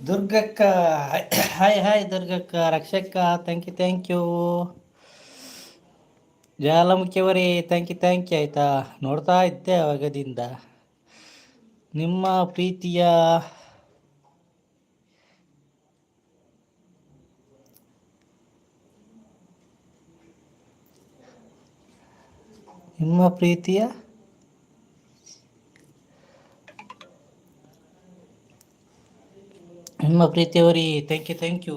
ದುರ್ಗಕ್ಕ hi hi ದುರ್ಗಕ್ಕ ರಕ್ಷಕ್ಕ thank you ಜ್ವಾಲಾಮುಖಿಯವರೇ ಥ್ಯಾಂಕ್ ಯು ಆಯಿತಾ. ನೋಡ್ತಾ ಇದ್ದೆ ಅವಾಗದಿಂದ ನಿಮ್ಮ ಪ್ರೀತಿಯ ನಿಮ್ಮ ಪ್ರೀತಿಯ ನಿಮ್ಮ ಪ್ರೀತಿಯವರೇ ಥ್ಯಾಂಕ್ ಯು.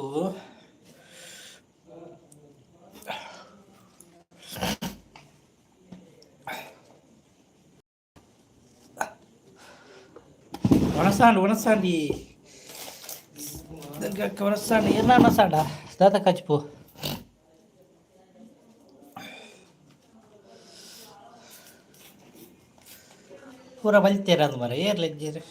వనసాండి దుర్గక్క వనసాండి ఎలా వనసాడా దాత కచ్చిపో ಪೂರ ಬಲ್ತೇರದು ಮರ ಏರ್ಲೆಜ್ಜೇರು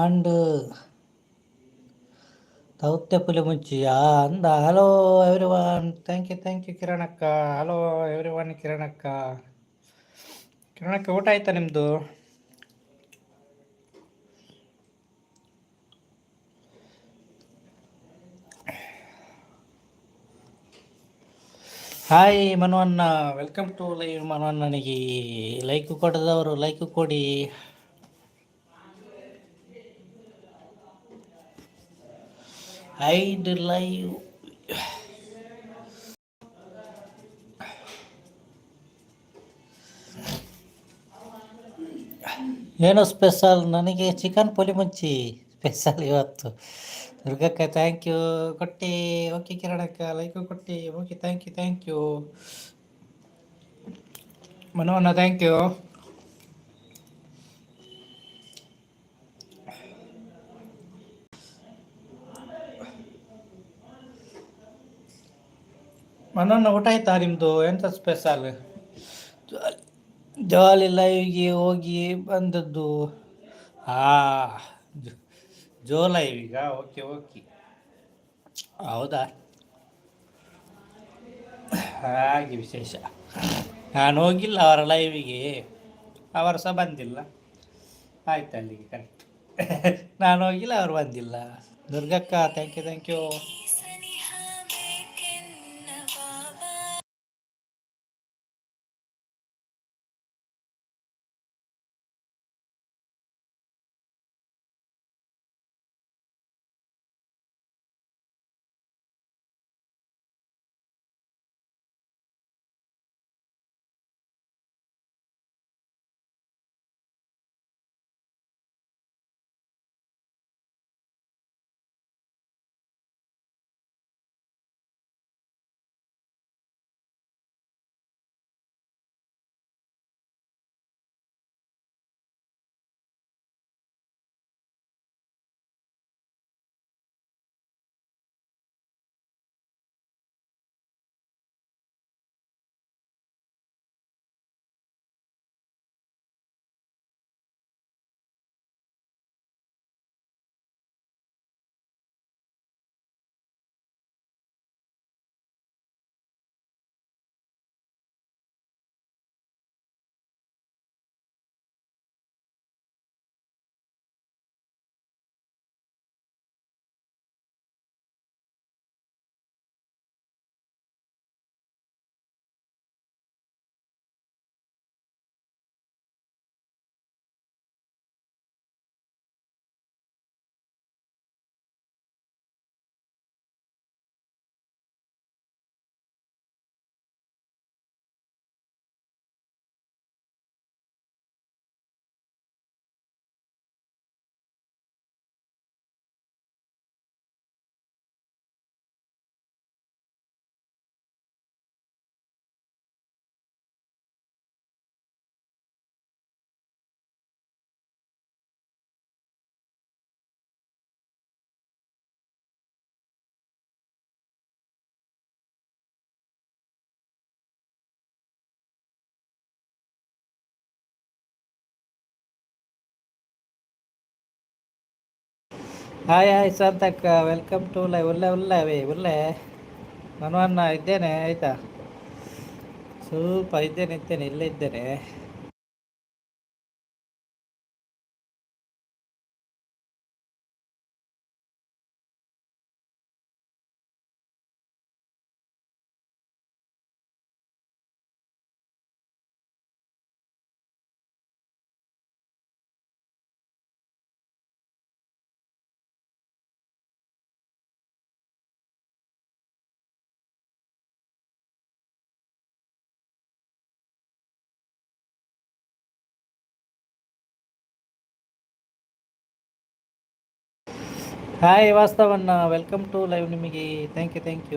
ಅಂಡ್ ದೌತ್ಯ ಪುಲಿ ಮುಂಚಿ ಅಂದ hello everyone thank you ಕಿರಣಕ್ಕ. ಹಲೋ ಎವ್ರಿ ಒನ್ ಕಿರಣಕ್ಕ ಊಟ ಆಯ್ತಾ ನಿಮ್ಮದು? ಹಾಯ್ ಮನೋಣ್ಣ, ವೆಲ್ಕಮ್ ಟು ಲೈವ್ ಮನೋಣ್ಣನಿಗೆ. ಲೈಕ್ ಕೊಡದವರು ಲೈಕ್ ಕೊಡಿ. ಐಡ್ ಲೈವ್ ಏನು ಸ್ಪೆಷಲ್? ನನಗೆ ಚಿಕನ್ ಪುಲಿ ಮುಂಚಿ ಸ್ಪೆಷಲ್ ಇವತ್ತು. ದುರ್ಗಕ್ಕ ಥ್ಯಾಂಕ್ ಯು ಕೊಟ್ಟಿ. ಓಕೆ ಕಿರಣಕ್ಕ ಲೈಕ್ ಕೊಟ್ಟಿ. ಓಕೆ ಥ್ಯಾಂಕ್ ಯು ಮನೋಣ್ಣ ಥ್ಯಾಂಕ್ ಯು. ಮನೋಣ್ಣ ಊಟ ಆಯ್ತಾ ನಿಮ್ಮದು? ಎಂಥ ಸ್ಪೆಷಲ್? ಜಾಲಿ ಲೈವ್ಗೆ ಹೋಗಿ ಬಂದದ್ದು. ಜೋ ಲೈವ್ ಈಗ ಓಕೆ ಹೌದಾ, ಹಾಗೆ ವಿಶೇಷ. ನಾನು ಹೋಗಿಲ್ಲ ಅವರ ಲೈವಿಗೆ, ಅವರು ಸಹ ಬಂದಿಲ್ಲ. ಆಯ್ತು ಅಲ್ಲಿಗೆ ಕರೆಕ್ಟ್. ನಾನು ಹೋಗಿಲ್ಲ, ಅವರು ಬಂದಿಲ್ಲ. ದುರ್ಗಕ್ಕ ಥ್ಯಾಂಕ್ ಯು. ಹಾಯ್ ಹಾಯ್ ಶಾಂತಕ್ಕ, ವೆಲ್ಕಮ್ ಟು ಲೈವ್. ಒಳ್ಳೆ ಒಳ್ಳೆ ಒಳ್ಳೆ ಮನೋಹನ್ನ ಇದ್ದೇನೆ, ಆಯಿತಾ? ಸ್ವಲ್ಪ ಇದ್ದೇನೆ, ಇಲ್ಲೇ ಇದ್ದೇನೆ. ಹಾಯ್ ವಾಸ್ತವನ್ನ, ವೆಲ್ಕಮ್ ಟು ಲೈವ್ ನಿಮಗೆ. Thank you.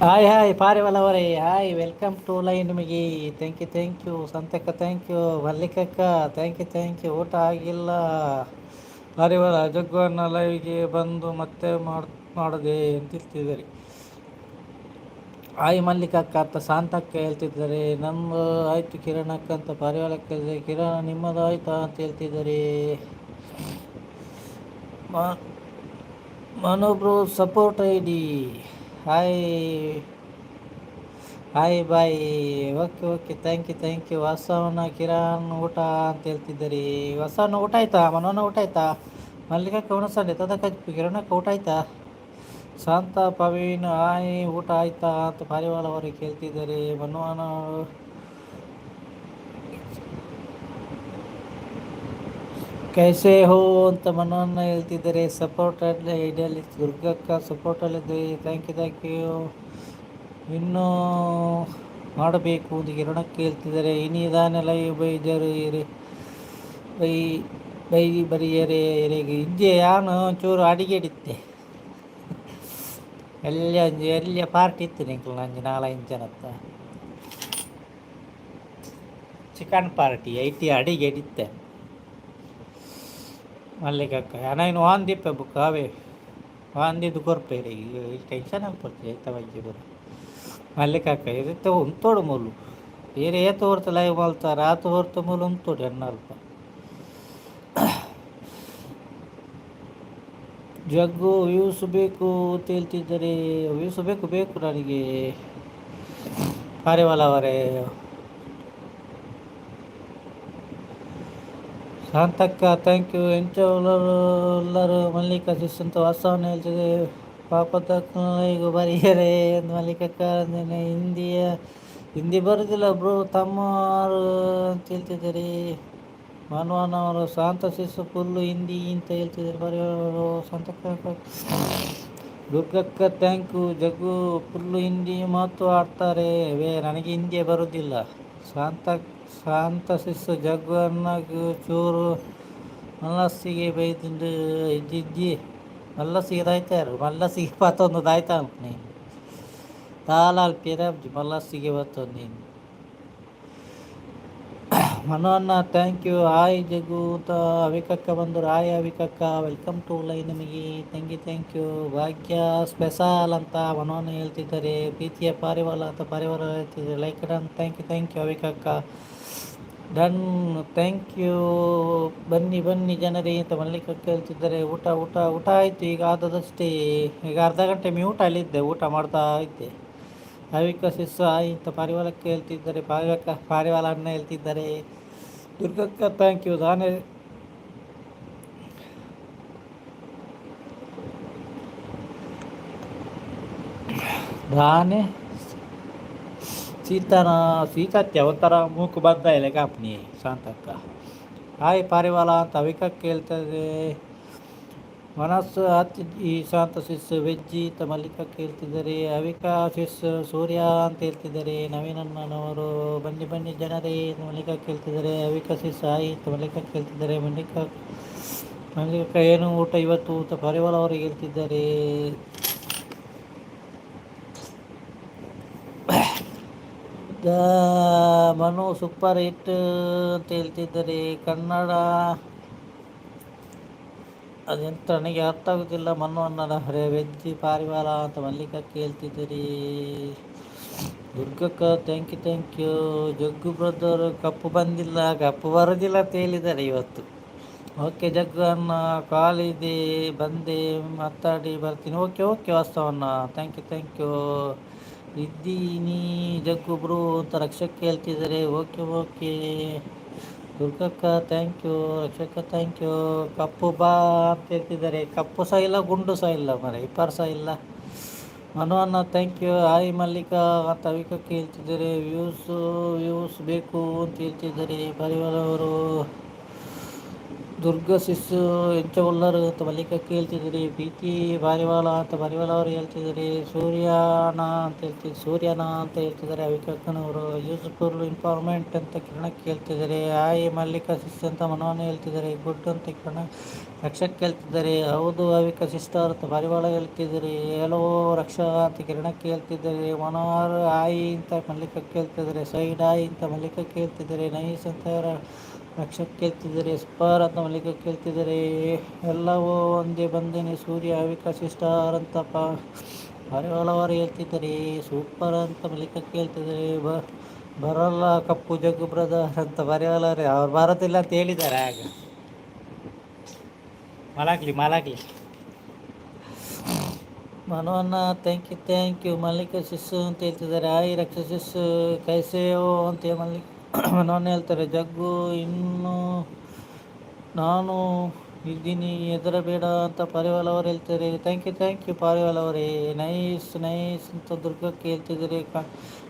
ಹಾಯ್ ಹಾಯ್ ಪಾರಿವಾಳ ಅವರೇ, ಹಾಯ್, ವೆಲ್ಕಮ್ ಟು ಲೈವ್ ನಿಮಗೆ. ಥ್ಯಾಂಕ್ ಯು ಸಂತಕ್ಕ, ಥ್ಯಾಂಕ್ ಯು ಮಲ್ಲಿಕಕ್ಕ, ಥ್ಯಾಂಕ್ ಯು. ಊಟ ಆಗಿಲ್ಲ ಪಾರಿವಾಳ. ಜಗ್ಗನ್ನ ಲೈವ್ಗೆ ಬಂದು ಮತ್ತೆ ಮಾಡದೆ ಅಂತಿರ್ತಿದ್ದಾರೆ. ಹಾಯ್ ಮಲ್ಲಿಕಕ್ಕ ಅಂತ ಶಾಂತಕ್ಕ ಹೇಳ್ತಿದ್ದಾರೆ. ನಮ್ಮದು ಆಯಿತು ಕಿರಣಕ್ಕ ಅಂತ ಪಾರಿವಾಳಕ್ಕೆ ಹೇಳಿದೆ. ಕಿರಣ ನಿಮ್ಮದು ಆಯ್ತಾ ಅಂತ ಹೇಳ್ತಿದ್ದಾರೆ. ಮನೊಬ್ರು support ID. Hi hi bye. Okay thank you. ಹೊಸವನ ಕಿರಣ್ ಊಟ ಅಂತ ಹೇಳ್ತಿದ್ದೀರಿ. ಹೊಸವನ ಊಟ ಆಯ್ತಾ? ಮನೋನ ಊಟ ಆಯ್ತಾ? ಮಲ್ಲಿಕಕ್ಕ ಉಣಸಂಡೆ ತದಕ್ಕ ಕಿರಣಕ್ಕ ಊಟ ಆಯ್ತಾ? ಶಾಂತ ಪವೀನ್ ಹಾಯ್, ಊಟ ಆಯ್ತಾ ಅಂತ ಪಾರಿವಾಳ ಅವರು ಕೇಳ್ತಿದ್ದಾರೆ. ಮನೋನ ಕೈಸೆ ಹೋ ಅಂತ ಮನೋನ್ನ ಹೇಳ್ತಿದ್ದಾರೆ. ಸಪೋರ್ಟ್ ಐಡಿಯಲ್ಲಿ ದುರ್ಗಕ್ಕ ಸಪೋರ್ಟಲ್ಲಿದೆ. Thank you. ಇನ್ನೂ ಮಾಡಬೇಕು ಅಂತ ಕಿರಣಕ್ಕೆ ಹೇಳ್ತಿದ್ದಾರೆ. ಇನಿದಾನೆ ಲೈವ್ ಬೈದರು ಬೈ ಬೈ ಬರಿಯರೆ ಎರೆಗೆ ಇದ್ದೆ. ಯಾನು ಒಂಚೂರು ಅಡಿಗೆ ಇಡಿತ್ತೆ ಎಲ್ಲಿಯ ಪಾರ್ಟಿ ಇತ್ತು ನಿಂಕಲ್ ನಂಜು 4-5 ಜನತ್ತ ಚಿಕನ್ ಪಾರ್ಟಿ ಐಟಿ ಅಡಿಗೆ ಇಡಿತ್ತೆ ಮಲ್ಲಿಕಕ್ಕ. ನಾನು ವಾಂದಿಪ್ಪೆ ಬುಕ್ ಅವೇ ವಾಂದಿದ್ದು ಕೊರ್ಪೇರಿ ಟೆನ್ಷನ್ ಆಗ್ಬಿಡ್ತೀವಿ ಐತ ಬಗ್ಗೆ ಬರ ಮಲ್ಲಿಕಕ್ಕ. ಇದಕ್ಕೆ ಉಂತೋಡು ಮೂಲು ಬೇರೆ ಏತು ಹೊರ್ತು ಲೈವ್ ಮಾಡ್ತಾರೆ. ಆತು ಹೊರ್ತು ಮೂಲು ಉಂತೋಡು ಎನ್ನಲ್ಪ. ಜಗ್ಗು ವ್ಯೂಸ್ ಬೇಕು ಅಂತ ಹೇಳ್ತಿದ್ದಾರೆ. ವ್ಯೂಸ್ ಬೇಕು ನನಗೆ ಪಾರಿವಾಳ ಅವರೇ. Shantakka thank you. ಎಲ್ಲರೂ ಮಲ್ಲಿಕ ಶಿಸ್ತಂತ ವಾಸ್ತವನ ಹೇಳ್ತಿದೆ. ಪಾಪದ ಈಗ ಬರೀಯರೆ ಮಲ್ಲಿಕಕ್ಕ ಹಿಂದಿ ಬರೋದಿಲ್ಲ ಬ್ರೋ ತಮ್ಮರು ಅಂತ ಹೇಳ್ತಿದ್ದಾರೆ. ಮನೋಹನ್ ಅವರು ಶಾಂತ ಶಿಸ್ತು ಫುಲ್ಲು ಹಿಂದಿ ಅಂತ ಹೇಳ್ತಿದ್ದಾರೆ. ಬರೆಯೋರು ಶಾಂತಕ್ಕ. ದುರ್ಗಕ್ಕ thank you. Jaggu full Hindi ಮಾತು ಆಡ್ತಾರೆ. ನನಗೆ ಹಿಂದಿಯೇ ಬರೋದಿಲ್ಲ. ಶಾಂತ ಶಿಸ್ತು ಜಗ್ಗು ಅನ್ನೋದು ಚೂರು ಮಲ್ಲಸ್ಸಿಗೆ ಬೈದಿಂದ ಇದ್ದಿದ್ದಿ ಮಲ್ಲಸ್ಸಿಗೆ ದಾಯ್ತಾರು ಮಲ್ಲಸ್ಸಿಗೆ ಪತ್ತೊಂದು ದಾಯ್ತಾ ನೀನು ತಾಲಾಲ್ ಪಿರಬ್ಜಿ ಮಲ್ಲಸ್ಸಿಗೆ ಬತ್ತೊಂದು ನೀನು ಮನೋನ್ನ ಥ್ಯಾಂಕ್ ಯು ಹಾಯ್ ಜಗ್ಗು ಅಂತ ಅವಿಕಕ್ಕ ಬಂದರು ಹಾಯ್ ಅವಿಕಕ್ಕ ವೆಲ್ಕಮ್ ಟು ಲೈವ್ ನಿಮಗೆ ಥ್ಯಾಂಕ್ ಯು ಭಾಗ್ಯ ಸ್ಪೆಷಲ್ ಅಂತ ಮನೋನ್ನ ಹೇಳ್ತಿದ್ದಾರೆ ಪ್ರೀತಿಯ ಪಾರಿವಾಳ ಅಂತ ಪಾರಿವಾಳ ಹೇಳ್ತಿದ್ದಾರೆ ಲೈಕ್ ಡನ್ ಥ್ಯಾಂಕ್ ಯು ಅವಿಕಕ್ಕ ಡನ್ ಥ್ಯಾಂಕ್ ಯು ಬನ್ನಿ ಜನರೇ ಅಂತ ಮಲ್ಲಿಕಕ್ಕ ಹೇಳ್ತಿದ್ದಾರೆ ಊಟ ಆಯಿತು ಈಗ ಆದದಷ್ಟೇ ಈಗ ಅರ್ಧ ಗಂಟೆ ಮ್ಯೂಟ್ ಅಲ್ಲಿದ್ದೆ ಊಟ ಮಾಡ್ತಾ ಇದ್ದೆ ಅವಿಕ ಶಿಸ್ಸು ಆಯಿ ಅಂತ ಪಾರಿವಾಳಕ್ಕೆ ಹೇಳ್ತಿದ್ದಾರೆ ಪಾರಿವಾಳ ಅಣ್ಣ ಹೇಳ್ತಿದ್ದಾರೆ ದುರ್ಗಕ್ಕ ಥ್ಯಾಂಕ್ ಯು ದಾನೆ ಸೀತತ್ಯ ಒಂಥರ ಮೂಕು ಬಂದ ಇಲ್ಲ ಕಾಪ್ನಿ ಶಾಂತಕ್ಕ ಹಾಯ್ ಪಾರಿವಾಳ ಅಂತ ಅವಿಕಕ್ಕೆ ಹೇಳ್ತದೆ ಮನಸ್ಸು ಈ ಶಾಂತ ಶಿಸ್ಸು ವೆಜ್ಜಿ ಅಂತ ಮಲ್ಲಿಕಕ್ಕೆ ಹೇಳ್ತಿದ್ದಾರೆ ಅವಿಕಾ ಶಿಸ್ಸು ಸೂರ್ಯ ಅಂತ ಹೇಳ್ತಿದ್ದಾರೆ ನವೀನಣ್ಣನವರು ಬನ್ನಿ ಜನರೇ ಮಲ್ಲಿಕಕ್ಕೆ ಹೇಳ್ತಿದ್ದಾರೆ ಅವಿಕಾ ಶಿಸ್ಸು ಆಯಿ ಅಂತ ಮಲ್ಲಿಕಕ್ಕೆ ಹೇಳ್ತಿದ್ದಾರೆ ಮಲ್ಲಿಕ ಏನು ಊಟ ಇವತ್ತು ಅಂತ ಪಾರಿವಾಳ ಅವರಿಗೆ ಹೇಳ್ತಿದ್ದಾರೆ ಮನು ಸೂಪರ್ ಹಿಟ್ ಅಂತ ಹೇಳ್ತಿದ್ದಾರೆ ಕನ್ನಡ ಅದೆಂತ ನನಗೆ ಅರ್ಥ ಆಗುತ್ತಿಲ್ಲ ಮನು ಅನ್ನದ ವೆಜ್ಜಿ ಪಾರಿವಾಳ ಅಂತ ಮಲ್ಲಿಕಕ್ಕೆ ಹೇಳ್ತಿದ್ದೀರಿ ದುರ್ಗಕ್ಕ ಥ್ಯಾಂಕ್ ಯು ಜಗ್ಗು ಬ್ರದರ್ ಕಪ್ಪು ಬರೋದಿಲ್ಲ ಅಂತ ಹೇಳಿದ್ದಾರೆ ಇವತ್ತು ಓಕೆ ಜಗ್ಗು ಅನ್ನ ಕಾಲ್ ಇದೆ ಬಂದೆ ಮಾತಾಡಿ ಬರ್ತೀನಿ ಓಕೆ ವಾಸ್ತವನ್ನ ಥ್ಯಾಂಕ್ ಯು ಇದ್ದೀನಿ ಜಗ್ಗು ಬ್ರೂ ಅಂತ ರಕ್ಷಕ್ಕೆ ಹೇಳ್ತಿದ್ದಾರೆ ಓಕೆ ದುರ್ಗಕ್ಕ ಥ್ಯಾಂಕ್ ಯು ರಕ್ಷಕ ಥ್ಯಾಂಕ್ ಯು ಕಪ್ಪು ಬಾ ಅಂತ ಹೇಳ್ತಿದ್ದಾರೆ ಕಪ್ಪು ಸಹ ಇಲ್ಲ ಗುಂಡು ಸಹ ಇಲ್ಲ ಇಪ್ಪರು ಸಹ ಇಲ್ಲ ಮನು ಅನ್ನ ಥ್ಯಾಂಕ್ ಯು ಹಾಯ್ ಮಲ್ಲಿಕಾ ಅಂತ ಅವಿಕಕ್ಕೆ ಹೇಳ್ತಿದ್ದಾರೆ ವ್ಯೂಸ್ ಬೇಕು ಅಂತ ಹೇಳ್ತಿದ್ದಾರೆ ಪರಿವಾರವರು ದುರ್ಗ ಶಿಸ್ಸು ಎಂಚಗೊಲ್ಲರು ಅಂತ ಮಲ್ಲಿಕಕ್ಕೆ ಹೇಳ್ತಿದ್ದಾರೆ ಪ್ರೀತಿ ಪಾರಿವಾಳ ಅಂತ ಪಾರಿವಾಳ ಅವರು ಹೇಳ್ತಿದ್ದಾರೆ ಸೂರ್ಯನ ಅಂತ ಹೇಳ್ತಿದ್ದಾರೆ ಅವಿಕಕ್ಕನವರು ಯೂಸ್ಫುಲ್ ಇನ್ಫಾರ್ಮೆಂಟ್ ಅಂತ ಕಿರಣಕ್ಕೆ ಹೇಳ್ತಿದ್ದಾರೆ ಹಾಯ್ ಮಲ್ಲಿಕಾ ಶಿಸ್ಸು ಅಂತ ಮನೋನ ಹೇಳ್ತಿದ್ದಾರೆ ಗುಡ್ ಅಂತ ಕಿರಣ ರಕ್ಷಕ್ಕೆ ಹೇಳ್ತಿದ್ದಾರೆ ಹೌದು ಅವಿಕ ಸಿಸ್ಟರ್ ಅಂತ ಪಾರಿವಾಳ ಹೇಳ್ತಿದ್ದಾರೆ ಹೇಳೋ ರಕ್ಷಾ ಅಂತ ಕಿರಣಕ್ಕೆ ಹೇಳ್ತಿದ್ದಾರೆ ಮನೋಹರ್ ಹಾಯ್ ಅಂತ ಮಲ್ಲಿಕಕ್ಕೆ ಹೇಳ್ತಿದ್ದಾರೆ ಸೈಡ್ ಹಾಯ್ ಅಂತ ಮಲ್ಲಿಕಕ್ಕೆ ಹೇಳ್ತಿದ್ದಾರೆ ನೈಸ್ ಅಂತ ರಕ್ಷಕ್ಕೆ ಕೇಳ್ತಿದ್ದಾರೆ ಸ್ಪಾರ್ ಅಂತ ಮಲ್ಲಿಕ ಕೇಳ್ತಿದ್ದಾರೆ ಎಲ್ಲವೂ ಒಂದೇ ಬಂದೇನೆ ಸೂರ್ಯ ಅವಿಕ ಸಿಸ್ಟರ್ ಅಂತ ಪಾರಿವಾಳವರು ಹೇಳ್ತಿದ್ದಾರೆ ಸೂಪರ್ ಅಂತ ಮಲ್ಲಿಕ ಕೇಳ್ತಿದ್ದಾರೆ ಬರಲ್ಲ ಕಪ್ಪು ಜಗ್ಗು ಬ್ರದರ್ ಅಂತ ಪಾರಿವಾಳವ್ರೆ ಅವ್ರು ಬರೋದಿಲ್ಲ ಅಂತ ಹೇಳಿದ್ದಾರೆ ಆಗ ಮಲಾಗ್ಲಿ ಮನೋನ್ನ ಥ್ಯಾಂಕ್ ಯು ಮಲ್ಲಿಕ ಶಿಸ್ಸು ಅಂತ ಹೇಳ್ತಿದ್ದಾರೆ ಆಯ್ ರಕ್ಷ ಶಿಸ್ಸು ಕೈಸೇಯೋ ಅಂತ ಮನೋನ್ನ ಹೇಳ್ತಾರೆ ಜಗ್ಗು ಇನ್ನು ನಾನು ಇದ್ದೀನಿ ಹೆದರಬೇಡ ಅಂತ ಪಾರಿವಾಳ ಅವರು ಹೇಳ್ತಾರೆ ಥ್ಯಾಂಕ್ ಯು ಪಾರಿವಾಳ ಅವರೇ ನೈಸ್ ಅಂತ ದುರ್ಗಕ್ಕೆ ಹೇಳ್ತಿದ್ದಾರೆ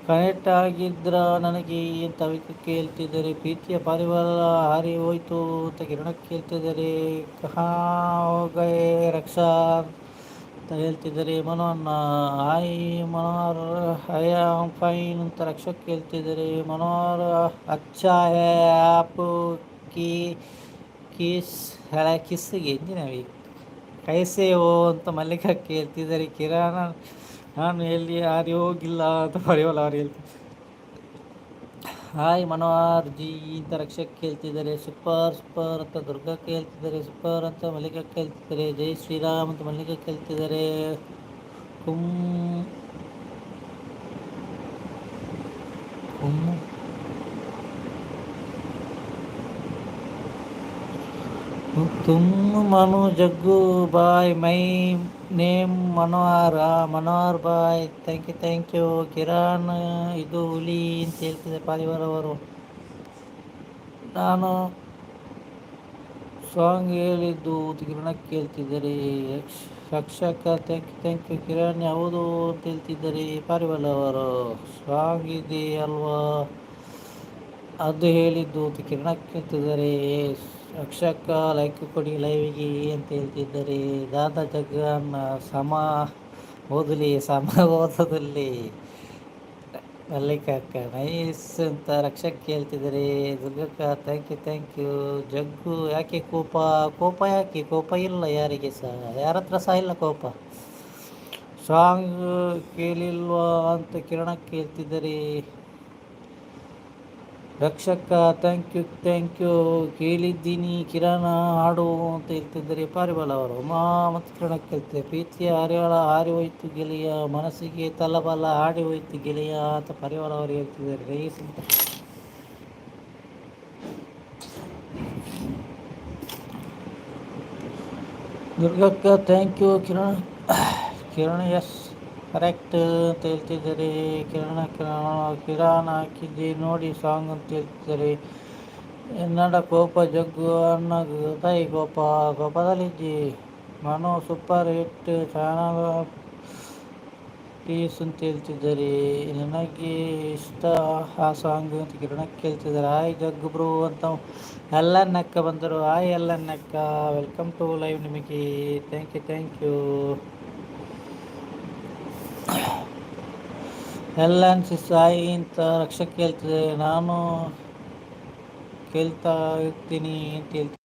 ಕನೆಕ್ಟ್ ಆಗಿದ್ರ ನನಗೆ ಅಂತ ಅವಿಕಕ್ಕೆ ಹೇಳ್ತಿದ್ದಾರೆ ಪ್ರೀತಿಯ ಪಾರಿವಾಳ ಹಾರಿ ಹೋಯ್ತು ಅಂತ ಕಿರಣಕ್ಕೆ ಹೇಳ್ತಿದ್ದಾರೆ ಹೋಗೇ ರಕ್ಷಾ ಅಂತ ಹೇಳ್ತಿದ್ದಾರೆ ಮನೋನ್ನ hi Manohar I am fine ಅಂತ ರಕ್ಷಕ್ಕೆ ಹೇಳ್ತಿದ್ದಾರೆ ಮನೋಹರ್ ಅಚ್ಚಾ ಆ್ಯಪ್ ಕಿಸ್ಸಿಗೆ ಎಂಜಿನವಿ ಕೈಸೇವೋ ಅಂತ ಮಲ್ಲಿಕಕ್ಕೆ ಹೇಳ್ತಿದ್ದಾರೆ ಕಿರಣ ನಾನು ಎಲ್ಲಿ ಯಾರು ಹೋಗಿಲ್ಲ ಅಂತ ಪರಿವಲ್ಲ ಅವ್ರು ಹೇಳ್ತಿದ್ದಾರೆ ಹಾಯ್ ಮನೋಹರ್ ಜಿ ಅಂತ ರಕ್ಷಕ್ಕೆ ಹೇಳ್ತಿದ್ದಾರೆ ಸೂಪರ್ ಅಂತ ದುರ್ಗಕ್ಕೆ ಹೇಳ್ತಿದ್ದಾರೆ ಸೂಪರ್ ಅಂತ ಮಲ್ಲಿಕಕ್ಕೆ ಹೇಳ್ತಿದ್ದಾರೆ ಜೈ ಶ್ರೀರಾಮ್ ಅಂತ ಮಲ್ಲಿಕಕ್ಕೆ ಹೇಳ್ತಿದ್ದಾರೆ Manu Jaggu bye my name Manohar bye thank you Kiran ಇದು ಹುಲಿ ಅಂತ ಹೇಳ್ತಿದೆ ಪಾರಿವಾರವರು ನಾನು ಸಾಂಗ್ ಹೇಳಿದ್ದು ಕಿರಣಕ್ಕೆ ಕೇಳ್ತಿದ್ದಾರೆ ರಕ್ಷಕ ಥ್ಯಾಂಕ್ ಯು ಕಿರಣ್ ಯಾವುದು ಅಂತ ಹೇಳ್ತಿದ್ದಾರೆ ಪಾರಿವಾಳವರು ಸಾಂಗ್ ಇದೆ ಅಲ್ವಾ ಅದು ಹೇಳಿದ್ದು ಕಿರಣಕ್ಕೆ ಕೇಳ್ತಿದ್ದಾರೆ ರಕ್ಷಕ ಲೈಕ್ ಕೊಡಿ ಲೈವಿಗೆ ಅಂತ ಹೇಳ್ತಿದ್ದಾರೆ ದಾದಾ ಜಗನ್ ಓದಲಿ ಓದೋದಲ್ಲಿ ಮಲ್ಲಿಕಕ್ಕ ನೈಸ್ ಅಂತ ರಕ್ಷಕ್ ಕೇಳ್ತಿದ್ದಾರೆ. ದುರ್ಗಕ್ಕ ಥ್ಯಾಂಕ್ ಯು. ಜಗ್ಗು ಯಾಕೆ ಕೋಪ? ಕೋಪ ಯಾಕೆ? ಕೋಪ ಇಲ್ಲ ಯಾರಿಗೆ ಸಹ, ಯಾರ ಹತ್ರ ಸಹ ಇಲ್ಲ ಕೋಪ. ಸಾಂಗ್ ಕೇಳಿಲ್ವಾ ಅಂತ ಕಿರಣ ಕೇಳ್ತಿದ್ದಾರೆ. ರಕ್ಷಕ ಥ್ಯಾಂಕ್ ಯು ಕೇಳಿದ್ದೀನಿ ಕಿರಣ ಹಾಡು ಅಂತ ಹೇಳ್ತಿದ್ದಾರೆ ಪಾರಿವಾಳ ಅವರು. ಉಮಾ ಮತ್ತು ಕಿರಣ ಕೇಳ್ತಿದ್ದಾರೆ. ಪ್ರೀತಿಯ ಹರಿಯಾಳ ಹಾರಿ ಹೋಯ್ತು ಗೆಳೆಯ, ಮನಸ್ಸಿಗೆ ತಲಬಲ ಹಾಡಿ ಹೋಯ್ತು ಗೆಳೆಯ ಅಂತ ಪಾರಿವಾಳ ಅವರು ಹೇಳ್ತಿದ್ದಾರೆ. ನೈಸ್ ಅಂತ. ದುರ್ಗಕ್ಕ ಥ್ಯಾಂಕ್ ಯು. ಕಿರಣ ಎಸ್ ಕರೆಕ್ಟ್ ಅಂತ ಹೇಳ್ತಿದ್ದಾರೆ. ಕಿರಣ ಹಾಕಿದ್ದೆ ನೋಡಿ ಸಾಂಗ್ ಅಂತ ಹೇಳ್ತಿದ್ದಾರೆ. ಎನ್ನಡ ಕೋಪ ಜಗ್ಗು ಅಣ್ಣಗ ತಾಯಿ ಕೋಪದಲ್ಲಿದ್ದಿ. ಮನೋ ಸೂಪರ್ ಹಿಟ್ ಚಾನಲ್ ಪೀಸ್ ಅಂತ ಹೇಳ್ತಿದ್ದಾರೆ. ನನಗೆ ಇಷ್ಟ ಆ ಸಾಂಗ್ ಅಂತ ಕಿರಣ ಕೇಳ್ತಿದ್ದಾರೆ. ಹಾಯ್ ಜಗ್ಗು ಬ್ರೋ ಅಂತ ಎಲ್ಲನ್ನಕ್ಕ ಬಂದರು. ಹಾಯ್ ಎಲ್ಲನ್ನಕ್ಕ, ವೆಲ್ಕಮ್ ಟು ಲೈವ್. ನಿಮಗೆ ಥ್ಯಾಂಕ್ ಯು. ಎಲ್ಲ ಸಾಯಿ ಅಂತ ರಕ್ಷಕ್ ಕೇಳ್ತಿದೆ. ನಾನು ಕೇಳ್ತಾ ಇರ್ತೀನಿ ಅಂತ ಹೇಳ್ತೀನಿ.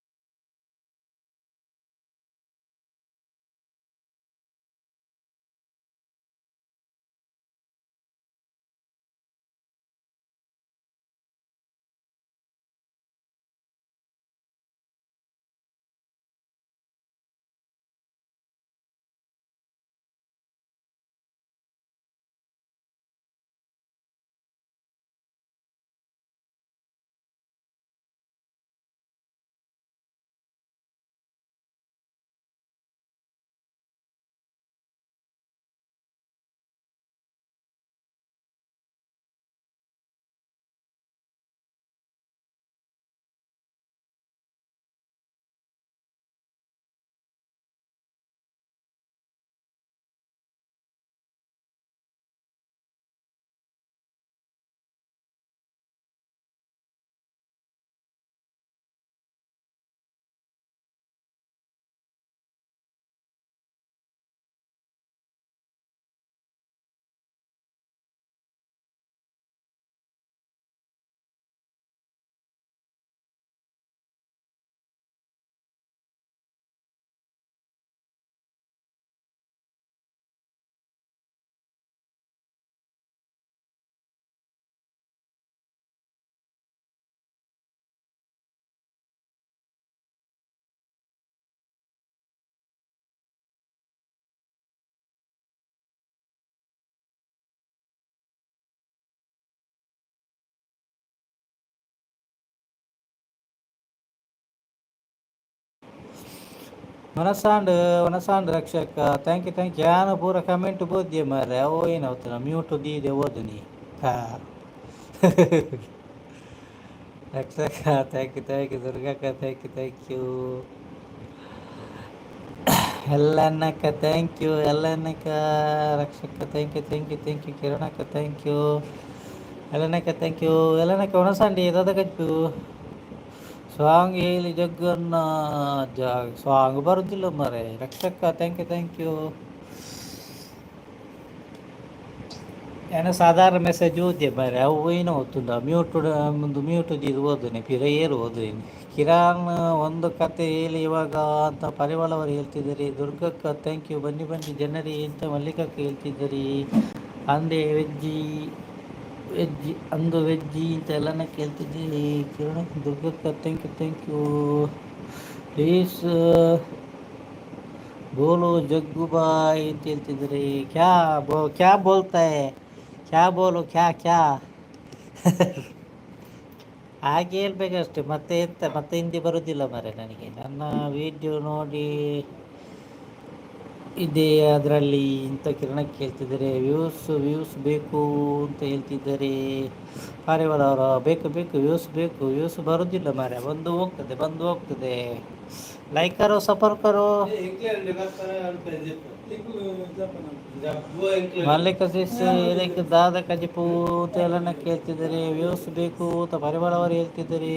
ಮನಸಾಂಡ್ ರಕ್ಷಕ ಥ್ಯಾಂಕ್ ಯು. ಯಾನು ಪೂರ ಕಮೆಂಟ್ ಬೋದ್ಯ ಮಾರ್ರೆ. ಅವು ಏನಾಗ್ತಾನ ಮ್ಯೂಟ್ ದೀದೆ ಓದು ನೀ. ಹಾಂ ರಕ್ಷಕ ಥ್ಯಾಂಕ್ ಯು. ದುರ್ಗಕ್ಕ ಥ್ಯಾಂಕ್ ಯು. ಎಲ್ಲನ್ನಕ್ಕ ಥ್ಯಾಂಕ್ ಯು. ರಕ್ಷಕ ಥ್ಯಾಂಕ್ ಯು. ಕಿರಣಕ್ಕ ಥ್ಯಾಂಕ್ ಯು. ಎಲ್ಲನಕ್ಕ ಒಣಸಂಡಿ ದೊಡ್ಡಗಟ್ಟು ಸಾಂಗ್ ಹೇಳಿ ಜಗ್ಗನ್ನ. ಸಾಂಗ್ ಬರುದಿಲ್ಲ ಮಾರೆ. ರಕ್ಷಕ ಥ್ಯಾಂಕ್ ಯು. ಏನೋ ಸಾಧಾರಣ ಮೆಸೇಜ್ ಓದ್ಯ ಮಾರೆ. ಅವು ಏನೋ ಓದ್ತುಂಡ ಮ್ಯೂಟ್ ಇದು ಓದುನೆ ಪಿರ ಏರು ಓದುನೆ. ಕಿರಾನ್ ಒಂದು ಕತೆ ಹೇಳಿ ಇವಾಗ ಅಂತ ಪರಿವಾಳ ಅವರು ಹೇಳ್ತಿದ್ದಾರೆ. ದುರ್ಗಕ್ಕ ಥ್ಯಾಂಕ್ ಯು. ಬನ್ನಿ ಜನರಿ ಅಂತ ಮಲ್ಲಿಕಕ್ಕ ಹೇಳ್ತಿದ್ದೀರಿ. ಅಂದೆ ವೆಜ್ಜಿ ಅಂತ ಎಲ್ಲನ ಕೇಳ್ತಿದ್ದೀರಿ. ಕಿರಣ ದುರ್ಗಕ್ಕ ಥ್ಯಾಂಕ್ ಯು. ಪ್ಲೀಸ್ ಬೋಲು ಜಗ್ಗು ಬಾಯ್ ಅಂತ ಹೇಳ್ತಿದ್ದೀರಿ. ಕ್ಯಾ ಬೋಲ್ತಾ ಹೈ, ಕ್ಯಾ ಬೋಲು ಕ್ಯಾ ಹಾಗೆ ಹೇಳ್ಬೇಕಷ್ಟೆ. ಮತ್ತೆ ಹಿಂದಿ ಬರೋದಿಲ್ಲ ಮಾರೆ ನನಗೆ. ನನ್ನ ವಿಡಿಯೋ ನೋಡಿ ಇದೆ ಅದರಲ್ಲಿ ಇಂಥ ಕಿರಣ ಕೇಳ್ತಿದ್ದಾರೆ. ವ್ಯೂಸ್ ಬೇಕು ಅಂತ ಹೇಳ್ತಿದ್ದಾರೆ ಪಾರಿವಾಳ ಅವರು. ಬೇಕು ವ್ಯೂಸ್ ಬರೋದಿಲ್ಲ ಮಾರೆ. ಬಂದು ಹೋಗ್ತದೆ. लाइक करो, सपोर्ट करो. ಮಲ್ಲಿಕ ಇದಕ್ಕೆ ದಾದ ಕಜಿಪು ಅಂತ ಎಲ್ಲ ಕೇಳ್ತಿದ್ದಾರೆ. ವ್ಯೂಸ್ ಬೇಕು ಅಂತ ಪರಿವಾಳ ಅವರು ಹೇಳ್ತಿದ್ದಾರೆ.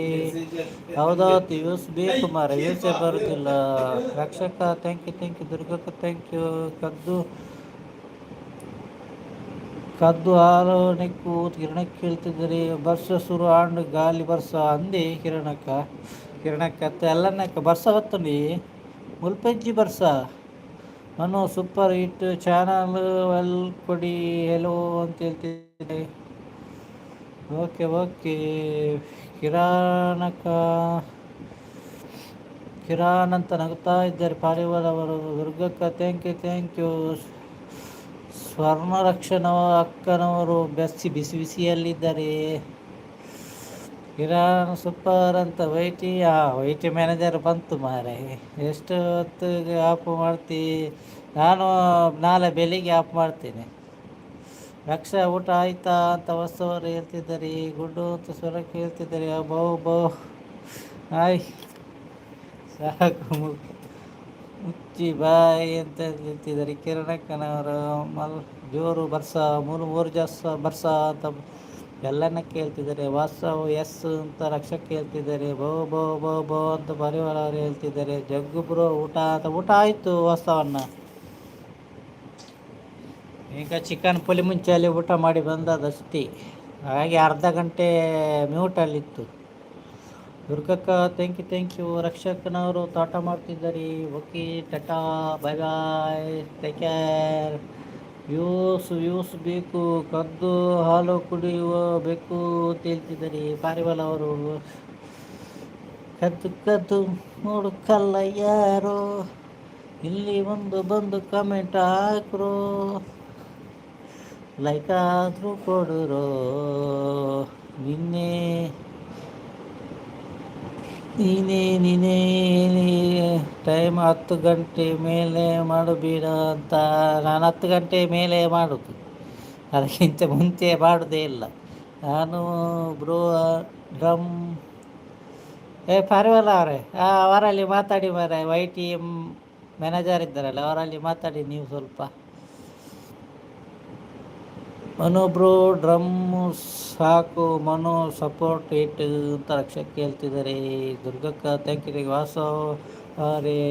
ಹೌದೌದು ವ್ಯೂಸ್ ಬೇಕು ಮಾರ. ವ್ಯೂಸೇ ಬರುತ್ತಿಲ್ಲ. ರಕ್ಷಕ ಥ್ಯಾಂಕ್ ಯು. ದುರ್ಗಕ್ಕ ಥ್ಯಾಂಕ್ ಯು. ಕದ್ದು ಹಾಲು ನೆಕ್ಕು ಕಿರಣಕ್ಕೆ ಕೇಳ್ತಿದ್ದರೆ ಬರ್ಸ ಶುರು ಆಂಡ್ ಗಾಲಿ ಬರ್ಸ ಅಂದೆ ಕಿರಣಕ್ಕ ಎಲ್ಲನಕ್ಕ ಬರ್ಸ ಬತ್ತಂಡಿ ಮುಲ್ಪೆಜ್ಜಿ ಬರ್ಸ Manu super hit channel well ಕೊಡಿ ಹೆಲೋ ಅಂತ ಹೇಳ್ತಿದ್ದೆ. ಓಕೆ ಓಕೆ ಕಿರಾಣಕ ಕಿರಾನ್ ಅಂತ ನಗುತ್ತಾ ಇದ್ದಾರೆ ಪಾರಿವಾಳ ಅವರು. ದುರ್ಗಕ್ಕ thank you. ಸ್ವರ್ಣರಕ್ಷಣ ಅಕ್ಕನವರು busy ಬಿಸಿಯಲ್ಲಿದ್ದಾರೆ. Chiron super ಅಂತ ವೈಟಿ ಮ್ಯಾನೇಜರ್ ಬಂತು ಮಾರೆ. ಎಷ್ಟು ಹೊತ್ತಿಗೆ ಆಫ್ ಮಾಡ್ತಿ? ನಾನು ನಾಳೆ ಬೆಳಿಗ್ಗೆ ಆಫ್ ಮಾಡ್ತೇನೆ. ರಕ್ಷಾ ಊಟ ಆಯ್ತಾ ಅಂತ ಹೊಸವರು ಹೇಳ್ತಿದ್ದಾರೆ. ಗುಡ್ಡು ಅಂತ ಸ್ವರಕ್ಕೆ ಹೇಳ್ತಿದ್ದಾರೆ. ಬೌ ಆಯ್ ಸಾಕು ಮುಚ್ಚಿ ಬಾಯ್ ಅಂತ ಹೇಳ್ತಿದ್ದಾರೆ. ಕಿರಣಕ್ಕನವರು ಜೋರು ಬರ್ಸ ಮೂರು ಬರ್ಸ ಅಂತ ಎಲ್ಲನ ಕೇಳ್ತಿದ್ದಾರೆ. ವಾಸವ್ ಎಸ್ ಅಂತ ರಕ್ಷಕ್ಕೆ ಹೇಳ್ತಿದ್ದಾರೆ. ಬೋ ಅಂತ ಪರಿವಾರ ಅವರು ಹೇಳ್ತಿದ್ದಾರೆ. ಜಗ್ಗು ಬ್ರೋ ಊಟ ಆಯಿತು ವಾಸ್ತವನ್ನ. ಈಗ ಚಿಕನ್ ಪುಲಿ ಮುಂಚೆಯಲ್ಲಿ ಊಟ ಮಾಡಿ ಬಂದದಷ್ಟೇ, ಹಾಗೆ ಅರ್ಧ ಗಂಟೆ ಮ್ಯೂಟಲ್ಲಿತ್ತು. ದುರ್ಗಕ್ಕ ಥ್ಯಾಂಕ್ ಯು. ರಕ್ಷಕನವರು ತೋಟ ಮಾಡ್ತಿದ್ದಾರೆ. Okay tata bye take care. Use ಬೇಕು, ಕದ್ದು ಹಾಲು ಕುಡಿಯುವ ಬೇಕು ಅಂತ ಹೇಳ್ತಿದ್ದಾರೆ ಪಾರಿವಾಳ ಅವರು. ಕದ್ದು ನೋಡುಕಲ್ಲ ಯಾರೋ, ಇಲ್ಲಿ ಬಂದು ಕಮೆಂಟ್ ಹಾಕ್ರೋ, ಲೈಕ್ ಆದರೂ ಕೊಡುರೋ. ನೀನೇ ಟೈಮ್ 10 ಗಂಟೆ ಮೇಲೆ ಮಾಡಬೇಡ ಅಂತ. ನಾನು 10 ಗಂಟೆ ಮೇಲೆ ಮಾಡೋದು, ಅದಕ್ಕಿಂತ ಮುಂಚೆ ಮಾಡೋದೇ ಇಲ್ಲ ನಾನು. ಬ್ರೋ ಡ್ರಮ್ ಪಾರಿವಾಳ ಅವರೇ, ಅವರಲ್ಲಿ ಮಾತಾಡಿ ಮಾರೆ. YT ಮ್ಯಾನೇಜರ್ ಇದ್ದಾರಲ್ಲ, ಅವರಲ್ಲಿ ಮಾತಾಡಿ ನೀವು ಸ್ವಲ್ಪ. ಮನು ಬ್ರೋ ಡ್ರಮ್ ಸಾಕು, ಮನು ಸಪೋರ್ಟ್ ಇಟ್ ಅಂತ ರಕ್ಷಕ್ಕೆ ಹೇಳ್ತಿದ್ದಾರೆ. ದುರ್ಗಕ್ಕ ಥ್ಯಾಂಕ್ ಯು. ವಾಸವ್ ಅವರೇ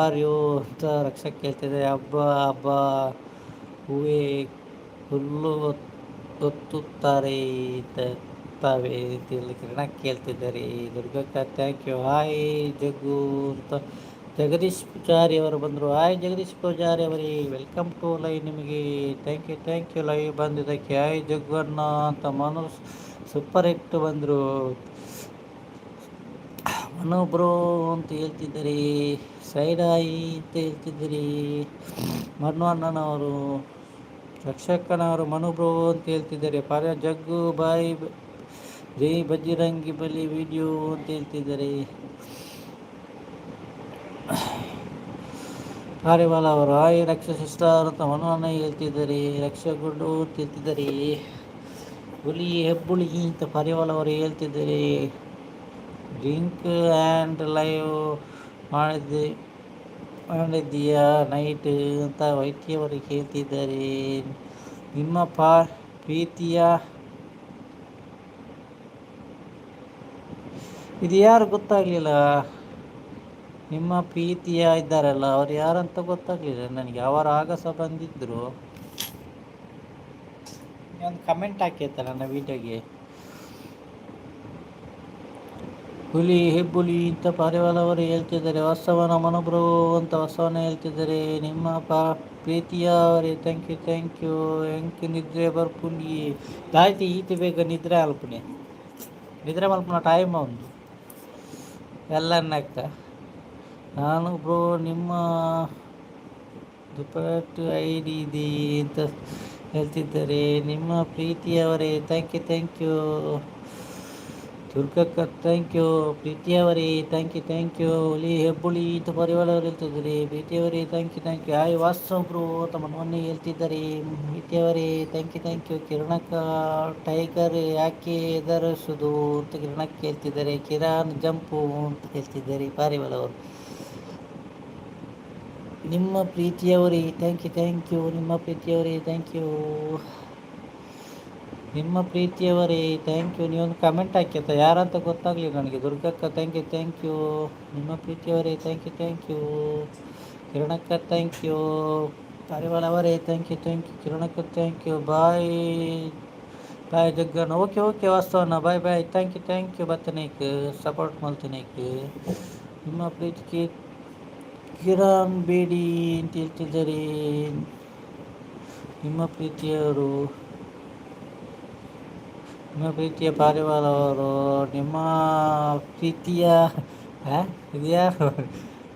ಆರ್ ಯು ಅಂತ ರಕ್ಷಕ್ಕೆ ಹೇಳ್ತಿದ್ದಾರೆ. ಹಬ್ಬ ಹೂವೇ ಹುಲ್ಲು ಒತ್ತುತ್ತಾರೆ ತಾವೇ ಅಂತ ಕಿರಣಕ್ಕೆ ಹೇಳ್ತಿದ್ದಾರೆ. ದುರ್ಗಕ್ಕ ಥ್ಯಾಂಕ್ ಯು. ಹಾಯ್ ಜಗ್ಗು ಅಂತ ಜಗದೀಶ್ ಪೂಜಾರಿ ಅವರು ಬಂದರು. ಹಾಯ್ ಜಗದೀಶ್ ಪೂಜಾರಿ ಅವರೇ, ವೆಲ್ಕಮ್ ಟು ಲೈವ್. ನಿಮಗೆ ಥ್ಯಾಂಕ್ ಯು ಲೈವ್ ಬಂದಿದ್ದಕ್ಕೆ. ಹಾಯ್ ಜಗ್ಗಣ್ಣ ಅಂತ ಮನು ಸೂಪರ್ ಹಿಟ್ ಬಂದರು. ಮನು ಬ್ರೋ ಅಂತ ಹೇಳ್ತಿದ್ದಾರೆ. ಸೈಡ್ ಆಯಿ ಅಂತ ಹೇಳ್ತಿದ್ದೀರಿ ಮನು ಅಣ್ಣನವರು. ರಕ್ಷಕನವರು ಮನು ಬ್ರೋ ಅಂತ ಹೇಳ್ತಿದ್ದಾರೆ. ಜಗ್ಗು ಬಾಯ್ ಜೈ ಬಜರಂಗಿ ಬಲಿ ವಿಡಿಯೋ ಅಂತ ಹೇಳ್ತಿದ್ದಾರೆ. ಪಾರಿವಾಳ ಅವರು ಹಾಯ್ ರಕ್ಷ ಸಿಸ್ಟರ್ ಅಂತ ಮನೋನ ಹೇಳ್ತಿದ್ದಾರೆ. ರಕ್ಷಗುಡ್ಡು ಅಂತ ಹೇಳ್ತಿದ್ದಾರೆ. ಹುಲಿ ಹೆಬ್ಬುಳಿ ಅಂತ ಪಾರಿವಾಳ ಅವರು ಹೇಳ್ತಿದ್ದಾರೆ. ಡ್ರಿಂಕ್ ಆ್ಯಂಡ್ ಲೈವ್ ಮಾಡಿದ್ದೀಯಾ ನೈಟ್ ಅಂತ ವೈದ್ಯವರು ಹೇಳ್ತಿದ್ದಾರೆ. ನಿಮ್ಮ ಪ್ರೀತಿಯ ಇದು ಯಾರು ಗೊತ್ತಾಗಲಿಲ್ಲ. ನಿಮ್ಮ ಪ್ರೀತಿಯ ಇದ್ದಾರಲ್ಲ, ಅವ್ರು ಯಾರಂತ ಗೊತ್ತಾಗಲಿಲ್ಲ ನನಗೆ. ಅವರು ಆಗಸ ಬಂದಿದ್ದರು. ಒಂದು ಕಮೆಂಟ್ ಹಾಕೈತೆ ನನ್ನ ವಿಡಿಯೋಗೆ. ಹುಲಿ ಹೆಬ್ಬುಲಿ ಅಂತ ಪಾರಿವಾಳ ಅವರು ಹೇಳ್ತಿದ್ದಾರೆ. ಹೊಸವನ ಮನೋಬ್ರು ಅಂತ ಹೊಸವನ ಹೇಳ್ತಿದ್ದಾರೆ. ನಿಮ್ಮ ಪ್ರೀತಿಯ ಅವರೇ ಥ್ಯಾಂಕ್ ಯು. ಹೆಂಗೆ ನಿದ್ರೆ ಬರ್ಪುನಿ ದಾಯ್ತಿ ಈತಿ ಬೇಗ ನಿದ್ರೆ ಅಲ್ಪುಣೆ ನಿದ್ರೆ ಮಲ್ಪುನ ಟೈಮ್ ಒಂದು ಎಲ್ಲನ್ನಕ್ಕ. ನಾನು ಬ್ರೋ ನಿಮ್ಮ ದುಪಟ್ಟು ID ಇದೆ ಅಂತ ಹೇಳ್ತಿದ್ದಾರೆ. ನಿಮ್ಮ ಪ್ರೀತಿಯವರೇ ಥ್ಯಾಂಕ್ ಯು. ದುರ್ಗಕ್ಕ ಥ್ಯಾಂಕ್ ಯು. ಪ್ರೀತಿಯವರೇ ಥ್ಯಾಂಕ್ ಯು. ಹುಲಿ ಹೆಬ್ಬುಳಿ ಅಂತ ಪರಿವಾಳ ಅವರು ಹೇಳ್ತಿದ್ದಾರೆ. ಪ್ರೀತಿಯವರೇ ಥ್ಯಾಂಕ್ ಯು. ಹಾಯ್ ವಾಸೊಬ್ರು ತಮ್ಮ ಮೊನ್ನೆ ಹೇಳ್ತಿದ್ದಾರೆ. ಪ್ರೀತಿಯವರೇ ಥ್ಯಾಂಕ್ ಯು. ಕಿರಣಕ್ಕ ಟೈಗರ್ ಯಾಕೆ ಎದರಿಸೋದು ಅಂತ ಕಿರಣಕ್ಕೆ ಹೇಳ್ತಿದ್ದಾರೆ. ಕಿರಾನ್ ಜಂಪು ಅಂತ ಹೇಳ್ತಿದ್ದಾರೆ ಪಾರಿವಾಳ ಅವರು. ನಿಮ್ಮ ಪ್ರೀತಿಯವರೇ ಥ್ಯಾಂಕ್ ಯು. ನಿಮ್ಮ ಪ್ರೀತಿಯವರೇ ಥ್ಯಾಂಕ್ ಯು. ನೀವೊಂದು ಕಮೆಂಟ್ ಹಾಕ್ಯತ ಯಾರಂತ ಗೊತ್ತಾಗಲಿ ನನಗೆ. ದುರ್ಗಕ್ಕ ಥ್ಯಾಂಕ್ ಯು. ನಿಮ್ಮ ಪ್ರೀತಿಯವರೇ ಥ್ಯಾಂಕ್ ಯು. ಕಿರಣಕ್ಕ ಥ್ಯಾಂಕ್ ಯು. ಪಾರಿವಾಳ ಅವರೇ ಥ್ಯಾಂಕ್ ಯು ಕಿರಣಕ್ಕೆ ಥ್ಯಾಂಕ್ ಯು ಬಾಯ್ ಬಾಯ್ ಜಗ್ಗಣ್ಣ ಓಕೆ ಓಕೆ ವಾಸ್ತವನ ಬಾಯ್ ಬಾಯ್ ಥ್ಯಾಂಕ್ ಯು ಬತ್ತನೇಕ್ ಸಪೋರ್ಟ್ ಮಾಡ್ತೇನೇಕ್ ನಿಮ್ಮ ಪ್ರೀತಿಗೆ ಕಿರಣ್ ಬೇಡಿ ಅಂತ ಹೇಳ್ತಿದ್ದಾರೆ ನಿಮ್ಮ ಪ್ರೀತಿಯವರು ನಿಮ್ಮ ಪ್ರೀತಿಯ ಪಾರಿವಾಳ ಅವರು ನಿಮ್ಮ ಪ್ರೀತಿಯ ಇದ್ಯಾರು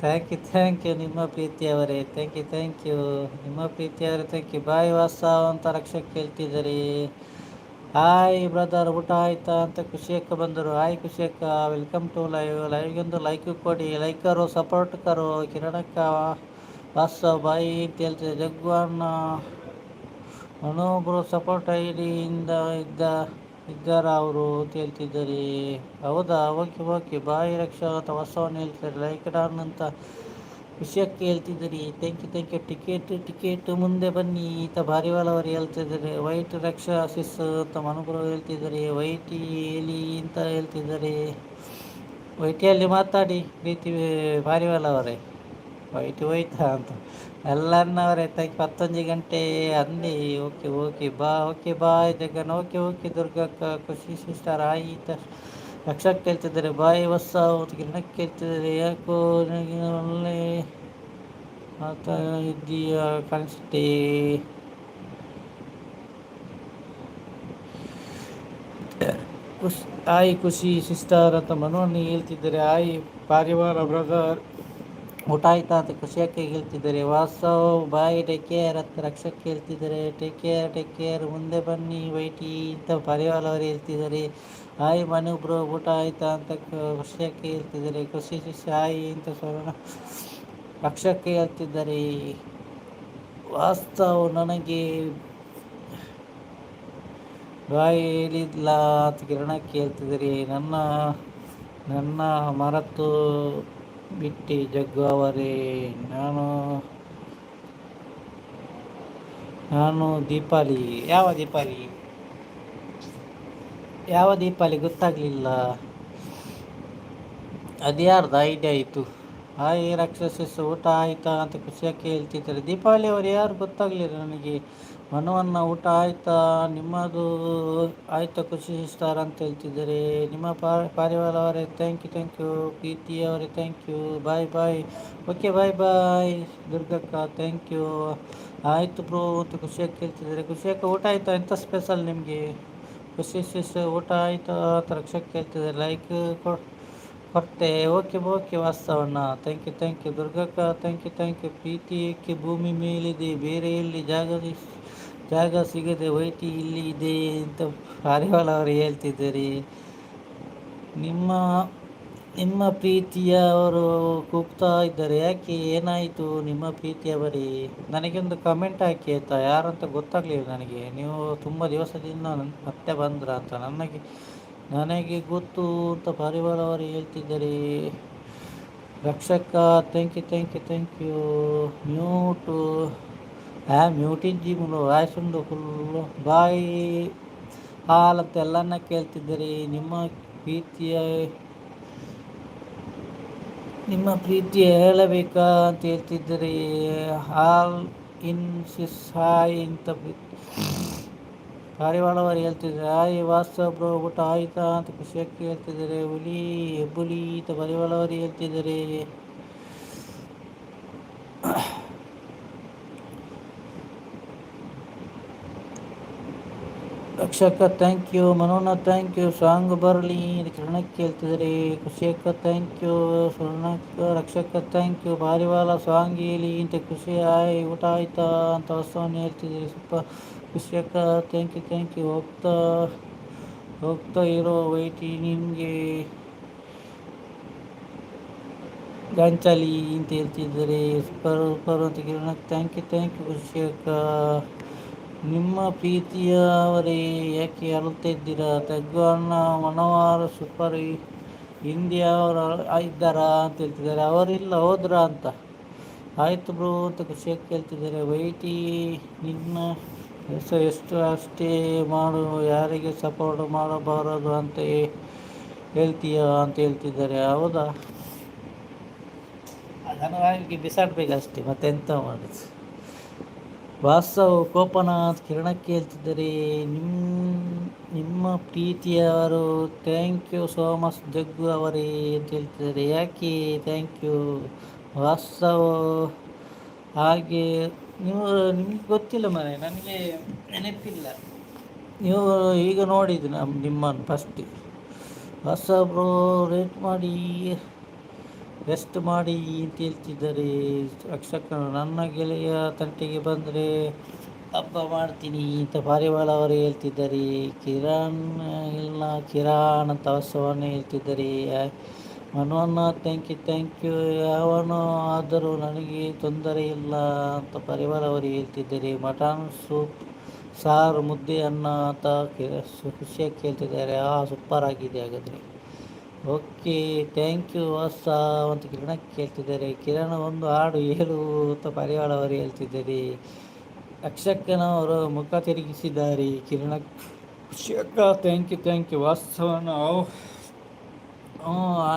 ಥ್ಯಾಂಕ್ ಯು ನಿಮ್ಮ ಪ್ರೀತಿಯವರೇ ಥ್ಯಾಂಕ್ ಯು ನಿಮ್ಮ ಪ್ರೀತಿಯವರೇ ಥ್ಯಾಂಕ್ ಯು ಬಾಯ್ ವಾಸ ಅಂತ ರಕ್ಷಕ್ ಕೇಳ್ತಿದ್ದಾರೆ ಹಾಯ್ ಬ್ರದರ್ ಊಟ ಆಯ್ತಾ ಅಂತ ಖುಷಿಯಕ್ಕ ಬಂದರು ಹಾಯ್ ಖುಷಿಯಕ್ಕ ವೆಲ್ಕಮ್ ಟು ಲೈವ್ಗೊಂದು ಲೈಕ್ ಕೊಡಿ ಲೈಕರು ಸಪೋರ್ಟ್ ಕರು ಕಿರಣಕ್ಕ ವಾಸ ಬಾಯಿ ಅಂತ ಹೇಳ್ತಿದ್ದಾರೆ ಜಗ್ವಾನ್ ಮನೊಬ್ರು ಸಪೋರ್ಟ್ ಇಂದ ಇದ್ದಾರ ಅವರು ಅಂತ ಹೇಳ್ತಿದ್ದಾರೆ ಹೌದಾ ಓಕೆ ಬಾಯಿ ರಕ್ಷಾ ಅಂತ ಹೊಸವನ್ನ ಹೇಳ್ತಿದ್ದಾರೆ ಲೈಕ್ ಡಾನ್ ಅಂತ ವಿಷಯಕ್ಕೆ ಹೇಳ್ತಿದ್ದೀರಿ ಥ್ಯಾಂಕ್ ಯು ಟಿಕೆಟ್ ಮುಂದೆ ಬನ್ನಿ ಅಂತ ಭಾರಿವಾಲ್ ಅವರು ಹೇಳ್ತಿದ್ದಾರೆ ವೈಟ್ ರಕ್ಷಾ ಸಿಸ್ ಅಂತ ಮನೋಬ್ರು ಹೇಳ್ತಿದ್ದಾರೆ ವೈಟಿ ಎಲಿ ಅಂತ ಹೇಳ್ತಿದ್ದಾರೆ ವೈಟಿಯಲ್ಲಿ ಮಾತಾಡಿ ಪ್ರೀತಿ ಭಾರಿವಾಲ್ ಅವರೇ ವೈಟ್ ಹೋಯ್ತಾ ಅಂತ ಎಲ್ಲರನ್ನವರೇ 11 ಗಂಟೆ ಅಂದಿ ಓಕೆ ಬಾಯ್ ಜಗನ್ ಓಕೆ ದುರ್ಗಕ್ಕ ಖುಷಿ ಸಿಸ್ಟರ್ ಆಯಿತ ರಕ್ಷಕ್ ಕೇಳ್ತಿದ್ದಾರೆ ಬಾಯ್ ಹೊಸ ಕಿರಣಕ್ಕೆ ಕೇಳ್ತಿದ್ದಾರೆ ಯಾಕೋ ನನಗೆ ಒಳ್ಳೆ ಮಾತಾ ಇದ್ದೀಯ ಕಾಣಿಸುತ್ತೆ ಖುಷಿ ಸಿಸ್ಟರ್ ಅಂತ ಮನೋಣ್ಣಿ ಹೇಳ್ತಿದ್ದಾರೆ ಪಾರಿವಾಳ ಬ್ರದರ್ ಊಟ ಆಯ್ತಾ ಅಂತ ಖುಷಿಯಾಗಿ ಹೇಳ್ತಿದ್ದಾರೆ ವಾಸವ್ ಬಾಯ್ ಟೇಕ್ ಕೇರ್ ಅಂತ ರಕ್ಷಕ್ ಹೇಳ್ತಿದ್ದಾರೆ ಟೇಕ್ ಕೇರ್ ಮುಂದೆ ಬನ್ನಿ ವೈಟಿ ಅಂತ ಪಾರಿವಾಳ ಅವರು ಹೇಳ್ತಿದ್ದಾರೆ ಮನೊಬ್ರು ಊಟ ಆಯ್ತಾ ಅಂತ ಖುಷಿಯಾಗಿ ಹೇಳ್ತಿದ್ದಾರೆ ಖುಷಿ ಅಂತ ರಕ್ಷಕ್ಕೆ ಹೇಳ್ತಿದ್ದಾರೆ ವಾಸ್ತವ್ ನನಗೆ ಬಾಯಿ ಹೇಳಿದ್ಲ ಅಂತ ಕಿರಣಕ್ಕೆ ಹೇಳ್ತಿದ್ದಾರೆ ನನ್ನ ಮರೆತು ಬಿಟ್ಟು ಜಗ್ಗು ಅವರೇ ನಾನು ದೀಪಾಲಿ ಯಾವ ದೀಪಾಲಿ ಗೊತ್ತಾಗ್ಲಿಲ್ಲ ಅದ್ಯಾರ್ದು ಐಡಿಯಾ ಆಯಿತು ರಾಕ್ಷಸ ಊಟ ಆಯ್ತಾ ಅಂತ ಖುಷಿಯಾಗಿ ಹೇಳ್ತಿದ್ದಾರೆ ದೀಪಾವಳಿ ಅವರು ಯಾರು ಗೊತ್ತಾಗ್ಲಿಲ್ಲ ನನಗೆ ಮನವನ್ನ ಊಟ ಆಯ್ತಾ ನಿಮ್ಮದು ಆಯ್ತಾ ಖುಷಿ ಸಿಸ್ಟರ್ ಅಂತ ಹೇಳ್ತಿದ್ದಾರೆ ನಿಮ್ಮ ಪಾರಿವಾಳ ಅವರೇ ಥ್ಯಾಂಕ್ ಯು ಪ್ರೀತಿ ಅವರೇ thank you bye okay bye ದುರ್ಗಕ್ಕ ಥ್ಯಾಂಕ್ ಯು ಆಯಿತು ಬ್ರೋ ಅಂತ ಖುಷಿಯಾಗಿ ಕೇಳ್ತಿದ್ದಾರೆ ಖುಷಿಯಾಗಿ ಊಟ ಆಯ್ತಾ ಎಂಥ ಸ್ಪೆಷಲ್ ನಿಮಗೆ ಖುಷಿ ಊಟ ಆಯ್ತಾ ಅಂತ ರಕ್ಷಕ್ಕೆ ಕೇಳ್ತಿದ್ದಾರೆ ಲೈಕ್ ಕೊಟ್ಟೆ ಓಕೆ ವಾಸ್ತವಣ್ಣ ಥ್ಯಾಂಕ್ ಯು ದುರ್ಗಕ್ಕ ಥ್ಯಾಂಕ್ ಯು ಪ್ರೀತಿಯಕ್ಕೆ ಭೂಮಿ ಮೇಲಿದೆ ಬೇರೆ ಎಲ್ಲಿ ಜಾಗ ಸಿಗದೆ ವೈಟಿ ಇಲ್ಲಿ ಇದೆ ಅಂತ ಪಾರಿವಾಳ ಅವರು ಹೇಳ್ತಿದ್ದಾರೆ ನಿಮ್ಮ ಪ್ರೀತಿಯವರು ಕೂಗ್ತಾ ಇದ್ದಾರೆ ಯಾಕೆ ಏನಾಯಿತು ನಿಮ್ಮ ಪ್ರೀತಿಯವರೇ ನನಗೊಂದು ಕಮೆಂಟ್ ಹಾಕಿ ಆಯಿತಾ ಯಾರಂತ ಗೊತ್ತಾಗಲಿಲ್ಲ ನನಗೆ ನೀವು ತುಂಬ ದಿವಸದಿಂದ ಮತ್ತೆ ಬಂದ್ರ ಅಂತ ನನಗೆ ಗೊತ್ತು ಅಂತ ಪಾರಿವಾಳ ಅವರು ಹೇಳ್ತಿದ್ದಾರೆ ರಕ್ಷಕ ಥ್ಯಾಂಕ್ ಯು ಮ್ಯೂಟಿಜ್ಜಿ ವಾಯ್ಸುಂಡು ಫುಲ್ಲು ಬಾಯಿ ಹಾಲಂತ ಎಲ್ಲನ್ನ ಕೇಳ್ತಿದ್ದಾರೆ ನಿಮ್ಮ ಪ್ರೀತಿಯ ಹೇಳಬೇಕಾ ಅಂತ ಹೇಳ್ತಿದ್ದಾರೆ ಹಾಲ್ ಇನ್ ಸಿಸ್ ಹಾಯ್ ಅಂತ ಪಾರಿವಾಳ ಅವರು ಹೇಳ್ತಿದ್ದಾರೆ ವಾಸ್ತವ ಊಟ ಆಯ್ತಾ ಅಂತ ಖುಷಿಯಾಗಿ ಹೇಳ್ತಿದ್ದಾರೆ ಬುಲಿ ಅಂತ ಪಾರಿವಾಳ ಅವರು ಹೇಳ್ತಿದ್ದಾರೆ ರಕ್ಷಕ ಥ್ಯಾಂಕ್ ಯು ಮನೋನ ಥ್ಯಾಂಕ್ ಯು ಸಾಂಗ್ ಬರಲಿ ಕಿರಣಕ್ಕೆ ಹೇಳ್ತಿದ್ದಾರೆ ಖುಷಿಯಕ್ಕ ಥ್ಯಾಂಕ್ ಯು ರಕ್ಷಕ ಥ್ಯಾಂಕ್ ಯು ಪಾರಿವಾಳ ಸಾಂಗ್ ಹೇಳಿ ಅಂತ ಖುಷಿ ಊಟ ಆಯ್ತಾ ಅಂತ ಹೊಸವನ್ನು ಹೇಳ್ತಿದ್ದಾರೆ ಸ್ವಲ್ಪ ಖುಷಿಯಕ್ಕ ಥ್ಯಾಂಕ್ ಯು ಹೋಗ್ತಾ ಇರೋ ವೈಟಿ ನಿಮಗೆ ಗಾಂಚಾಲಿ ಅಂತ ಹೇಳ್ತಿದ್ದಾರೆ ಸೂಪರ್ ಅಂತ ಕಿರಣಕ್ಕೆ ಥ್ಯಾಂಕ್ ಯು ಖುಷಿಯಕ್ಕ ನಿಮ್ಮ ಪ್ರೀತಿಯವರೇ ಯಾಕೆ ಅಳುತ್ತಿದ್ದೀರಾ ತಗ್ಗನ್ನ ಮನವಾರ ಸೂಪರ್ ಇಂಡಿಯಾ ಅವರು ಇದ್ದಾರಾ ಅಂತ ಹೇಳ್ತಿದ್ದಾರೆ ಅವರಿಲ್ಲ ಹೋದ್ರಾ ಅಂತ ಆಯಿತು ಬ್ರೋ ಅಂತ ಖುಷಿಯಾಗಿ ಕೇಳ್ತಿದ್ದಾರೆ ವೈಟಿ ನಿನ್ನ ಎಷ್ಟು ಅಷ್ಟೇ ಮಾಡು ಯಾರಿಗೆ ಸಪೋರ್ಟ್ ಮಾಡಬಾರದು ಅಂತ ಹೇಳ್ತೀಯಾ ಅಂತ ಹೇಳ್ತಿದ್ದಾರೆ ಹೌದಾ ಅದನ್ನು ಆಗಿ ಬಿಸಾಡಬೇಕಷ್ಟೇ ಮತ್ತೆಂತ ಮಾಡೋದು ವಾಸ್ತವ್ ಕೋಪನಾಥ್ ಕಿರಣಕ್ಕೆ ಹೇಳ್ತಿದ್ದಾರೆ, ನಿಮ್ಮ ಪ್ರೀತಿಯವರು. ಥ್ಯಾಂಕ್ ಯು ಸೋ ಮಚ್ ಜಗ್ಗು ಅವರೇ ಅಂತ ಹೇಳ್ತಿದ್ದಾರೆ. ಯಾಕೆ ಥ್ಯಾಂಕ್ ಯು ವಾಸ್ತವ್. ಹಾಗೆ ನೀವು, ನಿಮ್ಗೆ ಗೊತ್ತಿಲ್ಲ ಮನೆ, ನನಗೆ ನೆನಪಿಲ್ಲ. ನೀವು ಈಗ ನೋಡಿದ್ದು ನಿಮ್ಮನ್ನು ಫಸ್ಟ್. ಹೊಸಬ್ರು ರೇಟ್ ಮಾಡಿ ರೆಸ್ಟ್ ಮಾಡಿ ಅಂತ ಹೇಳ್ತಿದ್ದಾರೆ. ರಕ್ಷಕರು ನನ್ನ ಗೆಳೆಯ ತಂಟೆಗೆ ಬಂದರೆ ಹಬ್ಬ ಮಾಡ್ತೀನಿ ಅಂತ ಪಾರಿವಾಳ ಅವರು ಹೇಳ್ತಿದ್ದಾರೆ. ಕಿರಣ್ ಇಲ್ಲ ಕಿರಣ್ ಅಂತ ಹೊಸವನ್ನೇ ಹೇಳ್ತಿದ್ದಾರೆ. ಮನೋನ್ನ ಥ್ಯಾಂಕ್ ಯು ಯಾವನೋ ಆದರೂ ನನಗೆ ತೊಂದರೆ ಇಲ್ಲ ಅಂತ ಪಾರಿವಾಳ ಅವರು ಹೇಳ್ತಿದ್ದಾರೆ. ಮಟನ್ ಸೂಪ್ ಸಾರು ಮುದ್ದೆ ಅನ್ನ ಅಂತ ಖುಷಿಯಾಗಿ ಕೇಳ್ತಿದ್ದಾರೆ. ಸೂಪರ್ ಆಗಿದೆ ಹಾಗಾದರೆ. ಓಕೆ ಥ್ಯಾಂಕ್ ಯು ಹೊಸ ಅಂತ ಕಿರಣಕ್ಕೆ ಕೇಳ್ತಿದ್ದಾರೆ. ಕಿರಣ್ ಒಂದು ಹಾಡು ಹೇಳು ಅಂತ ಪಾರಿವಾಳ ಅವರು ಹೇಳ್ತಿದ್ದಾರೆ. ಅಕ್ಷಕ್ಕನವರು ಮುಖ ತಿರುಗಿಸಿದ್ದಾರೆ. ಕಿರಣ ಖುಷಿಯಕ್ಕ ಥ್ಯಾಂಕ್ ಯು ವಾಸ್ತವನ.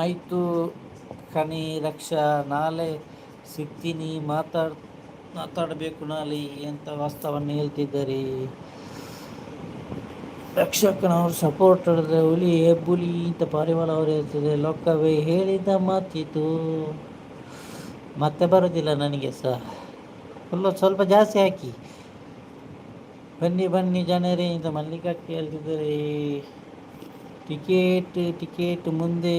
ಆಯಿತು ಕಣಿ ರಕ್ಷಾ, ನಾಳೆ ಸಿಗ್ತೀನಿ, ಮಾತಾಡಬೇಕು ನಾಳೆ ಅಂತ ವಾಸ್ತವವನ್ನು ಹೇಳ್ತಿದ್ದಾರೆ. ರಕ್ಷಕನವರು ಸಪೋರ್ಟ್ ಹೇಳಿದ್ರೆ ಹುಲಿ ಹೆಬ್ಬುಲಿ ಅಂತ ಪಾರಿವಾಳ ಅವರು ಹೇಳ್ತಿದ್ದಾರೆ. ಲೋಕವೇ ಹೇಳಿದ ಮಾತಿತು ಮತ್ತೆ ಬರೋದಿಲ್ಲ ನನಗೆ ಸಹ. ಸ್ವಲ್ಪ ಜಾಸ್ತಿ ಹಾಕಿ. ಬನ್ನಿ ಜನರೇ ಅಂತ ಮಲ್ಲಿಕಕ್ಕೆ ಹೇಳ್ತಿದ್ದಾರೆ. ಟಿಕೆಟ್ ಮುಂದೆ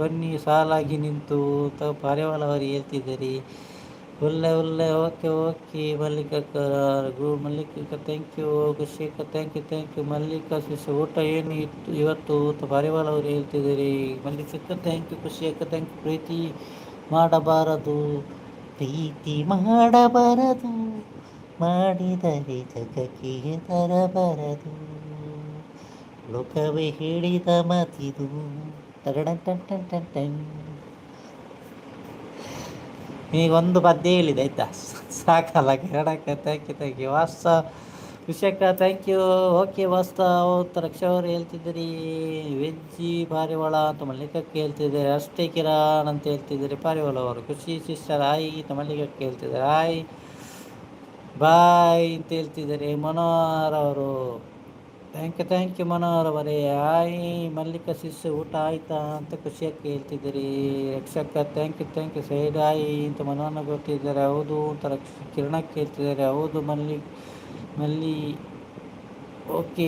ಬನ್ನಿ ಸಾಲಾಗಿ ನಿಂತು ಅಂತ ಪಾರಿವಾಳ ಅವರು ಹೇಳ್ತಿದ್ದಾರೆ. ಒಳ್ಳೆ ಓಕೆ ಮಲ್ಲಿಕಕ್ಕ ಥ್ಯಾಂಕ್ ಯು. ಖುಷಿಯಕ್ಕ ಥ್ಯಾಂಕ್ ಯು ಮಲ್ಲಿಕ ಊಟ ಏನು ಇತ್ತು ಇವತ್ತು ಅಂತ ಪಾರಿವಾಳ ಅವರು ಹೇಳ್ತಿದ್ದಾರೆ. ಮಲ್ಲಿಕಕ್ಕ ಥ್ಯಾಂಕ್ ಯು, ಖುಷಿಯಕ್ಕ ಥ್ಯಾಂಕ್ ಯು. ಪ್ರೀತಿ ಮಾಡಬಾರದು ಮಾಡಿದರೆ ಜಗಕ್ಕೆ ತರಬಾರದು, ಲೋಕವೇ ಹೇಳಿದ ಮಾತಿದು. ಈಗ ಒಂದು ಪದ್ಯ ಹೇಳಿದೆ ಆಯ್ತಾ, ಸಾಕಲ್ಲ. ಕನ್ನಡಕ್ಕೆ ಥ್ಯಾಂಕ್ ಯು ವಾಸ್ತ. ವಿಷಯಕ್ಕ ಥ್ಯಾಂಕ್ ಯು. ಓಕೆ ವಾಸ್ತ ಅಂತ ರಕ್ಷಾ ಅವರು ಹೇಳ್ತಿದ್ದೀರಿ. ವೆಜ್ಜಿ ಪಾರಿವಾಳ ಅಂತ ಮಲ್ಲಿಕಕ್ಕೆ ಹೇಳ್ತಿದ್ದಾರೆ. ಅಷ್ಟೇ ಕಿರಣ್ ಅಂತ ಹೇಳ್ತಿದ್ದಾರೆ ಪಾರಿವಾಳ ಅವರು. ಖುಷಿ ಸಿಸ್ಟರ್ ಹಾಯ್ ಅಂತ ಮಲ್ಲಿಕಕ್ಕೆ ಹೇಳ್ತಿದ್ದಾರೆ. ಹಾಯ್ ಬಾಯ್ ಅಂತ ಹೇಳ್ತಿದ್ದಾರೆ ಮನೋಹರ್ ಅವರು. ಥ್ಯಾಂಕ್ ಯು ಮನೋಹರ್ ಅವರೇ. ಹಾಯ್ ಮಲ್ಲಿಕ ಶಿಷ್ಯ ಊಟ ಆಯ್ತಾ ಅಂತ ಖುಷಿಯಾಗಿ ಹೇಳ್ತಿದ್ದೀರಿ. ರಕ್ಷಕ ಥ್ಯಾಂಕ್ ಯು ಸೈಡ್ ಹಾಯ್ ಅಂತ ಮನೋಹರ್ನ ಗೊತ್ತಿದ್ದಾರೆ. ಹೌದು ಅಂತ ಕಿರಣಕ್ಕೆ ಹೇಳ್ತಿದ್ದಾರೆ. ಹೌದು ಮಲ್ಲಿ ಓಕೆ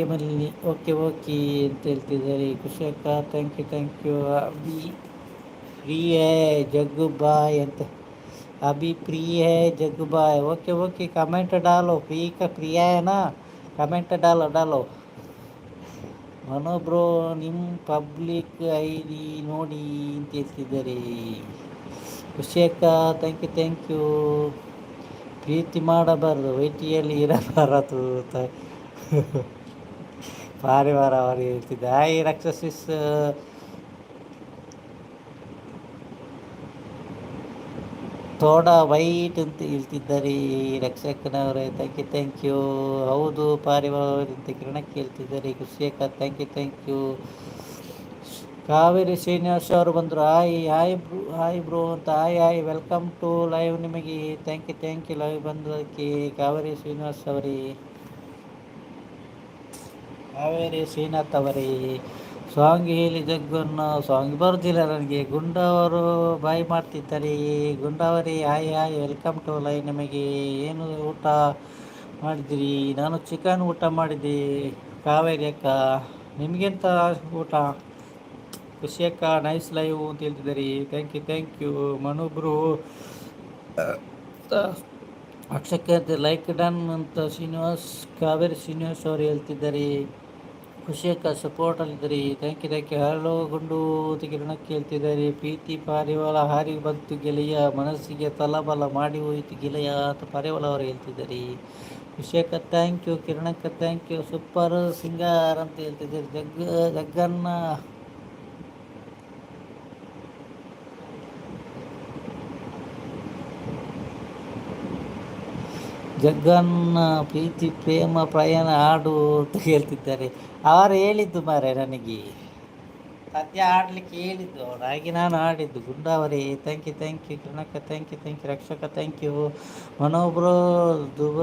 ಅಂತ ಹೇಳ್ತಿದ್ದಾರೆ. ಖುಷಿಯಕ್ಕ ಥ್ಯಾಂಕ್ ಯು. ಅಭಿ ಪ್ರಿಯ ಜಗ್ಗು ಬಾಯ್ ಅಂತ. अभी फ्री है जग्गू भाई. ओके कमेंट डालो. फ्री है ना, कमेंट डालो. ಮನೋಬ್ರೋ ನಿಮ್ಮ ಪಬ್ಲಿಕ್ ID ನೋಡಿ ಅಂತ ಹೇಳ್ತಿದ್ದಾರೆ. ಖುಷಿಯಕ್ಕ ಥ್ಯಾಂಕ್ ಯು. ಪ್ರೀತಿ ಮಾಡಬಾರ್ದು ವೈಟಿಯಲ್ಲಿ ಇರಬಾರದು ಅಂತ ಪಾರಿವಾಳ ಅವರು ಹೇಳ್ತಿದ್ದೆ. ಹಾಯ್ ರಾಕ್ಷಸಿಸ್ ಥೋಡಾ ವೈಟ್ ಅಂತ ಹೇಳ್ತಿದ್ದಾರೆ ರಕ್ಷಕನವರೇ. Thank you. ಹೌದು ಪಾರಿವಾಳ ಅಂತ ಕಿರಣಕ್ಕೆ ಹೇಳ್ತಿದ್ದಾರೆ. ಖುಷಿಯಕ್ಕ ಥ್ಯಾಂಕ್ ಯು. ಕಾವೇರಿ ಶ್ರೀನಿವಾಸ್ ಅವರು ಬಂದರು. ಹಾಯ್ ಬ್ರೋ ಅಂತ. Hi welcome to live. ನಿಮಗೆ ಥ್ಯಾಂಕ್ ಯು ಲೈವ್ ಬಂದದಕ್ಕೆ ಕಾವೇರಿ ಶ್ರೀನಿವಾಸ್ ಅವರೇ. ಕಾವೇರಿ ಶ್ರೀನಾಥ್ ಅವರೇ. ಸಾಂಗ್ ಹೇಳಿ ಜಗ್ಗನ್ನು. ಸಾಂಗ್ ಬರೋದಿಲ್ಲ ನನಗೆ. ಗುಂಡವರು ಬಾಯ್ ಮಾಡ್ತಿದ್ದಾರೆ. ಗುಂಡವರೇ ಹಾಯ್ ವೆಲ್ಕಮ್ ಟು ಲೈವ್. ನಿಮಗೆ ಏನು ಊಟ ಮಾಡಿದಿರಿ? ನಾನು ಚಿಕನ್ ಊಟ ಮಾಡಿದ್ದೆ. ಕಾವೇರಿ ಅಕ್ಕ ನಿಮಗೆಂತ ಊಟ? ಖುಷಿಯಕ್ಕ ನೈಸ್ ಲೈವ್ ಅಂತ ಹೇಳ್ತಿದ್ದಾರೆ. ಥ್ಯಾಂಕ್ ಯು ಮನೋಬ್ರು. ಅಕ್ಷಕ್ಕೆ ಲೈಕ್ ಡನ್ ಅಂತ ಕಾವೇರಿ ಶ್ರೀನಿವಾಸ್ ಅವರು ಹೇಳ್ತಿದ್ದಾರೆ. ಖುಷಿಯಕ್ಕ ಸಪೋರ್ಟಲ್ಲಿದ್ದಾರೆ. Thank you. ಹಲೋ ಗುಂಡು ಅಂತ ಕಿರಣಕ್ಕೆ ಹೇಳ್ತಿದ್ದಾರೆ. ಪ್ರೀತಿ ಪಾರಿವಾಳ ಹಾರಿ ಬಂತು ಗೆಳೆಯ, ಮನಸ್ಸಿಗೆ ತಲಬಲ ಮಾಡಿ ಹೋಯಿತು ಗೆಳೆಯ ಅಂತ ಪಾರಿವಾಳ ಅವರು ಹೇಳ್ತಿದ್ದಾರೆ. ಖುಷಿಯಕ್ಕ ಥ್ಯಾಂಕ್ ಯು. ಕಿರಣಕ್ಕ ಥ್ಯಾಂಕ್ ಯು. ಸೂಪರ್ ಸಿಂಗರ್ ಅಂತ ಹೇಳ್ತಿದ್ದಾರೆ. ಜಗ್ಗನ್ನ ಜಗ್ಗನ್ನ ಪ್ರೀತಿ ಪ್ರೇಮ ಪ್ರಯಾಣ ಹಾಡು ಅಂತ ಹೇಳ್ತಿದ್ದಾರೆ. ಅವರು ಹೇಳಿದ್ದು ಮಾರೆ ನನಗೆ. ಪದ್ಯ ಆಡ್ಲಿಕ್ಕೆ ಹೇಳಿದ್ದು ಅವ್ರು, ಹಾಗೆ ನಾನು ಆಡಿದ್ದು. ಗುಂಡಾವರಿ ಥ್ಯಾಂಕ್ ಯು ಕೃಣಕ ಥ್ಯಾಂಕ್ ಯು ರಕ್ಷಕ ಥ್ಯಾಂಕ್ ಯು ಮನೋಬ್ರೋ ದುಬ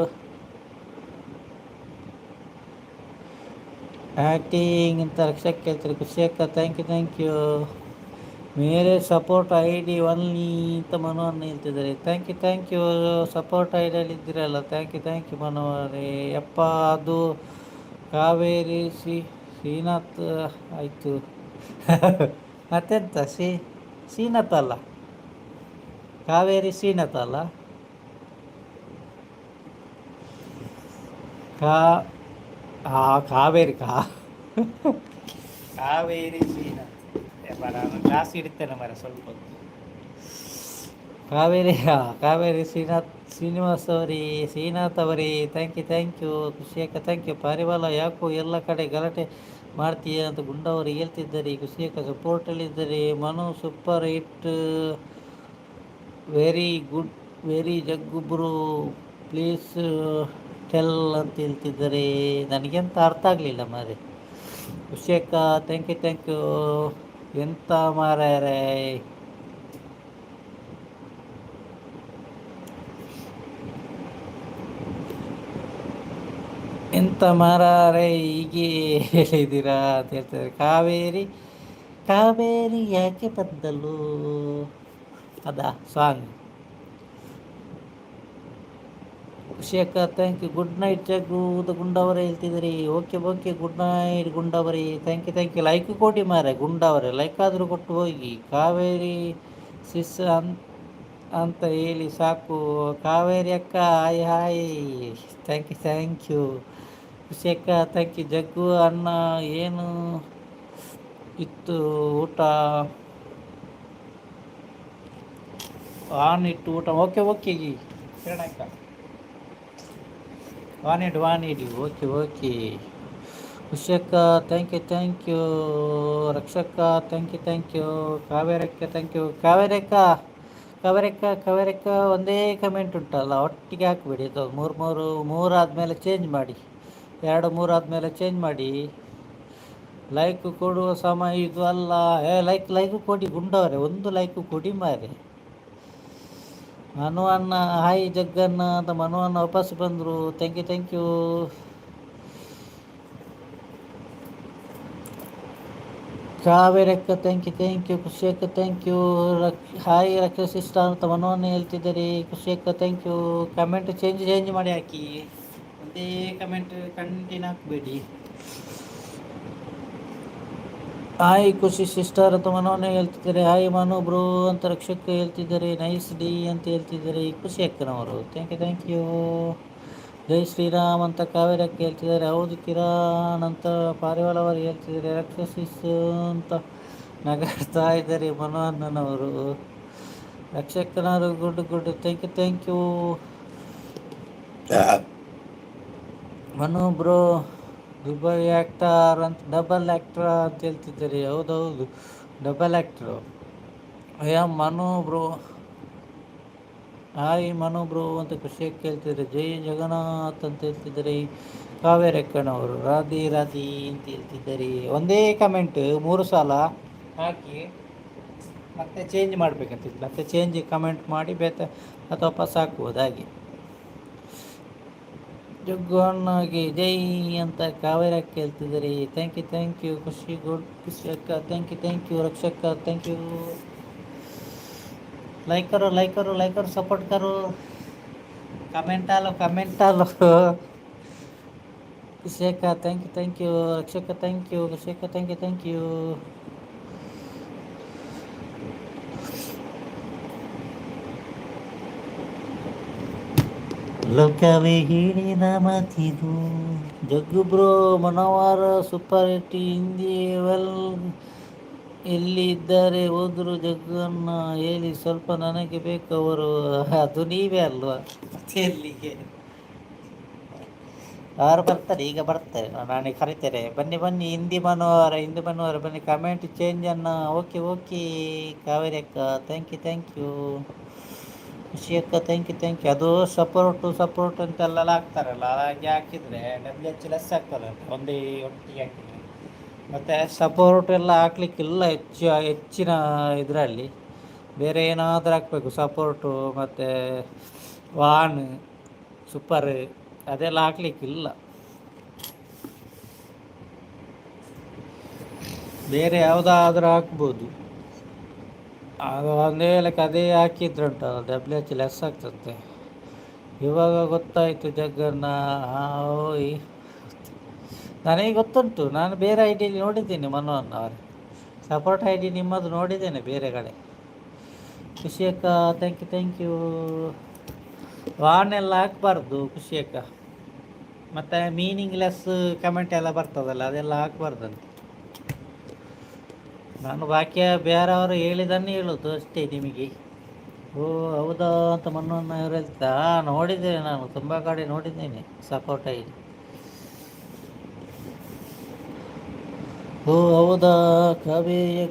ಆ್ಯಕ್ಟಿಂಗ್ ಅಂತ ರಕ್ಷಕ ಕೇಳ್ತಾರೆ. ಖುಷಿಯಕ್ಕ ಥ್ಯಾಂಕ್ ಯು ಮೇರೆ ಸಪೋರ್ಟ್ ಐ ಡಿ ಒನ್ಲಿ ಅಂತ ಮನೋವನ್ನು ಹೇಳ್ತಿದ್ದಾರೆ. ಥ್ಯಾಂಕ್ ಯು ಸಪೋರ್ಟ್ ಐ ಡಿಯಲ್ಲಿ ಇದ್ದೀರಲ್ಲ, ಥ್ಯಾಂಕ್ ಯು ಮನೋವರೇ. ಯಪ್ಪ ಅದು ಕಾವೇರಿ ಶ್ರೀನಾಥ್ ಆಯಿತು. ಮತ್ತೆಂತ ಶ್ರೀನಾಥ್ ಅಲ್ಲ, ಕಾವೇರಿ ಶ್ರೀನಾಥ್ ಅಲ್ಲ, ಕಾವೇರಿ ಕಾವೇರಿ ಶ್ರೀನಾಥ್. ನಾನು ಕ್ಲಾಸ್ ಇಡ್ತೇನೆ ಮರ ಸ್ವಲ್ಪ ಹೊತ್ತು. ಕಾವೇರಿ ಶ್ರೀನಿವಾಸ್ ಶ್ರೀನಾಥ್ ಅವರೇ ಥ್ಯಾಂಕ್ ಯು ಖುಷಿಯಕ್ಕ ಥ್ಯಾಂಕ್ ಯು. ಪಾರಿವಾಳ ಯಾಕೋ ಎಲ್ಲ ಕಡೆ ಗಲಾಟೆ ಮಾಡ್ತೀಯ ಅಂತ ಗುಂಡವರು ಹೇಳ್ತಿದ್ದಾರೆ. ಖುಷಿಯಕ್ಕ ಸಪೋರ್ಟಲ್ಲಿದ್ದಾರೆ. Manu super hit, very good, very ಜಗ್ಗುಬ್ರು, ಪ್ಲೀಸ್ ಟೆಲ್ ಅಂತ ಹೇಳ್ತಿದ್ದಾರೆ. ನನಗೆಂತ ಅರ್ಥ ಆಗಲಿಲ್ಲ ಮಾರೆ. ಖುಷಿಯಕ್ಕ ಥ್ಯಾಂಕ್ ಯು. ಎಂತ ಮಾರ್ಯಾರೆ, ಎಂತ ಮಾರಾರೆ ಹೀಗೆ ಹೇಳಿದ್ದೀರಾ ಅಂತ ಹೇಳ್ತಾರೆ. ಕಾವೇರಿ ಯಾಕೆ ಬಂದಲು ಅದಾ ಸಾಂಗ್. ಖುಷಿಯಕ್ಕ thank you. Good night Jaggu ಗುಂಡವರೇ ಹೇಳ್ತಿದ್ದೀರಿ. ಓಕೆ ಗುಡ್ ನೈಟ್ ಗುಂಡವರೇ ಥ್ಯಾಂಕ್ ಯು. ಲೈಕ್ ಕೊಡಿ ಮಾರೆ ಗುಂಡವರೇ, ಲೈಕ್ ಆದರೂ ಕೊಟ್ಟು ಹೋಗಿ. ಕಾವೇರಿ ಸಿಸ್ ಅಂತ ಹೇಳಿ ಸಾಕು. ಕಾವೇರಿ ಅಕ್ಕ ಹಾಯ್ ಥ್ಯಾಂಕ್ ಯು. ಖುಷಿಯಕ್ಕ ಥ್ಯಾಂಕ್ ಯು. ಜಗ್ಗು ಅನ್ನ ಏನು ಇತ್ತು ಊಟ? ಇಟ್ಟು ಊಟ. ಓಕೆ ಕಿರಣಕ್ಕ ವಾಣಿಡಿ ಓಕೆ. ಖುಷಿಯಕ್ಕ ಥ್ಯಾಂಕ್ ಯು. ರಕ್ಷಕ ಥ್ಯಾಂಕ್ ಯು. ಕಾವೇರಕ್ಕ ಥ್ಯಾಂಕ್ ಯು. ಕಾವೇರಕ್ಕ ಒಂದೇ ಕಮೆಂಟ್ ಉಂಟಲ್ಲ, ಒಟ್ಟಿಗೆ ಹಾಕ್ಬಿಡಿ. ಅದು ಮೂರು ಆದಮೇಲೆ ಚೇಂಜ್ ಮಾಡಿ, 2-3 ಆದಮೇಲೆ ಚೇಂಜ್ ಮಾಡಿ. ಲೈಕ್ ಕೊಡುವ ಸಮಯ ಇದು ಅಲ್ಲ. ಲೈಕ್ ಕೊಡಿ ಗುಂಡವರೇ, ಒಂದು ಲೈಕ್ ಕೊಡಿ ಮಾರೆ. ಮನುವನ್ನ ಹಾಯ್ ಜಗ್ಗನ್ನ ಅಂತ ಮನುವನ್ನ ವಾಪಸ್ ಬಂದರು. Thank you. ಕಾವೇರಕ್ಕ ಥ್ಯಾಂಕ್ ಯು. ಖುಷಿಯಕ್ಕ ಥ್ಯಾಂಕ್ ಯು. ಹಾಯ್ ರಕ್ಷಿಷ್ಟ ಅಂತ ಮನೋವನ್ನು ಹೇಳ್ತಿದ್ದಾರೆ. ಖುಷಿಯಕ್ಕ ಥ್ಯಾಂಕ್ ಯು. ಕಮೆಂಟ್ ಚೇಂಜ್ ಮಾಡಿ ಹಾಕಿ, ಒಂದೇ ಕಮೆಂಟ್ ಕಂಟಿನ್ಯೂ ಹಾಕಬೇಡಿ. ಹಾಯ್ ಖುಷಿ ಸಿಸ್ಟರ್ ಅಂತ ಮನೋನೇ ಹೇಳ್ತಿದ್ದಾರೆ. ಹಾಯ್ ಮನು ಬ್ರೋ ಅಂತ ರಕ್ಷಕ ಹೇಳ್ತಿದ್ದಾರೆ. ನೈಸ್ ಡಿ ಅಂತ ಹೇಳ್ತಿದ್ದಾರೆ ಖುಷಿ ಅಕ್ಕನವರು. Thank you. ಜೈ ಶ್ರೀರಾಮ್ ಅಂತ ಕಾವೇರಕ್ಕ ಹೇಳ್ತಿದ್ದಾರೆ. ಹೌದು ಕಿರಣ್ ಅಂತ ಪಾರಿವಾಳ ಅವರು ಹೇಳ್ತಿದ್ದಾರೆ. ರಕ್ಷಸಿಸ್ ಅಂತ ನಗಾಡ್ತಾ ಇದ್ದಾರೆ ಮನೋಹನ್ನವರು. ರಕ್ಷಕನವರು good thank you. Manu bro Dubai double actor ಅಂತ ಹೇಳ್ತಿದ್ದಾರೆ. ಹೌದು double actor. Manu bro hi Manu bro ಅಂತ ಖುಷಿಯಾಗಿ ಕೇಳ್ತಿದ್ದಾರೆ. ಜೈ ಜಗನ್ನಾಥ್ ಅಂತ ಹೇಳ್ತಿದ್ದಾರೆ ಕಾವೇರಕ್ಕನವರು. ರಾಧಿ ಅಂತ ಹೇಳ್ತಿದ್ದಾರೆ. ಒಂದೇ ಕಮೆಂಟ್ 3 ಸಲ ಹಾಕಿ ಮತ್ತೆ ಚೇಂಜ್ ಮಾಡಬೇಕಂತಿಲ್ಲ, ಮತ್ತೆ ಚೇಂಜ್ ಕಮೆಂಟ್ ಮಾಡಿ ಅಥವಾ ವಾಪಸ್ ಹಾಕ್ಬೋದು. ಹಾಗೆ ಜಗ್ಗನ್ನಾಗಿ ಜೈ ಅಂತ ಕಾವೇರಕ್ಕೆ ಹೇಳ್ತಿದ್ದಾರೆ. Thank you. ಖುಷಿ ಅಕ್ಕ ಥ್ಯಾಂಕ್ ಯು. ರಕ್ಷಕ ಥ್ಯಾಂಕ್ ಯು. लाइक करो सपोर्ट करो, कमेंट आलो कुशेका thank you Rakshak thank you कुशेका थैंक यू ಲೋಕವೇ ಹೇಳಿದ ಮಾತಿದು. ಜಗ್ಗು ಬ್ರೋ ಮನೋವಾರ ಸೂಪರ್ ಹಿಟ್ ಹಿಂದಿ ಎಲ್ಲಿ ಇದ್ದಾರೆ ಹೋದ್ರು ಜಗ್ಗನ್ನ ಹೇಳಿ ಸ್ವಲ್ಪ ನನಗೆ ಬೇಕವರು. ಅದು ನೀವೇ ಅಲ್ವಾ, ಮತ್ತೆ ಎಲ್ಲಿಗೆ ಅವರು ಬರ್ತಾರೆ, ಈಗ ಬರ್ತಾರೆ, ನಾನೇ ಕರಿತೇನೆ. ಬನ್ನಿ ಹಿಂದಿ ಮನೋಹರ ಬನ್ನಿ. ಕಮೆಂಟ್ ಚೇಂಜನ್ನು ಓಕೆ ಕಾವೇರಿ ಅಕ್ಕ ಥ್ಯಾಂಕ್ ಯು ಖುಷಿ ಅಕ್ಕ ಥ್ಯಾಂಕ್ ಯು. ಅದು ಸಪೋರ್ಟ್ ಅಂತೆಲ್ಲ ಹಾಕ್ತಾರಲ್ಲ, ಹಾಗೆ ಹಾಕಿದರೆ WH ಲೆಸ್ ಆಗ್ತದೆ, ಒಂದೇ ಒಟ್ಟಿಗೆ ಹಾಕಿದರೆ ಮತ್ತು ಸಪೋರ್ಟ್ ಎಲ್ಲ ಹಾಕ್ಲಿಕ್ಕಿಲ್ಲ ಹೆಚ್ಚಿನ ಇದರಲ್ಲಿ. ಬೇರೆ ಏನಾದರೂ ಹಾಕಬೇಕು, ಸಪೋರ್ಟು ಮತ್ತು ವಾನ್ ಸೂಪರ್ ಅದೆಲ್ಲ ಹಾಕ್ಲಿಕ್ಕಿಲ್ಲ. ಬೇರೆ ಯಾವುದಾದ್ರೂ ಹಾಕ್ಬೋದು. ಅದು ಒಂದೇ ಲೆಕ್ಕ ಅದೇ ಹಾಕಿದ್ರುಂಟಲ್ಲ WH ಲೆಸ್ ಆಗ್ತದೆ. ಇವಾಗ ಗೊತ್ತಾಯಿತು ಜಗ್ಗನ್ನ. ಓಯ್ ನನಗೆ ಗೊತ್ತುಂಟು, ನಾನು ಬೇರೆ ಐ ಡಿಯಲ್ಲಿ ನೋಡಿದ್ದೇನೆ ಮನೋಹನ್ ಅವರು ಸಪೋರ್ಟ್ ಐ ಡಿ ನಿಮ್ಮದು ನೋಡಿದ್ದೇನೆ ಬೇರೆ ಕಡೆ. ಖುಷಿಯಕ್ಕ ಥ್ಯಾಂಕ್ ಯು. ವಾನೆಲ್ಲ ಹಾಕ್ಬಾರ್ದು ಖುಷಿಯಕ್ಕ. ಮತ್ತು ಮೀನಿಂಗ್ಲೆಸ್ ಕಮೆಂಟ್ ಎಲ್ಲ ಬರ್ತದಲ್ಲ ಅದೆಲ್ಲ ಹಾಕ್ಬಾರ್ದಂತೆ. ನಾನು ಬಾಕಿ ಬೇರೆಯವರು ಹೇಳಿದನ್ನೇ ಹೇಳೋದು ಅಷ್ಟೇ ನಿಮಗೆ. ಓ ಹೌದಾ ಅಂತ ಮನೋಹನ್ ಅವರು ಹೇಳ್ತಾ ನೋಡಿದ್ದೇನೆ, ನಾನು ತುಂಬ ಕಡೆ ನೋಡಿದ್ದೇನೆ ಸಪೋರ್ಟ್ ಐ ಡಿ. ಓ ಹೌದಾ ಕಾವೇರಿ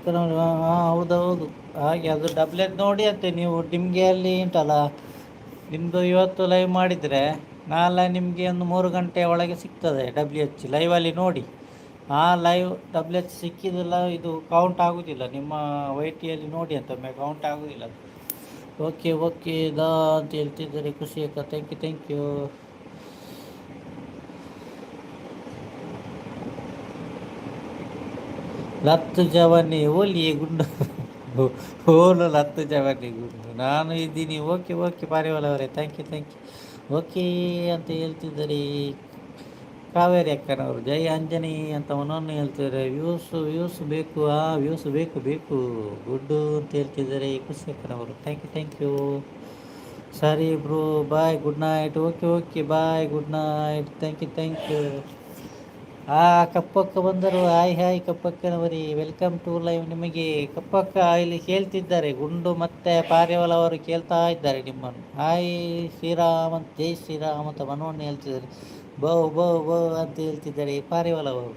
ಹೌದೌದು ಹಾಗೆ ಅದು ಡಬ್ಲೆಟ್ ನೋಡಿ ಅಂತೆ ನೀವು. ನಿಮಗೆ ಅಲ್ಲಿ ಉಂಟಲ್ಲ ನಿಮ್ಮದು ಇವತ್ತು ಲೈವ್ ಮಾಡಿದರೆ ನಾಳೆ ನಿಮಗೆ ಒಂದು 3 ಗಂಟೆ ಒಳಗೆ ಸಿಗ್ತದೆ WH ಲೈವಲ್ಲಿ ನೋಡಿ. ಆ ಲೈವ್ WH ಸಿಕ್ಕಿದಿಲ್ಲ, ಇದು ಕೌಂಟ್ ಆಗೋದಿಲ್ಲ ನಿಮ್ಮ ವೈಟಿಯಲ್ಲಿ ನೋಡಿ ಅಂತ. ಒಮ್ಮೆ ಕೌಂಟ್ ಆಗೋದಿಲ್ಲ ಅದು. ಓಕೆ ದಾ ಅಂತ ಹೇಳ್ತಿದ್ದಾರೆ ಖುಷಿ ಅಕ್ಕ. Thank you. ಲತ್ತು ಜವನಿ ಓಲಿ ಗುಂಡು ಓಲು ಲತ್ತು ಜವನಿ ಗುಂಡು ನಾನು ಇದ್ದೀನಿ. ಓಕೆ ಪಾರಿವಾಳ ಅವರೇ ಥ್ಯಾಂಕ್ ಯು. ಓಕೆ ಅಂತ ಹೇಳ್ತಿದ್ದಾರೆ ಕಾವೇರಿ ಅಕ್ಕನವರು. ಜೈ ಆಂಜನೇಯ ಅಂತ ಮನೋನ್ನು ಹೇಳ್ತಿದ್ದಾರೆ. ವ್ಯೂಸ್ ಬೇಕು, ವ್ಯೂಸ್ ಬೇಕು ಗುಡ್ಡು ಅಂತ ಹೇಳ್ತಿದ್ದಾರೆ ಖುಷಿ ಅಕ್ಕನವರು. Thank you. ಸರಿ bro, bye, good night. Okay bye, good night. Thank you. ಕಪ್ಪಕ್ಕ ಬಂದರು. ಹಾಯ್ ಕಪ್ಪಕ್ಕನವರಿ, ವೆಲ್ಕಮ್ ಟು ಲೈವ್. ನಿಮಗೆ ಕಪ್ಪಕ್ಕ ಇಲ್ಲಿ ಕೇಳ್ತಿದ್ದಾರೆ, ಗುಂಡು ಮತ್ತು ಪಾರಿವಾಳ ಅವರು ಕೇಳ್ತಾ ಇದ್ದಾರೆ ನಿಮ್ಮನ್ನು. ಹಾಯ್ ಶ್ರೀರಾಮ್ ಅಂತ, ಜೈ ಶ್ರೀರಾಮ್ ಅಂತ ಮನೋಣ್ಣೆ ಹೇಳ್ತಿದ್ದಾರೆ. ಬೌ ಅಂತ ಹೇಳ್ತಿದ್ದಾರೆ ಪಾರಿವಾಳ ಅವರು.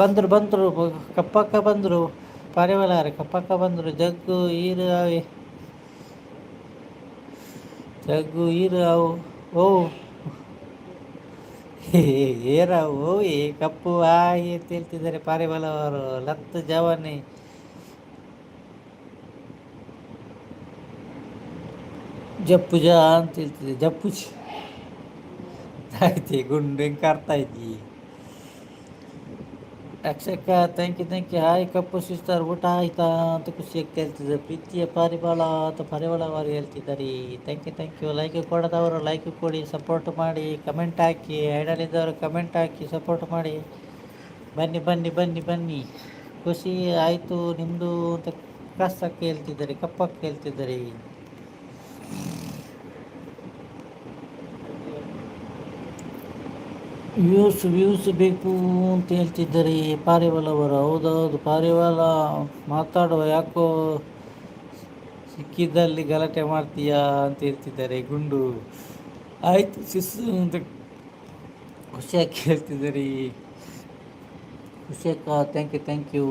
ಬಂದರು ಕಪ್ಪಕ್ಕ ಬಂದರು, ಪಾರಿವಾಳ ಅವರೇ ಕಪ್ಪಕ್ಕ ಬಂದರು. ಜಗ್ಗು ಈರು ಅವು ಓ ಏರಾವು ಕಪ್ಪು ಹಾಗೆ ಅಂತ ಹೇಳ್ತಿದ್ದಾರೆ ಪಾರಿವಾಳ ಅವರು. ಲತ್ತು ಜವಾನಿ ಜಪ್ಪುಜ ಅಂತ ಹೇಳ್ತಿದ್ದೆ. ಜಪ್ಪುಜ ಆಯ್ತಿ ಗುಂಡು ಹೆಂಗೆ ಕಾಡ್ತಾ ಇದ್ದಿ. Rakshaka thank you. ಹಾಯ್ ಕಪ್ಪು ಸಿಸ್ಟರ್, ಊಟ ಆಯ್ತಾ ಅಂತ ಖುಷಿಯಾಗಿ ಹೇಳ್ತಿದ್ದಾರೆ. ಪ್ರೀತಿಯ ಪಾರಿವಾಳ ಅಂತ ಪಾರಿವಾಳ ಅವರು ಹೇಳ್ತಿದ್ದಾರೆ. Thank you. ಲೈಕ್ ಕೊಡದವರು ಲೈಕ್ ಕೊಡಿ, ಸಪೋರ್ಟ್ ಮಾಡಿ, ಕಮೆಂಟ್ ಹಾಕಿ. ಐಡಲಿದ್ದವರು ಕಮೆಂಟ್ ಹಾಕಿ ಸಪೋರ್ಟ್ ಮಾಡಿ. ಬನ್ನಿ. ಖುಷಿ ಆಯಿತು ನಿಮ್ಮದು ಅಂತ ಕಷ್ಟಕ್ಕೆ ಹೇಳ್ತಿದ್ದಾರೆ, ಕಪ್ಪಕ್ಕೆ ಹೇಳ್ತಿದ್ದಾರೆ. ವ್ಯೂಸ್ ಬೇಕು ಅಂತ ಹೇಳ್ತಿದ್ದಾರೆ ಪಾರಿವಾಳ ಅವರು. ಹೌದೌದು ಪಾರಿವಾಳ ಮಾತಾಡುವ, ಯಾಕೋ ಸಿಕ್ಕಿದ್ದಲ್ಲಿ ಗಲಾಟೆ ಮಾಡ್ತೀಯಾ ಅಂತ ಹೇಳ್ತಿದ್ದಾರೆ ಗುಂಡು. ಆಯಿತು ಸಿಸ್ಸು ಅಂತ ಖುಷಿಯಾಗಿ ಹೇಳ್ತಿದ್ದಾರೆ. ಖುಷಿಯಕ್ಕ ಥ್ಯಾಂಕ್ ಯು.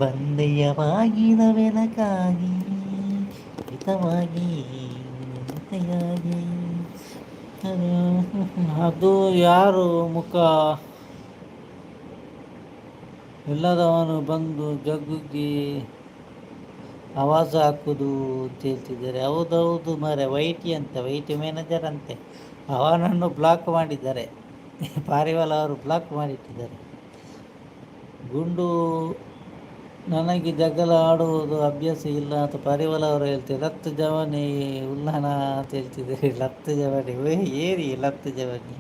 ಬಂದೆಯವಾಗಿದ ಬೆಳಕಾಗಿ ಹಿತವಾಗಿ ಅದು ಯಾರು ಮುಖ ಇಲ್ಲದವನು ಬಂದು ಜಗ್ಗುಗೆ ಆವಾಜ ಹಾಕುದು ಅಂತ ಹೇಳ್ತಿದ್ದಾರೆ. ಹೌದೌದು ಮಾರೆ, ವೈಟಿ ಮ್ಯಾನೇಜರ್ ಅಂತೆ. ಅವನನ್ನು ಬ್ಲಾಕ್ ಮಾಡಿದ್ದಾರೆ ಪಾರಿವಾಳ ಅವರು, ಬ್ಲಾಕ್ ಮಾಡಿಟ್ಟಿದ್ದಾರೆ. ಗುಂಡು ನನಗೆ ಜಗಳ ಆಡುವುದು ಅಭ್ಯಾಸ ಇಲ್ಲ ಅಂತ ಪಾರಿವಾಳ ಅವರು ಹೇಳ್ತಾರೆ. ಲತ್ತು ಜವಾನಿ ಉಲ್ಲಾನ ಅಂತ ಹೇಳ್ತಿದ್ದಾರೆ. ಲತ್ತು ಜವಾನಿ ಏರಿ ಲತ್ತು ಜವಾನಿ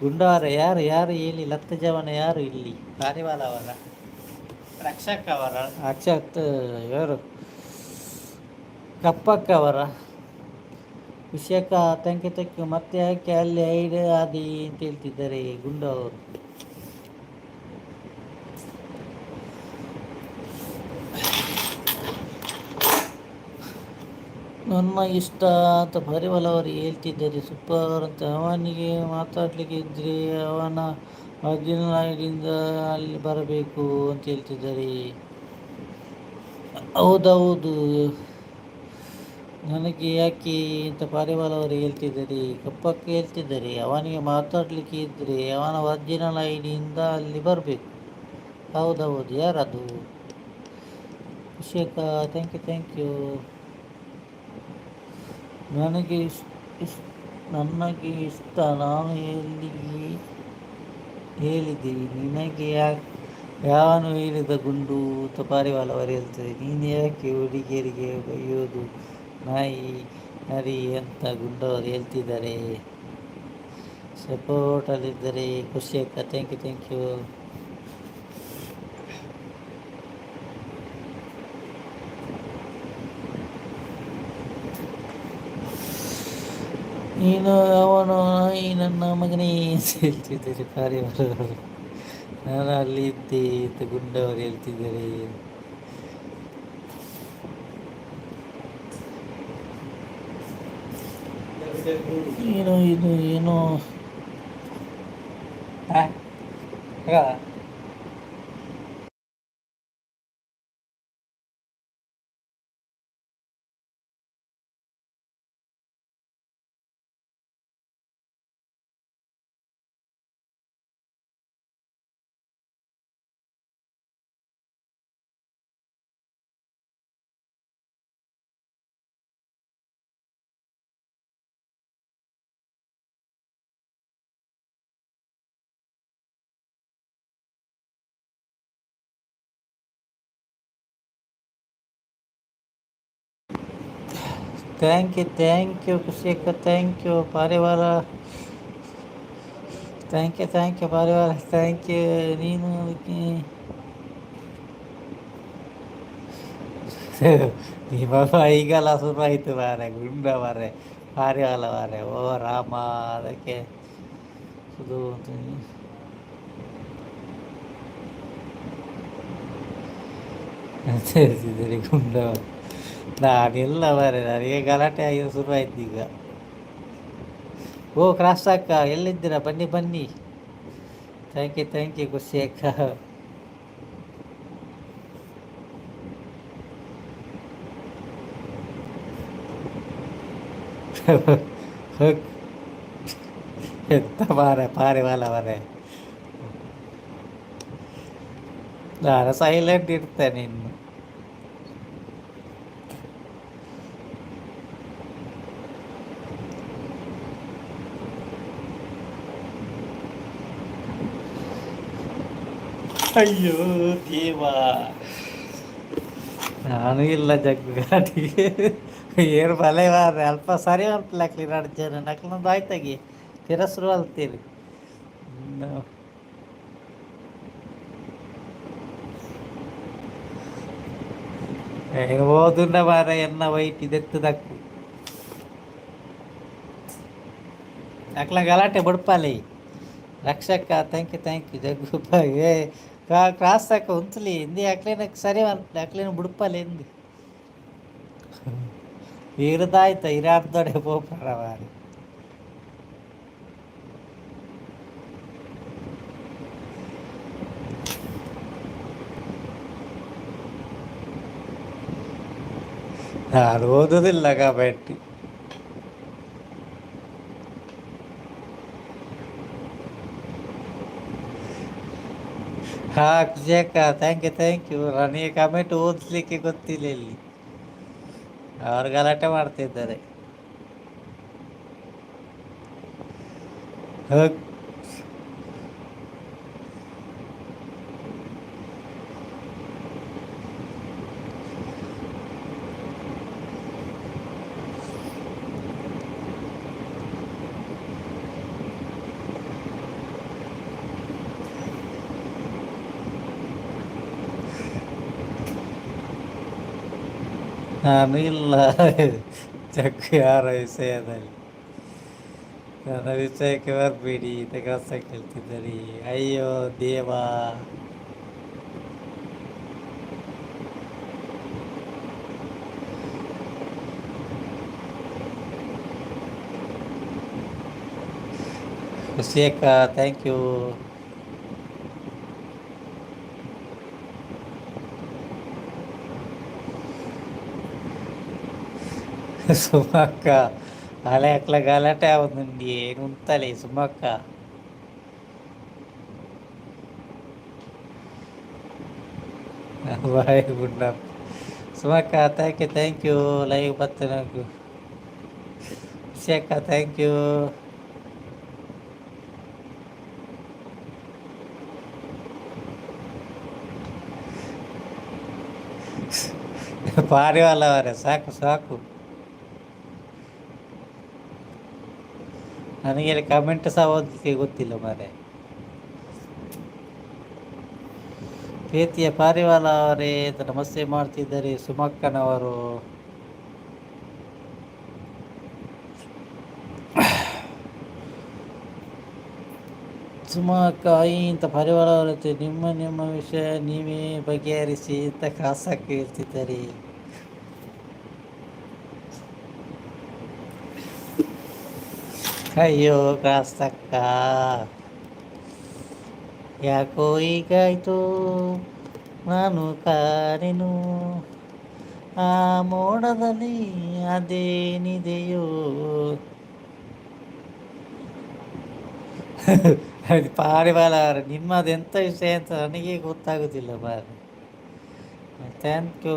ಗುಂಡವರ ಯಾರು ಹೇಳಿ ಲತ್ತು ಜವಾನ ಯಾರು ಇಲ್ಲಿ? ಪಾರಿವಾಳ ಅವರ ರಕ್ಷಕ ಅವರ ಅಕ್ಷತ್ ಯಾರು ಕಪ್ಪಕ್ಕ ಅವರ ವಿಷಯಕ್ಕ ಥ್ಯಾಂಕ್ ಯು. ಮತ್ತೆ ಯಾಕೆ ಅಲ್ಲಿ ಐಡಿಯಾ ಆದಿ ಅಂತ ಹೇಳ್ತಿದ್ದಾರೆ ಗುಂಡು ಅವರು. ನನ್ನ ಇಷ್ಟ ಅಂತ ಪಾರಿವಾಳ ಅವರು ಹೇಳ್ತಿದ್ದಾರೆ. ಸೂಪರ್ ಅಂತ. ಅವನಿಗೆ ಮಾತಾಡಲಿಕ್ಕೆ ಇದ್ದರೆ ಅವನ ಒರಿಜಿನಲ್ ಐಡಿಯಿಂದ ಅಲ್ಲಿ ಬರಬೇಕು ಅಂತ ಹೇಳ್ತಿದ್ದಾರೆ. ಹೌದೌದು ನನಗೆ ಯಾಕೆ ಅಂತ ಪಾರಿವಾಳ ಅವರು ಹೇಳ್ತಿದ್ದಾರೆ, ಕಪ್ಪಕ್ಕೆ ಹೇಳ್ತಿದ್ದಾರೆ. ಅವನಿಗೆ ಮಾತಾಡಲಿಕ್ಕೆ ಇದ್ದರೆ ಅವನ ಒರಿಜಿನಲ್ ಐಡಿಯಿಂದ ಅಲ್ಲಿ ಬರಬೇಕು. ಹೌದೌದು, ಯಾರದು? ಅಭಿಷೇಕ, ಥ್ಯಾಂಕ್ ಯು ಥ್ಯಾಂಕ್ ಯು. ನನಗೆ ನನಗೆ ಇಷ್ಟ, ನಾನು ಹೇಳಿದ್ದೀವಿ ನಿನಗೆ. ಯಾವನು ಹೇಳಿದ ಗುಂಡು ಅಂತ ಪಾರಿವಾಳ ಅವರು ಹೇಳ್ತಾರೆ. ನೀನು ಯಾಕೆ ಹುಡುಗಿಯರಿಗೆ ಬೈಯೋದು, ನಾಯಿ ನರಿ ಅಂತ ಗುಂಡವರು ಹೇಳ್ತಿದ್ದಾರೆ. ಸಪೋರ್ಟಲ್ಲಿದ್ದರೆ ಖುಷಿ ಅಕ್ಕ, ಥ್ಯಾಂಕ್ ಯು ಥ್ಯಾಂಕ್ ಯು. ನೀನು ಅವನು ನಾಯಿ ನನ್ನ ಮಗನೇ ಅಂತ ಹೇಳ್ತಿದ್ದಾರೆ ಪಾರಿವಾಳವರು. ನಾನು ಅಲ್ಲಿ ಇದ್ದೆ ಅಂತ ಗುಂಡವರು ಹೇಳ್ತಿದ್ದಾರೆ. ಏನೋ ಇದು ಏನೋ ಥ್ಯಾಂಕ್ ಯು ಖುಷಿಯಕ್ಕ, ಥ್ಯಾಂಕ್ ಯು ಪಾರಿವಾಳ, ಥ್ಯಾಂಕ್ ಯು ಪಾರಿವಾಳ, ಥ್ಯಾಂಕ್ ಯು. ನೀನು ನಿಮ್ಮ ಈಗೆಲ್ಲ ಶುರುವಾಯಿತು ಮಾರೆ, ಗುಂಡ ಮಾರೆ, ಪಾರಿವಾಳ ಮಾರೆ. ಓ ರಾಮ, ಅದಕ್ಕೆ ಇದು ಸೇರಿಸಿದ್ದೀರಿ ಗುಂಡ. ನಾನೆಲ್ಲ ಮಾರೆ, ನನಗೆ ಗಲಾಟೆ ಆಗಿ ಶುರುವಾಯ್ತು ಈಗ. ಓ ಕ್ರಾಸ್ ಅಕ್ಕ, ಎಲ್ಲಿದ್ದೀರಾ? ಬನ್ನಿ ಬನ್ನಿ. ಥ್ಯಾಂಕ್ ಯು ಖುಷಿ ಅಕ್ಕ. ಎಂತ ಮಾರೆ ಪಾರಿವಾಳ ಮಾರೆ, ನಾನು ಸೈಲೆಂಟ್ ಇರ್ತೇನೆ ಇನ್ನು. ಅಯ್ಯೋ ದೇವಾ, ನಾನು ಇಲ್ಲ ಜಗ್ಗು ಘಾಟಿಗೆ. ಏನು ಬಲೆ ಮಾರ್ರೆ, ಅಲ್ಪ ಸರಿ ಅನ್ಪಲಾಕ್ಲಿ ನಡ್ಜನ ನಕ್ಲೊಂದು ಆಯ್ತಾಗಿ ತಿರಸ್ರು ಅಲ್ತೀರಿ. ಓದುಂಡ ಮಾರ ಎನ್ನ ವೈಟ್ ಇದೆತ್ತದಕ್ಕು ಅಕ್ಲ ಗಲಾಟೆ ಬಡ್ಪಾಲಿ. ರಕ್ಷಕ, ಥ್ಯಾಂಕ್ ಯು ಜಗ್ಗುಪ್ಪ. ಏ ಕ್ರಾಸ್ ಹಾಕ ಉಂತಲಿ ಹಿಂದಿ ಅಕ್ಲೇನಕ್ಕೆ ಸರಿ ಅಕ್ಲೇನ ಬುಡ್ಪಾಲಿ ಹಿಂದಿ ಇರದಾಯ್ತ ಇರಾರ್ದೊಡೆ ಪೋಪರ ಮಾರಿ. ನಾನು ಓದೋದಿಲ್ಲ కాబట్టి. ಹಾಂ ಖುಷಿಯಕ್ಕ, ಥ್ಯಾಂಕ್ ಯು. ನನಗೆ ಕಮೆಂಟ್ ಓದಿಸ್ಲಿಕ್ಕೆ ಗೊತ್ತಿಲ್ಲ ಇಲ್ಲಿ, ಅವ್ರು ಗಲಾಟೆ ಮಾಡ್ತಿದ್ದಾರೆ. ನಾನು ಇಲ್ಲ ಜಗ್ಗು ಯಾರ ವಿಷಯದಲ್ಲಿ, ನನ್ನ ವಿಷಯಕ್ಕೆ ಬರಬೇಡಿ ಅಂತ ಕೆಲಸ ಕೇಳ್ತಿದ್ದೀರಿ. ಅಯ್ಯೋ ದೇವಾ, ಖುಷಿಯಕ್ಕ, ಥ್ಯಾಂಕ್ ಯು. సుమక్క అలా ఎట్లా గలటే అవుతుంది ఉంటలే సుమక్క. Bye good. సుమక్క థ్యాంక్ యూ లైవ్ బర్త్ నాకు. విషయక్క థ్యాంక్ యూ. ಪಾರಿವಾಳವರೇ ಸಾಕು ಸಾಕು. ನನಗೆ ಕಮೆಂಟ್ ಸಹ ಓದಲಿಕ್ಕೆ ಗೊತ್ತಿಲ್ಲ ಮಾರೆ. ಪ್ರೀತಿಯ ಪಾರಿವಾಳ ಅವರೇ ನಮಸ್ತೆ ಮಾಡ್ತಿದ್ದಾರೆ ಸುಮಕ್ಕನವರು. ಸುಮಕ್ಕ ಇಂಥ ಪಾರಿವಾಳ ಅವರ ನಿಮ್ಮ ವಿಷಯ ನೀವೇ ಬಗೆಹರಿಸಿ ಅಂತ ಕಾಸಕ್ಕೆ ಹೇಳ್ತಿದ್ದಾರೆ. ಅಯ್ಯೋ ಕಾಸ್ತಕ್ಕ ಯಾಕೋ ಹೀಗಾಯ್ತು, ನಾನು ಕಾರೆನು ಆ ಮೋಡದಲ್ಲಿ ಅದೇನಿದೆಯೋ. ಅದು ಪಾರಿವಾಳ ನಿಮ್ಮದೆಂಥ ವಿಷಯ ಅಂತ ನನಗೆ ಗೊತ್ತಾಗೋದಿಲ್ಲ ಬಾರಿ. Thank you.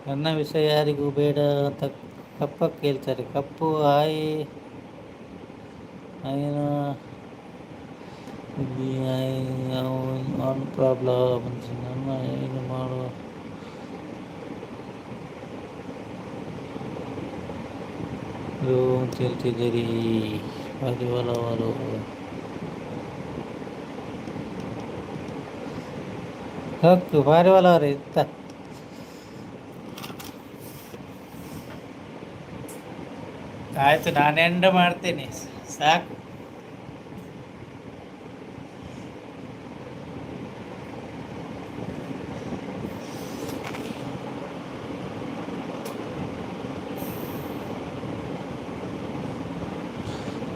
ನನ್ನ ವಿಷಯ ಯಾರಿಗೂ ಬೇಡ ಅಂತ ಕಪ್ಪಕ್ಕೆ ಹೇಳ್ತಾರೆ. ಕಪ್ಪು ಏನು ಪ್ರಾಬ್ಲಮ್ ನನ್ನ ಏನು ಮಾಡುವ ಅಂತ ಹೇಳ್ತಿದ್ದೀರಿ ಪಾರಿವಾಳ ಅವರು. ಹಕ್ಕು ಪಾರಿವಾಳ ಅವರೇ ಇತ್ತ. ಆಯ್ತು, ನಾನು ಎಂಡ ಮಾಡ್ತೇನೆ ಸಾಕು.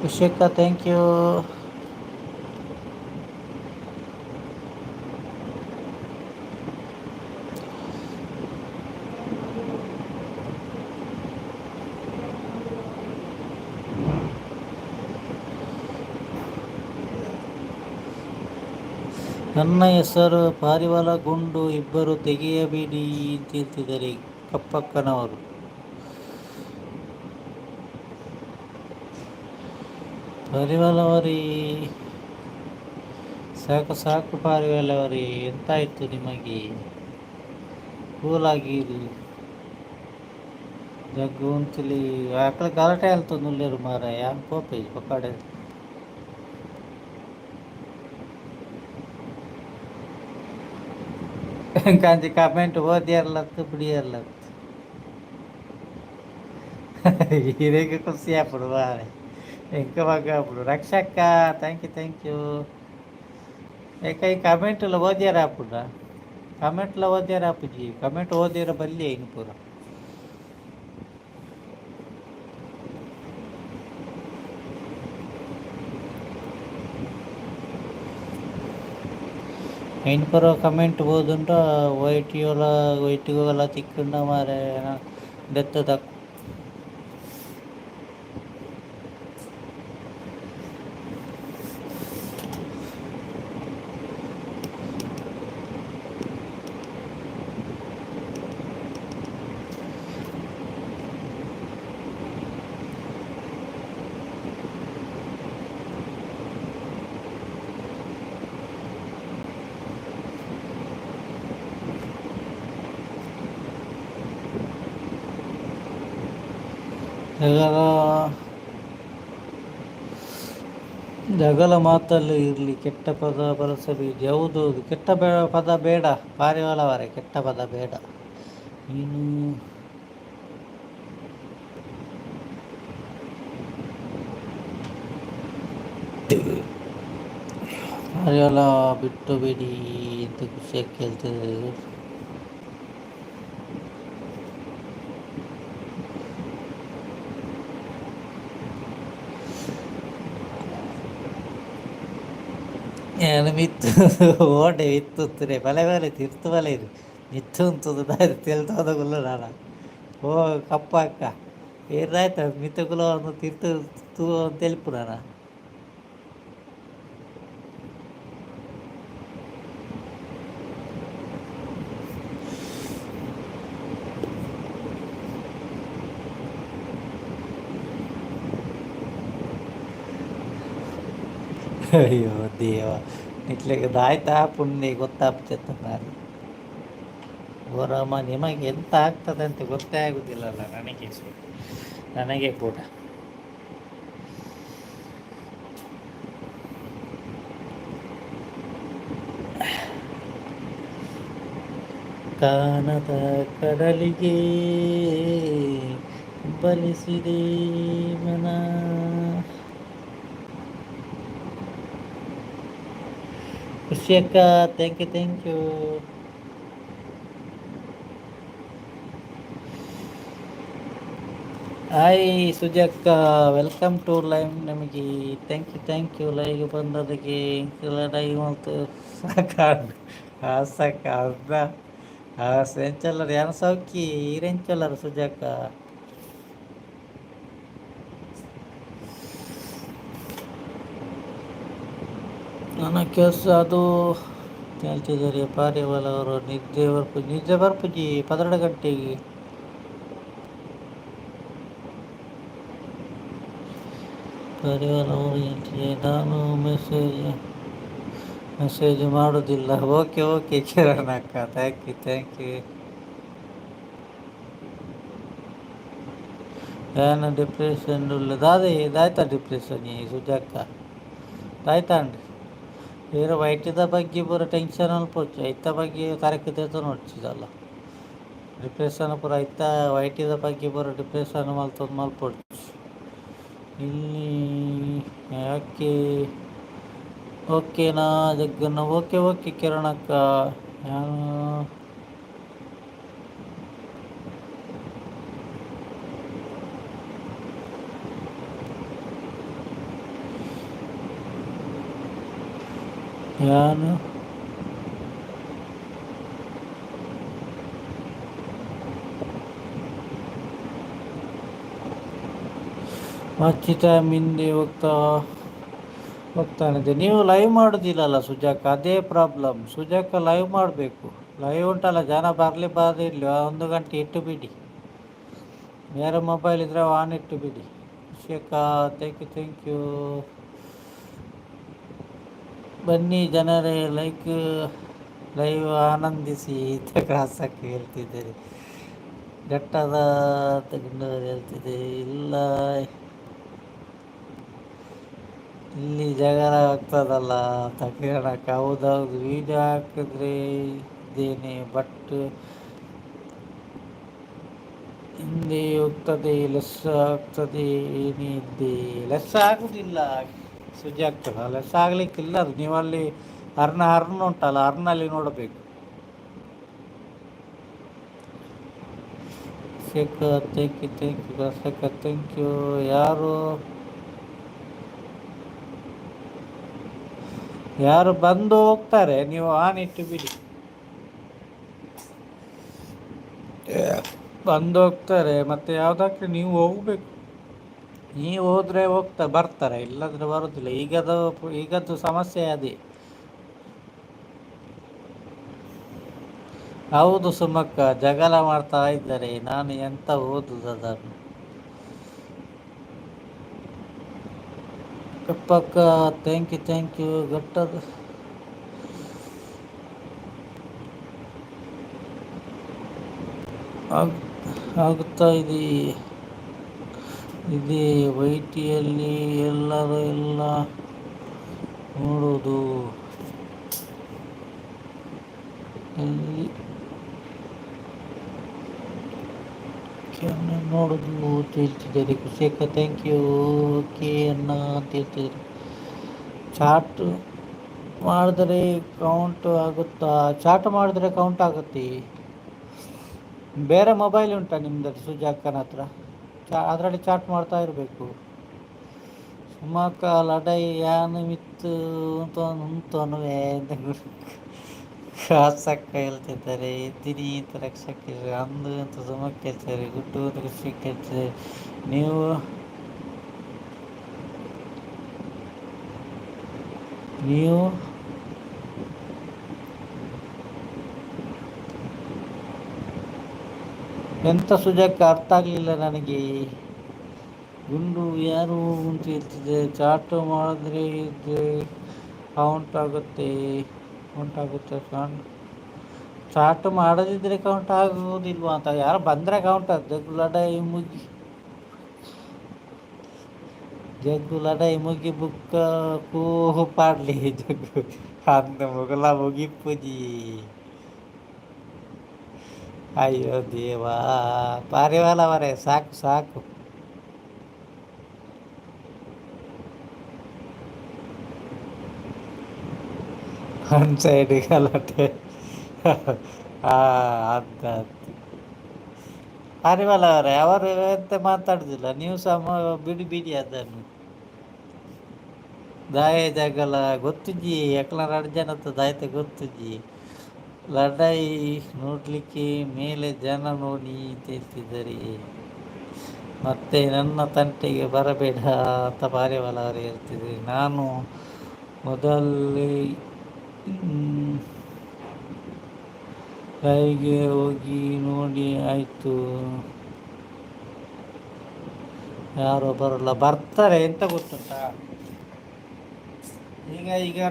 ವಿಷಯಕ್ಕ ಥ್ಯಾಂಕ್ ಯು. ನನ್ನ ಹೆಸರು ಪಾರಿವಾಳ ಗುಂಡು, ಇಬ್ಬರು ತೆಗೆಯಬೇಡಿ ಅಂತಿದ್ದಾರೆ ಕಪ್ಪಕ್ಕನವರು. ಪಾರಿವಾಳವರೇ ಸಾಕು ಸಾಕು. ಪಾರಿವಾಳವರೇ ಎಂತಾಯ್ತು ನಿಮಗೆ? ಕೂಲಾಗಿರಿ ಜಗ್ಗು ಅಂತಲಿ ಆಕಳ ಗಲಾಟೆ ಆಲ್ತು ನುಲ್ಲೇರು ಮಾರ ಯಾನ್ ಕೋಪೆ ಪಕಾಡೆ. ಕಾಂಜಿ ಕಮೆಂಟ್ ಓದಿಯರ್ಲತ್ತು ಬಿಡಿಯರ್ಲತ್ತು ఇదేక ఖుషి అప్పుడు బాగా ఇంకా బాగా అప్పుడు రక్షక్క థ్యాంక్ యూ. ಏಕೈ ಕಮೆಂಟ್ಲ ಓದ್ಯಾರ ಅಪ್ಪುಡ ಕಮೆಂಟ್ಲ ಓದ್ಯಾರ ಅಪ್ಪುಜಿ ಕಮೆಂಟ್ ಓದ್ಯಾರ ಬಲ್ಲಿ ಇನ್ನು ಪೂರ. ಇನ್ನು ಪೂರ ಕಮೆಂಟ್ ಓದುಂಡ ವೈಟಿಗೋಲ ತಿಕ್ಕುಂಡ ಮಾರೆ ಡೆತ್ ತಕ್ಕ ಜಗಳ ಮಾತಲ್ಲಿ ಇರಲಿ, ಕೆಟ್ಟ ಪದ ಬಳಸಬೇಡಿ. ಯಾವುದು ಕೆಟ್ಟ ಪದ ಬೇಡ ಪಾರಿವಾಳವರೇ, ಕೆಟ್ಟ ಪದ ಬೇಡ. ನೀನು ಪಾರಿವಾಳ ಬಿಟ್ಟು ಬಿಡಿ ಅಂತ ಖುಷಿಯಾಗಿ ಕೇಳ್ತಿದ್ದಾರೆ. ಏನು ಮಿತ್ತು ಓಡೆ ವಿತ್ತುತ್ತರೆ ಬಲೆ ಬಲೆ ತಿರ್ತು ಬಲೆ ಇದು ಇತ್ತು ಅಂತದ್ದು తెలుతుందగుల్ల నాన్న ఓ కప్ప అక్క ఏం రాయిత మితకులో తిరుతూ తూ తెలుపు నాన్న ಅಯ್ಯೋ ದೇವ ಇಟ್ಲಿಗೆ ದಾಯ್ತಾ ಪುಣ್ಯ ಗೊತ್ತಾಗ್ತಿರ್ತಾರೆ ಓರಮ್ಮ ನಿಮಗೆ ಎಂತ ಆಗ್ತದೆ ಅಂತ ಗೊತ್ತೇ ಆಗುದಿಲ್ಲಲ್ಲ ನನಗೆ ಕೂಡ ಕಾನದ ಕಡಲಿಗೆ ಬಲಿಸಿದೆ ಮನ ಖುಷಿಯಕ್ಕ ಥ್ಯಾಂಕ್ ಯು ಹಾಯ್ ಸುಜಕ್ಕ ವೆಲ್ಕಮ್ ಟು ಲೈವ್ ನಮಗೆ ಥ್ಯಾಂಕ್ ಯು ಲೈವ್ ಬಂದದಕ್ಕೆ ಲೈವ್ ಅಂತ ಸಾಕ ಅರ್ಧ ಸೆಂಚಲ್ಲರ್ ಯಾರು ಸೌಕಿ ಈರೆಂಚಲ್ಲರು ಸುಜಕ್ಕ ನನ್ನ ಕೆಲಸ ಅದು ಹೇಳ್ತಿದ್ದಾರೆ ಪಾರಿವಾಳ ಅವರು ನಿದ್ದೆ ಬರ್ಪುಜಿ 12 ಗಂಟೆಗೆ ಪಾರಿವಾಳ ಅವರು ಹೇಳ್ತಿದೆ ನಾನು ಮೆಸೇಜ್ ಮಾಡೋದಿಲ್ಲ ಓಕೆ ಕಿರಣ್ ಅಕ್ಕ ಥ್ಯಾಂಕ್ ಯು ಏನು ಡಿಪ್ರೆಷನ್ ಉಳ್ಳದಾದೆ ಇದಾಯ್ತಾ ಡಿಪ್ರೆಷನ್ ಸುಜಾಕ ಆಯ್ತಾ ಅಂడి ಬೇರೆ ವೈಟಿದ ಬಗ್ಗೆ ಪೂರ ಟೆನ್ಷನ್ ಅನ್ಪೋಚು ಐತ ಬಗ್ಗೆ ಕರೆಕ್ಟ್ ನೋಡ್ತಿದ್ದಲ್ಲ ಡಿಪ್ರೆಷನ್ ಪೂರ ಐತ ವೈಟಿದ ಬಗ್ಗೆ ಪೂರ ಡಿಪ್ರೆಷನ್ ಮಲ್ಪೋಚು ಇಲ್ಲಿ ಯಾಕೆ ಓಕೆನಾ ಜಗ್ಗನ್ನ ಓಕೆ ಕಿರಣಕ್ಕ ಯಾನು ಮಚ್ಚಿ ಟೈಮ್ ಹಿಂದೆ ಹೋಗ್ತಾನಿದೆ ನೀವು ಲೈವ್ ಮಾಡೋದಿಲ್ಲಲ್ಲ ಸುಜಾಕ ಅದೇ ಪ್ರಾಬ್ಲಮ್ ಸುಜಾಕ ಲೈವ್ ಮಾಡಬೇಕು ಲೈವ್ ಉಂಟಲ್ಲ ಜನ ಬರಲಿ ಒಂದು ಗಂಟೆ ಇಟ್ಟು ಬಿಡಿ ಬೇರೆ ಮೊಬೈಲ್ ಇದ್ರೆ ಆನ್ ಇಟ್ಟು ಬಿಡಿ ಶೇಖ ಥ್ಯಾಂಕ್ ಯು ಬನ್ನಿ ಜನರೇ ಲೈವ್ ಆನಂದಿಸಿ ಕ್ರಾಸಕ್ಕೆ ಹೇಳ್ತಿದ್ದೀರಿ ಘಟ್ಟದ ತಗೊಂಡವರು ಹೇಳ್ತಿದೆ ಇಲ್ಲ ಇಲ್ಲಿ ಜಗಳ ಆಗ್ತದಲ್ಲ ಅಂತ ಕೇಳಕ್ಕೆ ಹೌದೌದು ವೀಡಿಯೋ ಹಾಕಿದ್ರೆ ಇದ್ದೇನೆ ಬಟ್ ಹಿಂದೆ ಹೋಗ್ತದೆ ಲೆಸ್ ಆಗ್ತದೆ ಏನಿದ್ದೆ ಲೆಸ್ ಆಗುದಿಲ್ಲ ಸುಜಿ ಆಗ್ತದ ಲೆಸ್ ಆಗ್ಲಿಕ್ಕಿಲ್ಲ ಅದು ನೀವಲ್ಲಿ ಹರ್ನ ಉಂಟಲ್ಲ ಹರ್ನಲ್ಲಿ ನೋಡಬೇಕು ಶೇಖರ್ ಥ್ಯಾಂಕ್ ಯು ಯಾರು ಬಂದು ಹೋಗ್ತಾರೆ ನೀವು ಆನ್ ಇಟ್ಟು ಬಿಡಿ ಬಂದು ಹೋಗ್ತಾರೆ ಮತ್ತೆ ಯಾವುದಕ್ಕೆ ನೀವು ಹೋಗ್ಬೇಕು ನೀವು ಹೋದ್ರೆ ಬರ್ತಾರೆ ಇಲ್ಲದ್ರೆ ಬರೋದಿಲ್ಲ ಈಗದ್ದು ಸಮಸ್ಯೆ ಅದೇ ಹೌದು ಸುಮಕ್ಕ ಜಗಳ ಮಾಡ್ತಾ ಇದ್ದಾರೆ ನಾನು ಎಂತ ಓದುದು ಅದನ್ನು ಕಪ್ಪಕ್ಕ ಥ್ಯಾಂಕ್ ಯು ಗಟ್ಟದ ಆಗುತ್ತಾ ಇದೆ ವೈಟಿಯಲ್ಲಿ ಎಲ್ಲರೂ ಎಲ್ಲ ನೋಡೋದು ನೋಡೋದು ಹೇಳ್ತಿದ್ದಾರೆ ಖುಷಿಯಕ್ಕ ಥ್ಯಾಂಕ್ ಯು ಓಕೆ ಅನ್ನ ಅಂತ ಹೇಳ್ತಿದ್ದಾರೆ ಚಾಟ್ ಮಾಡಿದ್ರೆ ಕೌಂಟ್ ಆಗುತ್ತಾ ಚಾಟ್ ಮಾಡಿದ್ರೆ ಕೌಂಟ್ ಆಗುತ್ತೆ ಬೇರೆ ಮೊಬೈಲ್ ಉಂಟಾ ನಿಮ್ದು ಸುಜಾಕನ ಹತ್ರ ಅದರಲ್ಲಿ ಚಾಟ್ ಮಾಡ್ತಾ ಇರಬೇಕು ಸುಮಕ್ಕ ಲಡೈ ಯಾನು ಮಿತ್ತು ಅಂತನುವೆ ಅಂತ ಕಾಸಕ್ಕ ಹೇಳ್ತಿದ್ದಾರೆ, ಎದ್ದಿನಿ ಅಂತ ರಕ್ಷಕ್ಕೆ ಅಂದು ಅಂತ ಸುಮಕ್ಕೆ ಹೇಳ್ತಾರೆ, ಗುಡ್ಡು ಅಂತ ಕೃಷಿಕ್ಕೆ ಹೇಳ್ತಾರೆ. ನೀವು ನೀವು ಎಂಥ ಸುಜಾಕ ಅರ್ಥ ಆಗಲಿಲ್ಲ ನನಗೆ. ಗುಂಡು ಯಾರು ಅಂತ ಹೇಳ್ತಿದೆ, ಚಾಟ್ ಮಾಡಿದ್ರೆ ಇದ್ರೆ ಕೌಂಟ್ ಆಗುತ್ತೆ, ಕೌಂಟ್ ಆಗುತ್ತೆ. ಚಾಟ್ ಮಾಡದಿದ್ರೆ ಕೌಂಟ್ ಆಗೋದಿಲ್ವಾ ಅಂತ, ಯಾರು ಬಂದರೆ ಕೌಂಟ್ ಆಗ್ತದೆ. ಜಗ್ಗು ಲಡೈ ಮುಗಿ ಬುಕ್ಕ ಕೂಹು ಪಾಡ್ಲಿ ಜಗ್ಗು ಅಂದ ಮುಗಲ ಮುಗಿಪ್ಪುಜಿ. ಅಯ್ಯೋ ದೇವಾ, ಪಾರಿವಾಳವರೇ ಸಾಕು ಸಾಕು. ಒನ್ ಸೈಡ್ ಗಲಾಟೆ. ಅಂತ ಪಾರಿವಾಳವರೇ ಅವರು ಎಂತ ಮಾತಾಡುದಿಲ್ಲ, ನೀವು ಸಹ ಬಿಡಿ ಬಿಡಿ ಅದನ್ನು. ದಾಯ ಜಗಲ ಗೊತ್ತುಜಿ, ಎಕ್ಲ 2 ಜನತ್ತು ದಾಯತೆ ಗೊತ್ತುಜಿ. ಲಡೈ ನೋಡ್ಲಿಕ್ಕೆ ಮೇಲೆ ಜನ ನೋಡಿ ತಿಂತಿದ್ದಾರೆ, ಮತ್ತೆ ನನ್ನ ತಂಟೆಗೆ ಬರಬೇಡ ಅಂತ ಪಾರಿವಾಳ ಅವರು ಹೇಳ್ತಿದ್ರು. ನಾನು ಮೊದಲೇ ಲೈವ್ಗೆ ಹೋಗಿ ನೋಡಿ ಆಯಿತು, ಯಾರೋ ಬರಲ್ಲ. ಬರ್ತಾರೆ, ಎಂತ ಗೊತ್ತುಂಟಾ, ಈಗ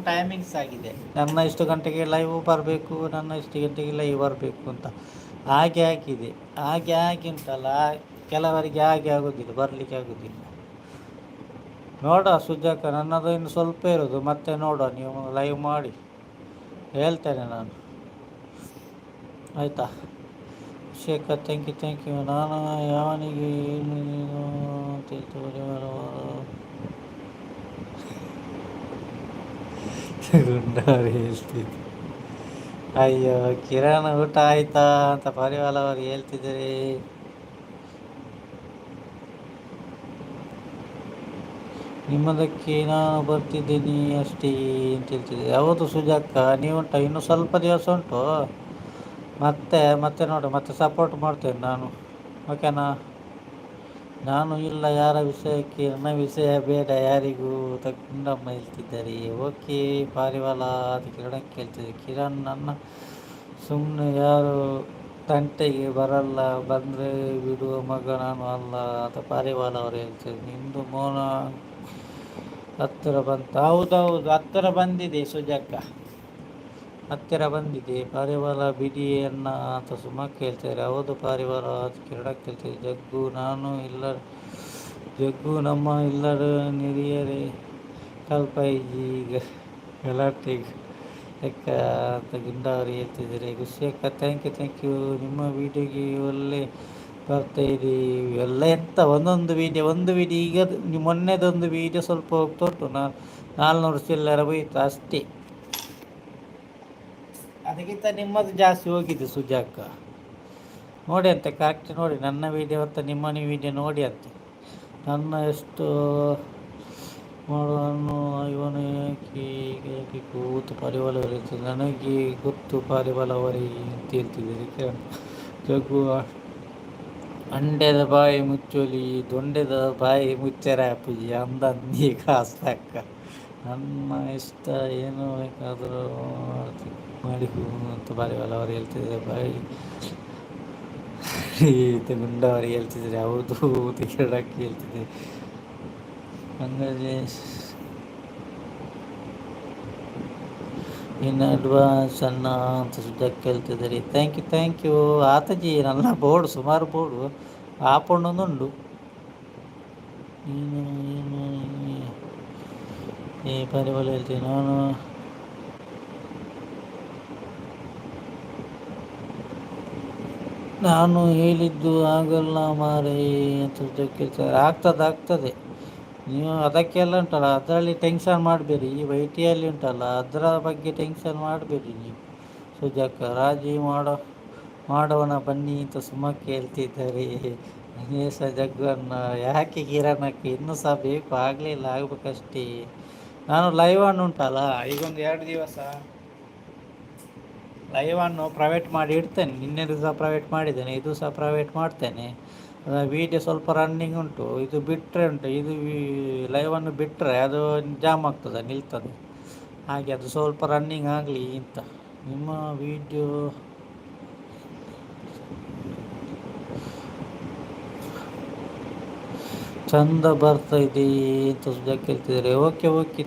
ಟೈಮಿಂಗ್ಸ್ ಆಗಿದೆ. ನನ್ನ ಇಷ್ಟು ಗಂಟೆಗೆ ಲೈವ್ ಬರಬೇಕು, ನನ್ನ ಇಷ್ಟು ಗಂಟೆಗೆ ಲೈವ್ ಬರಬೇಕು ಅಂತ ಹಾಗೆ ಹಾಕಿದೆ. ಹಾಗೆ ಉಂಟಲ್ಲ, ಕೆಲವರಿಗೆ ಹಾಗೆ ಆಗೋದಿಲ್ಲ, ಬರಲಿಕ್ಕೆ ಆಗೋದಿಲ್ಲ. ನೋಡುವ ಸುಜಾಕ, ನನ್ನದು ಇನ್ನು ಸ್ವಲ್ಪ ಇರೋದು, ಮತ್ತೆ ನೋಡುವ, ನೀವು ಲೈವ್ ಮಾಡಿ ಹೇಳ್ತೇನೆ ನಾನು, ಆಯಿತಾ. Shekhar thank you. ನಾನು ಯಾವನಿಗೆ ಏನು ಅಂತ ಹೇಳ್ತಿದ್ದೆ. ಅಯ್ಯೋ ಕಿರಣ್, ಊಟ ಆಯ್ತಾ ಅಂತ ಪಾರಿವಾಳ ಅವರು ಹೇಳ್ತಿದ್ದಾರೆ. ನಿಮ್ಮದಕ್ಕೆ ನಾನು ಬರ್ತಿದ್ದೀನಿ ಅಷ್ಟೇ ಅಂತ ಹೇಳ್ತಿದ್ದೆ. ಯಾವುದು ಸುಜಾಕ, ನೀವುಂಟ ಇನ್ನು ಸ್ವಲ್ಪ ದಿವಸ ಉಂಟು, ಮತ್ತೆ ನೋಡು, ಮತ್ತೆ ಸಪೋರ್ಟ್ ಮಾಡ್ತೇನೆ ನಾನು, ಓಕೆನಾ. ನಾನು ಇಲ್ಲ ಯಾರ ವಿಷಯಕ್ಕೆ, ನನ್ನ ವಿಷಯ ಬೇಡ ಯಾರಿಗೂ ತಗೊಂಡಮ್ಮ ಹೇಳ್ತಿದ್ದಾರೆ. ಓಕೆ ಪಾರಿವಾಳ ಅದು ಕಿರಣಕ್ಕೆ ಹೇಳ್ತಿದ್ದೆ. ಕಿರಣ್, ನನ್ನ ಸುಮ್ಮನೆ ಯಾರು ತಂಟೆಗೆ ಬರಲ್ಲ, ಬಂದರೆ ಬಿಡುವ ಮಗ ನಾನು ಅಲ್ಲ ಅಂತ ಪಾರಿವಾಳ ಅವರು ಹೇಳ್ತಾರೆ. ನಿಮ್ಮದು ಮೌನ ಹತ್ತಿರ ಬಂತ. ಹೌದೌದು, ಹತ್ತಿರ ಬಂದಿದೆ ಸುಜಾಕ, ಹತ್ತಿರ ಬಂದಿದೆ. ಪಾರಿವಾಳ ಬಿಡಿ ಅನ್ನ ಅಂತ ಸುಮಕ್ಕೆ ಹೇಳ್ತಾರೆ. ಹೌದು ಪಾರಿವಾಳ ಅದು ಕಿರಣಕ್ಕೆ ಹೇಳ್ತಾರೆ. ಜಗ್ಗು, ನಾನು ಇಲ್ಲ, ಜಗ್ಗು ನಮ್ಮ ಇಲ್ಲರ ನಿರಿಯರೇ ಕಲ್ಪೈಜಿ ಗಲಾಟೆಗೆ ಲೆಕ್ಕ ಅಂತ ಗುಂಡವರು ಹೇಳ್ತಿದ್ದಾರೆ. ಖುಷಿಯಕ್ಕ ಥ್ಯಾಂಕ್ ಯು. ನಿಮ್ಮ ವೀಡಿಯೋಗೆ ಒಳ್ಳೆ ಬರ್ತಾ ಇದೆ. ಎಲ್ಲ ಎಂತ ಒಂದು ವೀಡಿಯೋ ಈಗ ಮೊನ್ನೆದೊಂದು ವೀಡಿಯೋ ಸ್ವಲ್ಪ ಹೋಗ್ತಾ ಉಂಟು, 400 ಚಿಲ್ಲರೆ ಹೋಯ್ತು ಅಷ್ಟೇ. ಅದಕ್ಕಿಂತ ನಿಮ್ಮದು ಜಾಸ್ತಿ ಹೋಗಿದೆ ಸುಜಾಕ. ನೋಡಿ ಅಂತೆ, ಕರೆಕ್ಟ್ ನೋಡಿ ನನ್ನ ವೀಡಿಯೋ ಅಂತ ನಿಮ್ಮ ವೀಡಿಯೋ ನೋಡಿ ಅಂತೆ. ನನ್ನ ಎಷ್ಟು ಮಾಡೋನು ಇವನು ಯಾಕೆ ಕೂತು ಪಾರಿವಾಳ ಹೇಳ್ತಿದ್ದೆ. ನನಗೆ ಗೊತ್ತು ಪಾರಿವಾಳ ಅವರಿಗೆ ಅಂತ ಹೇಳ್ತಿದ್ದೆ. ಜಗ್ಗು, ಅಂಡೆದ ಬಾಯಿ ಮುಚ್ಚೋಲಿ, ದೊಂಡೆದ ಬಾಯಿ ಮುಚ್ಚರ ಪೂಜೆ ಅಂದಂದಿ ಕಾಸ್ತಕ್ಕ. ನನ್ನ ಇಷ್ಟ ಏನು ಬೇಕಾದರೂ ಮಾಡಿಕು ಅಂತ ಪಾರಿವಾಳ ಅವರು ಹೇಳ್ತಿದ್ದಾರೆ. ಬಾಯಿ ಗುಂಡವರಿಗೆ ಹೇಳ್ತಿದ್ದಾರೆ. ಹೌದು ಕಿರಣಕ್ಕೆ ಹೇಳ್ತಿದ್ದೆ. ಹಂಗಾದ್ರೆ ಇನ್ನು ಅಡ್ವಾನ್ಸ್ ಅನ್ನ ಅಂತ ಸುದ್ದಕ್ಕೆ ಹೇಳ್ತಿದ್ದಾರೆ. ಥ್ಯಾಂಕ್ ಯು ಆತಜಿ. ನನ್ನ ಬೋರ್ಡು ಸುಮಾರು ಬೋರ್ಡು ಆಪಣ್ಣೊಂದುಂಡು. ನೀನು ಪಾರಿವಾಳ ಹೇಳ್ತೀನಿ. ನಾನು ಹೇಳಿದ್ದು ಆಗಲ್ಲ ಮಾರೇ ಅಂತ ಕೇಳ್ತಾರೆ. ಆಗ್ತದೆ. ನೀವು ಅದಕ್ಕೆಲ್ಲ ಉಂಟಲ್ಲ, ಅದರಲ್ಲಿ ಟೆನ್ಷನ್ ಮಾಡಬೇಡಿ. ಈ ವೈಟಿಯಲ್ಲಿ ಉಂಟಲ್ಲ, ಅದರ ಬಗ್ಗೆ ಟೆನ್ಷನ್ ಮಾಡಬೇಡಿ ನೀವು ಸುಜಾಕ. ರಾಜಿ ಮಾಡೋಣ ಬನ್ನಿ ಅಂತ ಸುಮ್ಮಕ್ಕೆ ಹೇಳ್ತಿದ್ದಾರೆ. ಗಣೇಶ ಜಗ್ಗನ್ನ ಯಾಕೆ ಕಿರಣಕ್ಕೆ ಇನ್ನೂ ಸಹ ಬೇಕು, ಆಗಲಿಲ್ಲ, ಆಗಬೇಕಷ್ಟೇ. ನಾನು ಲೈವ್ ಅನ್ನು ಉಂಟಲ್ಲ ಈಗೊಂದು 2 ದಿವಸ ಲೈವನ್ನು ಪ್ರೈವೇಟ್ ಮಾಡಿ ಇಡ್ತೇನೆ. ನಿನ್ನೆದು ಸಹ ಪ್ರೈವೇಟ್ ಮಾಡಿದ್ದೇನೆ, ಇದು ಸಹ ಪ್ರೈವೇಟ್ ಮಾಡ್ತೇನೆ. ವೀಡಿಯೋ ಸ್ವಲ್ಪ ರನ್ನಿಂಗ್ ಉಂಟು, ಇದು ಬಿಟ್ಟರೆ ಉಂಟು, ಇದು ಲೈವನ್ನು ಬಿಟ್ಟರೆ ಅದು ಜಾಮ್ ಆಗ್ತದೆ, ನಿಲ್ತದೆ. ಹಾಗೆ ಅದು ಸ್ವಲ್ಪ ರನ್ನಿಂಗ್ ಆಗಲಿ ಅಂತ. ನಿಮ್ಮ ವೀಡಿಯೋ ಚಂದ ಬರ್ತಾ ಇದೆ ಅಂತ ಸುಜಾಕ್ ಹೇಳ್ತಿದ್ದಾರೆ. ಓಕೆ ಓಕೆ,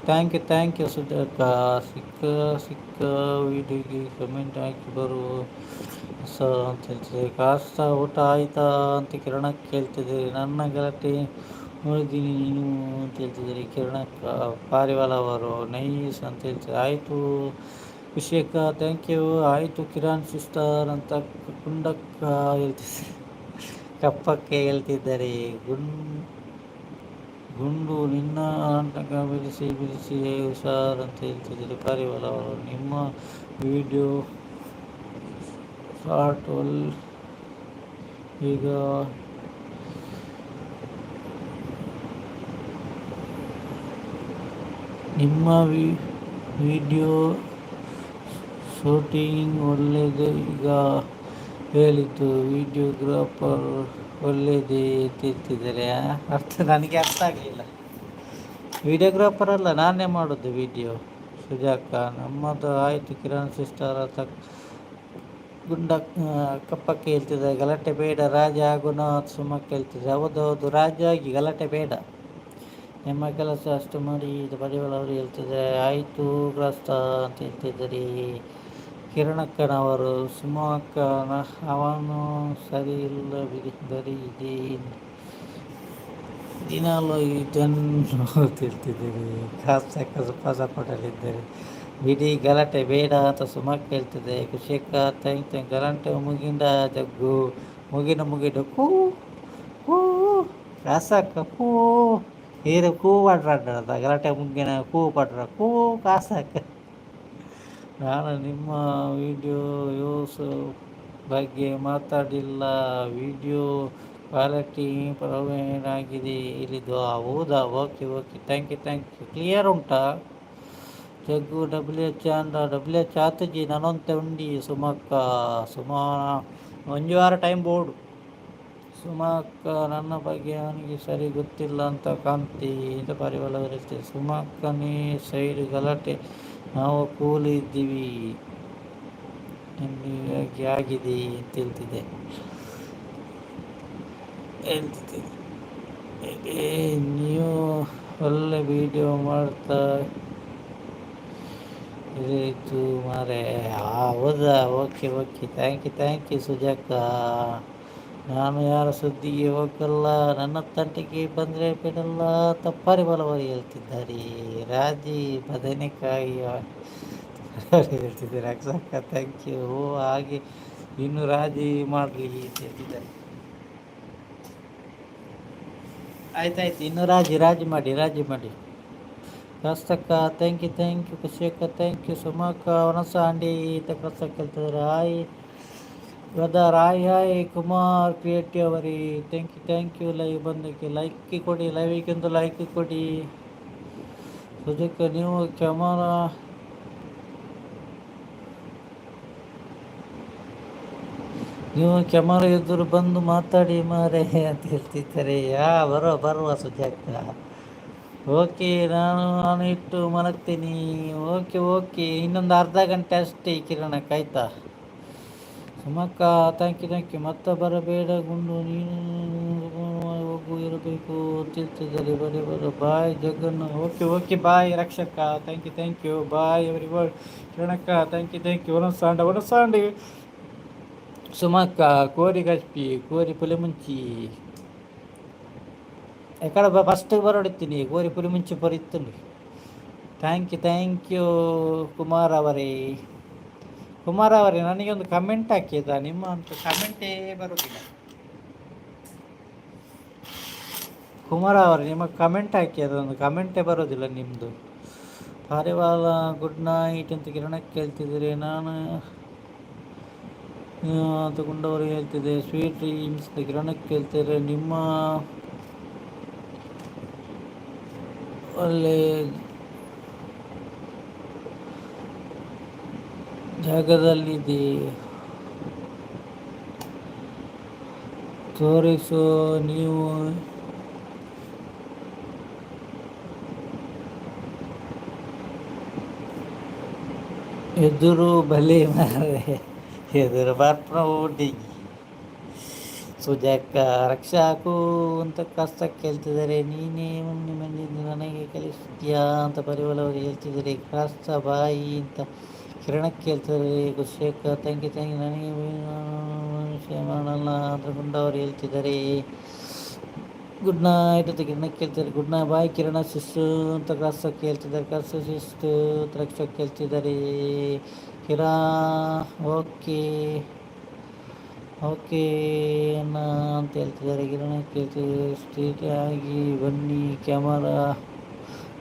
ಥ್ಯಾಂಕ್ ಯು ಸುಜಾಕ. ಸಿಕ್ಕ ಸಿಕ್ಕ ವೀಡಿಯೋಗೆ ಕಮೆಂಟ್ ಹಾಕಿ ಬರು ಅಂತ ಹೇಳ್ತಿದ್ದಾರೆ. ಕಾಸ್ತ ಊಟ ಆಯ್ತಾ ಅಂತ ಕಿರಣ ಕೇಳ್ತಿದ್ದೀರಿ. ನನ್ನ ಗಲಾಟೆ ನೋಡಿದ್ದೀನಿ ನೀನು ಅಂತ ಹೇಳ್ತಿದ್ದೀರಿ ಕಿರಣಕ್ಕ. ಪಾರಿವಾಳ ಅವರು ನೈಸ್ ಅಂತ ಹೇಳ್ತಿದ್ದಾರೆ. ಆಯಿತು ಅಭಿಷೇಕ, ಥ್ಯಾಂಕ್ ಯು. ಆಯಿತು ಕಿರಣ್ ಸಿಸ್ಟರ್ ಅಂತ ಗುಂಡಕ್ಕ ಹೇಳ್ತಿದ್ದಾರೆ. ಕಪ್ಪಕ್ಕೆ ಹೇಳ್ತಿದ್ದಾರೆ. ಗುಂಡು ನಿನ್ನ ಆಟಕ ಬಿಡಿಸಿ ಬಿಡಿಸಿ ಹುಷಾರ್ ಅಂತ ಹೇಳ್ತಿದ್ದೀರಿ ಪಾರಿವಾಳ ಅವರು. ನಿಮ್ಮ ವಿಡಿಯೋ ಶಾರ್ಟ್ ಈಗ ನಿಮ್ಮ ವಿಡಿಯೋ ಶೂಟಿಂಗ್ ಒಳ್ಳೆಯದು ಈಗ ಹೇಳಿದ್ದು ವಿಡಿಯೋಗ್ರಾಫರ್ ಒಳ್ಳೆಯದೇ ತಿರ್ತಿದ್ದಾರೆ. ನನಗೆ ಅರ್ಥ ಆಗಲಿಲ್ಲ. ವಿಡಿಯೋಗ್ರಾಫರ್ ಅಲ್ಲ, ನಾನೇ ಮಾಡೋದು ವಿಡಿಯೋ ಸುಜಾಕ. ನಮ್ಮದು ಆಯಿತು ಕಿರಣ್ ಸಿಸ್ಟರ್ ಅಂತ ಗುಂಡ ಕಪ್ಪಕ್ಕೆ ಹೇಳ್ತಿದ್ದಾರೆ. ಗಲಾಟೆ ಬೇಡ ರಾಜ ಗುಣಾತ್ ಸುಮಕ್ಕೆ ಹೇಳ್ತಿದ್ದಾರೆ. ಹೌದೌದು ರಾಜ ಆಗಿ ಗಲಾಟೆ ಬೇಡ, ನಿಮ್ಮ ಕೆಲಸ ಅಷ್ಟು ಮಾಡಿ ಇದು ಪರಿವಾಳ ಅವರು ಹೇಳ್ತಿದ್ದಾರೆ. ಆಯಿತು ಗ್ರಸ್ತ ಅಂತ ಹೇಳ್ತಿದ್ದಾರೆ ಕಿರಣಕ್ಕನವರು. ಸುಮಕ್ಕನ ಅವನು ಸರಿ ಇಲ್ಲ ಬಿಡಿ, ಬರೀ ಇದೇ ದಿನಾಲು ಇದನ್ನು ತಿಳ್ತಿದ್ದೀರಿ. ಕಾಸಕ್ಕ ಸ್ವಲ್ಪ ಸಪೋರ್ಟಲ್ಲಿದ್ದಾರೆ ಬಿಡಿ, ಗಲಾಟೆ ಬೇಡ ಅಂತ ಸುಮಕ್ಕ ಹೇಳ್ತಿದೆ. ಖುಷಿಯಕ್ಕ ಥ್ಯಾಂಕ್ ಗಲಾಟೆ ಮುಗಿಂದ ಜಗ್ಗು ಮುಗಿನ ಕೂ ಕೂ ಕಾಸಕ್ಕ ಕೂ ಏರು ಕೂ ಮಾಡ್ರಾಡ್ರದ ಗಲಾಟೆ ಮುಗಿನ ಕೂ ಪಡ್ರ ಕೂ ಕಾಸಕ್ಕ. ನಾನು ನಿಮ್ಮ ವಿಡಿಯೋ ಯೂಸ್ ಬಗ್ಗೆ ಮಾತಾಡಿಲ್ಲ. ವಿಡಿಯೋ ಕ್ವಾಲಿಟಿ ಪ್ರವೀಣ್ ಆಗಿದೆ ಇಲ್ಲಿದ್ದು. ಹೌದಾ, okay okay, thank you. Clear ಉಂಟಾ ಜಗ್ಗು? WH ಆತಜಿ ನನೊಂತೆ ಉಂಡಿ ಸುಮಕ್ಕ. ಒಂದು ವಾರ ಟೈಮ್ ಬೋರ್ಡು ಸುಮಕ್ಕ. ನನ್ನ ಬಗ್ಗೆ ಅವನಿಗೆ ಸರಿ ಗೊತ್ತಿಲ್ಲ ಅಂತ ಕಾಣ್ತಿ ಅಂತ ಪರಿವಾಳ ಇರ್ತೀವಿ. ಸುಮಕ್ಕನೇ ಸೈಡ್ ಗಲಾಟೆ, ನಾವು ಕೂಲ್ ಇದ್ದೀವಿ ಆಗಿದೆ ಅಂತ ಹೇಳ್ತಿದೆ. ನೀವು ಒಳ್ಳೆ ವಿಡಿಯೋ ಮಾಡ್ತಾ ಇತ್ತು ಮಾರೆ. ಹೌದಾ, ಓಕೆ ಥ್ಯಾಂಕ್ ಯು ಸುಜಾಕ. ನಾನು ಯಾರ ಸುದ್ದಿಗೆ ಹೋಗಲ್ಲ, ನನ್ನ ತಂಟೆಗೆ ಬಂದರೆ ಬಿಡಲ್ಲ ಅಂತ ಪರಿಬಲವರು ಹೇಳ್ತಿದ್ದಾರೆ. ರಾಜಿ ಬದನೆಕಾಯಿ ಹೇಳ್ತಿದ್ದಾರೆ. ಅಕ್ಷಕ್ಕ ಥ್ಯಾಂಕ್ ಯು. ಹಾಗೆ ಇನ್ನು ರಾಜಿ ಮಾಡಲಿ ಅಂತ ಹೇಳ್ತಿದ್ದಾರೆ. ಆಯ್ತಾಯ್ತು, ಇನ್ನು ರಾಜಿ ಮಾಡಿ. ಕಸ್ತಕ್ಕ ಥ್ಯಾಂಕ್ ಯು. ಖುಷಿಯಕ್ಕ ಥ್ಯಾಂಕ್ ಯು. ಸುಮಕ್ಕ ವನಸ ಅಂಡಿ ಅಂತ ಕಸ್ತಕ್ಕ ಹೇಳ್ತಿದ್ದಾರೆ. ಹಾಯ್ ಕುಮಾರ್ ಕ್ರಿಯೇಟಿವ್ ಅವರಿ, ಥ್ಯಾಂಕ್ ಯು ಲೈವ್ ಬಂದಕ್ಕೆ. ಲೈಕ್ ಕೊಡಿ, ಲೈವಿಗೆ ಒಂದು ಲೈಕ್ ಕೊಡಿ. ಸುಜಕ್ಕ ನೀವು ಕ್ಯಾಮರಾ ಎದುರು ಬಂದು ಮಾತಾಡಿ ಮಾರೆ ಅಂತ ಹೇಳ್ತಿದ್ದಾರೆ. ಬರುವ ಸುಜಾಕ. ಓಕೆ, ನಾನು ಇಟ್ಟು ಮಲಗ್ತೀನಿ. ಓಕೆ, ಇನ್ನೊಂದು ಅರ್ಧ ಗಂಟೆ ಅಷ್ಟೇ ಕಿರಣಕ್ಕೆ, ಆಯ್ತಾ? ಸುಮಕ್ಕ ಥ್ಯಾಂಕ್ ಯು. ಮತ್ತೆ ಬರಬೇಡ ಗುಂಡು, ನೀನು ಹೋಗು ಇರಬೇಕು ಅಂತಿರ್ತಿದ್ದಾರೆ. ಬರೋ ಬಾಯ್ ಜಗನ್ನು. ಓಕೆ ಬಾಯ್ ರಕ್ಷಕ. Thank you. Bye every word. ಕಿರಣಕ್ಕ ಥ್ಯಾಂಕ್ ಯು. ಒಣಸಾಂಡಿ ಸುಮಕ್ಕ ಕೋರಿ ಗಸ್ಪಿ ಕೋರಿ ಪುಲಿ ಮುಂಚಿ ಎಕಡೆ ಫಸ್ಟ್ ಬರೋಡಿತೀನಿ. ಕೋರಿ ಪುಲಿ ಮುಂಚಿ ಬರೀತೀನಿ. ಥ್ಯಾಂಕ್ ಯು ಕುಮಾರ್ ಅವರೇ. ನನಗೆ ಒಂದು ಕಮೆಂಟ್ ಹಾಕಿದ, ನಿಮ್ಮ ಅಂತ ಕಮೆಂಟೇ ಬರೋದಿಲ್ಲ. ಕುಮಾರ್ ಅವರೇ, ನಿಮಗೆ ಕಮೆಂಟ್ ಹಾಕಿ, ಅದೊಂದು ಕಮೆಂಟೇ ಬರೋದಿಲ್ಲ ನಿಮ್ಮದು. ಪಾರಿವಾಳ ಗುಡ್ ನೈಟ್ ಅಂತ ಕಿರಣಕ್ಕೆ ಕೇಳ್ತಿದ್ದೀರಿ. ನಾನು ತಗೊಂಡವರು ಹೇಳ್ತಿದ್ದೆ ಸ್ವೀಟ್ ಡ್ರೀಮ್ಸ್ ಕಿರಣಕ್ಕೆ ಕೇಳ್ತಿದ್ರೆ. ನಿಮ್ಮ ಒಳ್ಳೆ ಜಾಗದಲ್ಲಿದೆ ತೋರಿಸು ನೀವು ಎದುರು ಬಲೆ ಮಾರೆ ಎದುರು ಬರ್ಪ ಹುಡುಗಿ ಸುಜಾಕ ರಕ್ಷಾಕು ಅಂತ ಕಷ್ಟ ಕೇಳ್ತಿದ್ದಾರೆ, ನೀನೇ ಮಣ್ಣಿ ಮಣ್ಣಿಂದ ನನಗೆ ಕಲಿಸ್ತೀಯಾ ಅಂತ ಪರಿವಲವರು ಹೇಳ್ತಿದ್ದಾರೆ. ಕಷ್ಟ ಬಾಯಿ ಅಂತ ಕಿರಣಕ್ಕೆ ಹೇಳ್ತಿದ್ದಾರೆ. ಖುಷಿಯಕ್ಕ ಥ್ಯಾಂಕ್ ಯು ನನಗೆ ವಿಷಯ ಮಾಡಲ್ಲ ಅಂತ ಗುಂಡವರು ಹೇಳ್ತಿದ್ದಾರೆ. ಗುಡ್ ನೈಟ್ ಅಂತ ಕಿರಣಕ್ಕೆ ಹೇಳ್ತಿದ್ದಾರೆ. ಗುಡ್ ನೈಟ್ ಬಾಯ್ ಕಿರಣ ಶಿಸ್ತು ಅಂತ ಕಷ್ಟಕ್ಕೆ ಹೇಳ್ತಿದ್ದಾರೆ. ಕಷ್ಟ ಶಿಸ್ತು ಅಂತ ರಕ್ಷಕ್ಕೆ ಹೇಳ್ತಿದ್ದಾರೆ. ಕಿರಾ ಓಕೆ ಓಕೆ ಅಣ್ಣ ಅಂತ ಹೇಳ್ತಿದ್ದಾರೆ. ಕಿರಣ ಕೇಳ್ತಿದ್ದಾರೆ. ಸ್ಟ್ರೀಟ್ ಆಗಿ ಬನ್ನಿ ಕ್ಯಾಮರಾ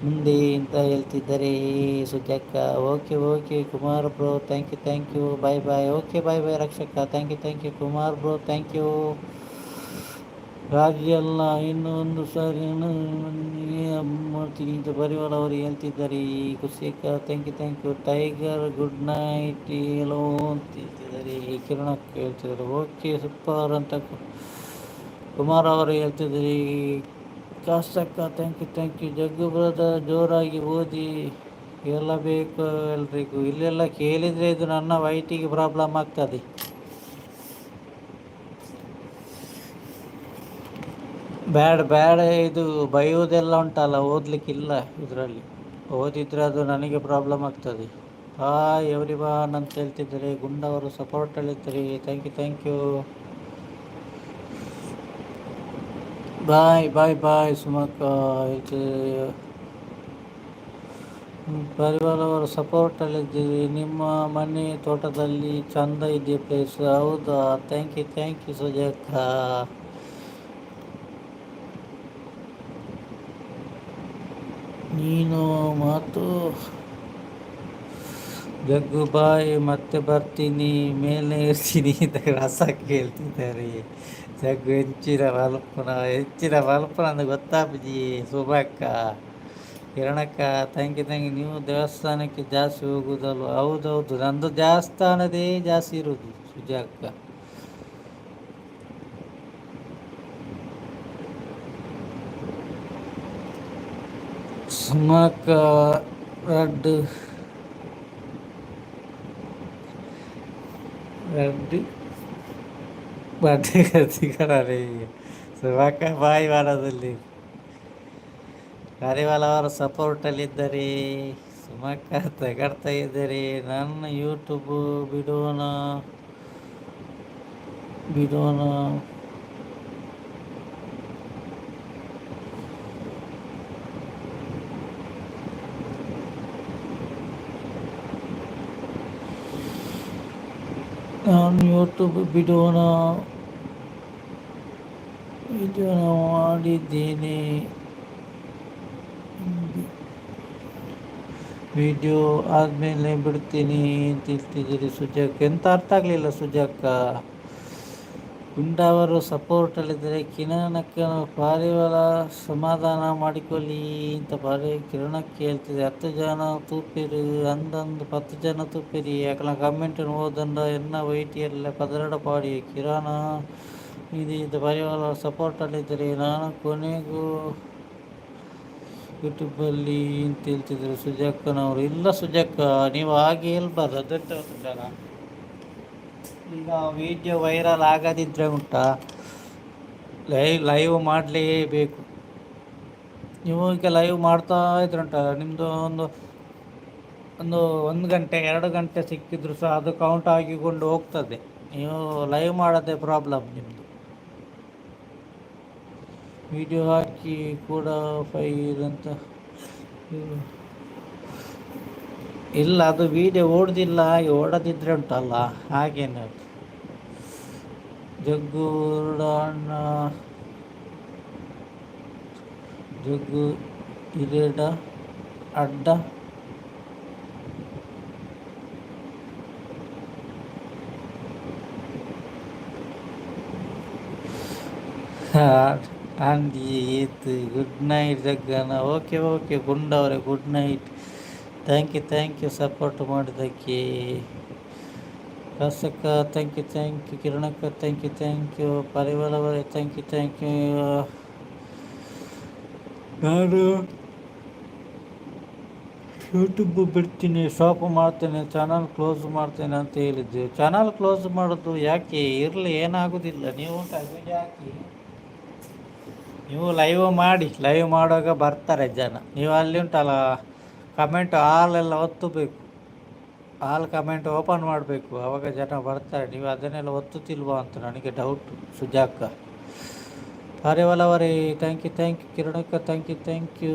ಮುಂದೆ ಅಂತ ಹೇಳ್ತಿದ್ದಾರೆ. ಸುಜಕ್ಕ okay okay Kumar bro thank you bye bye. Okay bye bye ರಕ್ಷಕ thank you Kumar bro thank you. ರಾಜಿ ಅಲ್ಲ ಇನ್ನೊಂದು ಸಾರಿ ಮಾಡ್ತೀನಿ ಅಂತ ಪರಿವಾರ ಅವರು ಹೇಳ್ತಿದ್ದಾರೆ. ಖುಷಿಕ thank you tiger good night ಎಲ್ಲೋ ಅಂತ ಹೇಳ್ತಿದ್ದಾರೆ. ಕಿರಣ ಹೇಳ್ತಿದ್ದಾರೆ. ಓಕೆ ಸೂಪರ್ ಅಂತ ಕುಮಾರ್ ಅವರು ಹೇಳ್ತಿದ್ದಾರೆ. ಕಾಸ್ತಕ್ಕ ಥ್ಯಾಂಕ್ ಯು ಜಗ್ಗು ಬ್ರದರ್ ಜೋರಾಗಿ ಓದಿ ಹೇಳಬೇಕು ಎಲ್ರಿಗೂ. ಇಲ್ಲೆಲ್ಲ ಕೇಳಿದರೆ ಇದು ನನ್ನ ವೈಟಿಗೆ ಪ್ರಾಬ್ಲಮ್ ಆಗ್ತದೆ. ಬ್ಯಾಡ ಇದು ಬೈಯೋದೆಲ್ಲ ಉಂಟಲ್ಲ, ಓದಲಿಕ್ಕಿಲ್ಲ ಇದರಲ್ಲಿ. ಓದಿದ್ರೆ ಅದು ನನಗೆ ಪ್ರಾಬ್ಲಮ್ ಆಗ್ತದೆ. ಹಾಯ್ ಎವ್ರಿ ವಾನ್ ಅಂತ ಹೇಳ್ತಿದ್ದಾರೆ. ಗುಂಡವರು ಸಪೋರ್ಟಲ್ಲಿದ್ದಾರೆ. ಥ್ಯಾಂಕ್ ಯು ಬಾಯ್ ಸುಮಕ್ಕ ಹೇಳ್ತಿದ್ದಾರೆ. ಪರಿವಾರವರು ಸಪೋರ್ಟಲ್ಲಿದ್ದೀರಿ. ನಿಮ್ಮ ಮನೆ ತೋಟದಲ್ಲಿ ಚಂದ ಇದೆ ಪ್ಲೇಸ್. ಹೌದಾ ಥ್ಯಾಂಕ್ ಯು ಸುಜಕ್ಕ. ನೀನು ಮಾತು ಜಗ್ಗು ಬಾಯ್ ಮತ್ತೆ ಬರ್ತೀನಿ ಮೇಲೆ ಇರ್ತೀನಿ ಅಂತ ರಸ ಕೇಳ್ತಿದ್ದಾರೆ. ಜಗ್ಗು ಹೆಚ್ಚಿನ ಮಲ್ಪನ ಅಂತ ಗೊತ್ತಾಗ್ಬಿಜಿ ಸುಭಕ್ಕ ಕಿರಣಕ್ಕ ಥ್ಯಾಂಕ್ ಯು ನೀವು ದೇವಸ್ಥಾನಕ್ಕೆ ಜಾಸ್ತಿ ಹೋಗುದಲ್ವ? ಹೌದೌದು ನಂದು ದೇವಸ್ಥಾನದೇ ಜಾಸ್ತಿ ಇರೋದು ಸುಜಾಕ್ಕ. ಸುಮಕ್ಕ ರೆಡ್ ಬಡ್ಡಿ ಕತ್ತಿಕರೇ ಸುಮಕ್ಕ ಬಾಯಿ ವಾರದಲ್ಲಿ ಕರಿವಾಲ ಅವರ ಸಪೋರ್ಟಲ್ಲಿದ್ದಾರೆ. ಸುಮಕ್ಕ ತಗಡ್ತಾ ಇದ್ದಾರೆ. ನನ್ನ ಯೂಟ್ಯೂಬ್ ಬಿಡೋಣ ವಿಡಿಯೋನ ಮಾಡಿದ್ದೇನೆ. ವಿಡಿಯೋ ಆದಮೇಲೆ ಬಿಡ್ತೀನಿ ಅಂತ ಹೇಳ್ತಿದ್ದೀರಿ ಸುಜಾಕ್. ಎಂತ ಅರ್ಥ ಆಗಲಿಲ್ಲ ಸುಜಾಕ್ಕ. ಗುಂಡವರು ಸಪೋರ್ಟಲ್ಲಿದ್ದರೆ ಕಿರಣಕ್ಕ ಪಾರಿವಾಳ ಸಮಾಧಾನ ಮಾಡಿಕೊಳ್ಳಿ ಅಂತ ಕಿರಣಕ್ಕೆ ಹೇಳ್ತಿದೆ. 10 ಜನ ತೂಪಿರಿ ಅಂದಂದು 10 ಜನ ತೂಪಿರಿ ಯಾಕಲ ಕಮೆಂಟ್ ಓದಂಡ ಎನ್ನ ವೈಟಿಯಲ್ಲ ಪದರಡ ಪಾಡಿ ಕಿರಣ ಇದು ಇಂಥ ಪಾರಿವಾಳ ಸಪೋರ್ಟಲ್ಲಿದ್ದರೆ ನಾನು ಕೊನೆಗೂ ಯೂಟ್ಯೂಬಲ್ಲಿ ಅಂತ ಹೇಳ್ತಿದ್ರು ಸುಜಕ್ಕನವರು. ಇಲ್ಲ ಸುಜಕ್ಕ ನೀವು ಹಾಗೆ ಹೇಳ್ಬಾರ್ದು, ಅದೆಂತ ಜನ ಈಗ ವಿಡಿಯೋ ವೈರಲ್ ಆಗದಿದ್ದರೆ ಉಂಟಾ ಲೈವ್ ಮಾಡಲೇಬೇಕು. ನೀವು ಈಗ ಲೈವ್ ಮಾಡ್ತಾ ಇದ್ರುಂಟ ನಿಮ್ಮದು ಒಂದು ಗಂಟೆ 2 ಗಂಟೆ ಸಿಕ್ಕಿದ್ರು ಸಹ ಅದು ಕೌಂಟ್ ಆಗಿಕೊಂಡು ಹೋಗ್ತದೆ. ನೀವು ಲೈವ್ ಮಾಡೋದೇ ಪ್ರಾಬ್ಲಮ್ ನಿಮ್ಮದು. ವಿಡಿಯೋ ಹಾಕಿ ಕೂಡ ಫೈಲ್ ಅಂತ ಇಲ್ಲ, ಅದು ವಿಡಿಯೋ ಓಡ್ದಿಲ್ಲ. ಓಡದಿದ್ರೆ ಉಂಟಲ್ಲ ಹಾಗೇನು. ಜಗ್ಗು ಇರೇಡ ಅಡ್ಡ ಆಂಡಿ ಏತು ಗುಡ್ ನೈಟ್ ಜಗ್ಗನ. ಓಕೆ ಗುಂಡವರೇ good night. Thank you support ಮಾಡಿದ್ದಕ್ಕೆ. ರಸಕ್ಕ ಥ್ಯಾಂಕ್ ಯು ಕಿರಣಕ್ಕ ಥ್ಯಾಂಕ್ ಯು ಪರಿವಾರವರೇ ಥ್ಯಾಂಕ್ ಯು. ನಾನು ಯೂಟ್ಯೂಬ್ ಬಿಡ್ತೀನಿ, ಶಾಪ್ ಮಾಡ್ತೇನೆ, ಚಾನಲ್ ಕ್ಲೋಸ್ ಮಾಡ್ತೇನೆ ಅಂತ ಹೇಳಿದ್ದೆ. ಚಾನಲ್ ಕ್ಲೋಸ್ ಮಾಡೋದು ಯಾಕೆ? ಇರಲಿ, ಏನಾಗೋದಿಲ್ಲ. ನೀವು ಕಮೆಂಟ್ ಹಾಕಿ, ನೀವು ಲೈವ್ ಮಾಡಿ. ಲೈವ್ ಮಾಡುವಾಗ ಬರ್ತಾರೆ ಜನ. ನೀವು ಅಲ್ಲಿ ಉಂಟಲ್ಲ ಕಮೆಂಟ್ ಹಾಲೆಲ್ಲ ಒತ್ತಬೇಕು, ಹಾಲ್ ಕಮೆಂಟ್ ಓಪನ್ ಮಾಡಬೇಕು, ಆವಾಗ ಜನ ಬರ್ತಾರೆ. ನೀವು ಅದನ್ನೆಲ್ಲ ಒತ್ತುತ್ತಿಲ್ವಾ ಅಂತ ನನಗೆ ಡೌಟು. ಸುಜಾಕ ಪಾರಿವಾಳವರೇ ಥ್ಯಾಂಕ್ ಯು ಕಿರಣಕ್ಕ ಥ್ಯಾಂಕ್ ಯು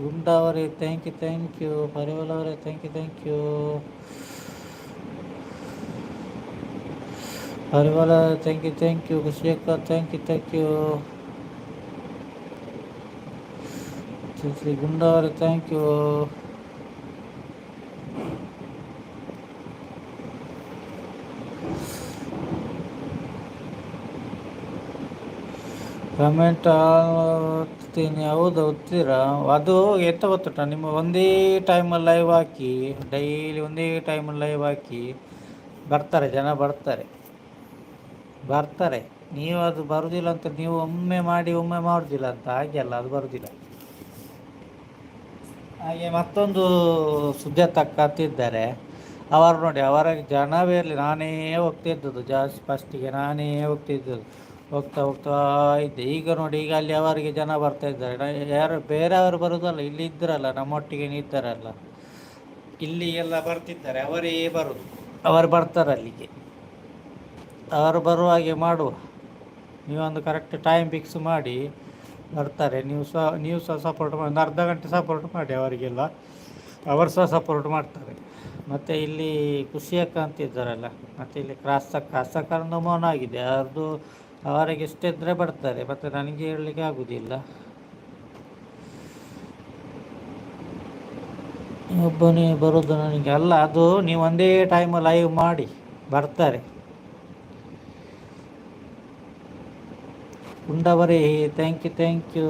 ಗುಂಡಾ ಅವರೇ ಥ್ಯಾಂಕ್ ಯು ಪಾರಿವಾಳವರೇ ಥ್ಯಾಂಕ್ ಯು ಪಾರಿವಾಳ ಥ್ಯಾಂಕ್ ಯು ಖುಷಿಯಕ್ಕ ಥ್ಯಾಂಕ್ ಯು ಶ್ರೀ ಗುಂಡಾ ಅವರೇ ಥ್ಯಾಂಕ್ ಯು. ಕಮೆಂಟ್ ಓದ್ತೀನಿ. ಹೌದು, ಓದ್ತೀರಾ? ಅದು ಎಂತ ಗೊತ್ತುಂಟ, ನಿಮ್ಮ ಒಂದೇ ಟೈಮಲ್ಲಿ ಲೈವ್ ಹಾಕಿ, ಡೈಲಿ ಒಂದೇ ಟೈಮಲ್ಲಿ ಲೈವ್ ಹಾಕಿ ಬರ್ತಾರೆ ಜನ, ಬರ್ತಾರೆ. ನೀವು ಅದು ಬರುವುದಿಲ್ಲ ಅಂತ, ನೀವು ಒಮ್ಮೆ ಮಾಡಿ ಒಮ್ಮೆ ಮಾಡುವುದಿಲ್ಲ ಅಂತ, ಹಾಗೆ ಅಲ್ಲ, ಅದು ಬರುವುದಿಲ್ಲ. ಹಾಗೆ ಮತ್ತೊಂದು ಸುಜಾತಕ್ಕ ಅಂತಿದ್ದಾರೆ, ಅವರು ನೋಡಿ, ಅವರ ಜನವೇ ಇರಲಿ, ನಾನೇ ಹೋಗ್ತಿದ್ದದ್ದು ಜಾಸ್ತಿ. ಫಸ್ಟಿಗೆ ನಾನೇ ಹೋಗ್ತಾ ಇದ್ದೆ. ಈಗ ನೋಡಿ, ಈಗ ಅಲ್ಲಿ ಅವರಿಗೆ ಜನ ಬರ್ತಾ ಇದ್ದಾರೆ. ಯಾರು ಬೇರೆಯವರು ಬರೋದಲ್ಲ, ಇಲ್ಲಿ ಇದ್ದರಲ್ಲ, ನಮ್ಮೊಟ್ಟಿಗೆ ಇದ್ದಾರಲ್ಲ, ಇಲ್ಲಿ ಎಲ್ಲ ಬರ್ತಿದ್ದಾರೆ. ಅವರೇ ಬರೋದು, ಅವರು ಬರ್ತಾರೆ ಅಲ್ಲಿಗೆ. ಅವರು ಬರುವ ಹಾಗೆ ಮಾಡುವ. ನೀವೊಂದು ಕರೆಕ್ಟ್ ಟೈಮ್ ಫಿಕ್ಸ್ ಮಾಡಿ ಬರ್ತಾರೆ. ನೀವು ಸಹ ಸಪೋರ್ಟ್ ಮಾಡಿ, ಒಂದು ಅರ್ಧ ಗಂಟೆ ಸಪೋರ್ಟ್ ಮಾಡಿ ಅವರಿಗೆಲ್ಲ, ಅವರು ಸಹ ಸಪೋರ್ಟ್ ಮಾಡ್ತಾರೆ. ಮತ್ತು ಇಲ್ಲಿ ಖುಷಿಯಕ್ಕ ಅಂತಿದ್ದಾರಲ್ಲ, ಮತ್ತು ಇಲ್ಲಿ ಕ್ರಾಸಕ್ಕಂದು ಮೌನ ಆಗಿದೆ. ಅದು ಅವರಿಗೆ ಇಷ್ಟ ಇದ್ದರೆ ಬರ್ತಾರೆ, ಮತ್ತು ನನಗೆ ಹೇಳಲಿಕ್ಕೆ ಆಗೋದಿಲ್ಲ. ಒಬ್ಬನೇ ಬರೋದು ನನಗೆ ಅಲ್ಲ, ಅದು ನೀವು ಒಂದೇ ಟೈಮ್ ಲೈವ್ ಮಾಡಿ ಬರ್ತಾರೆ. ಉಂಡವರೇ ಥ್ಯಾಂಕ್ ಯು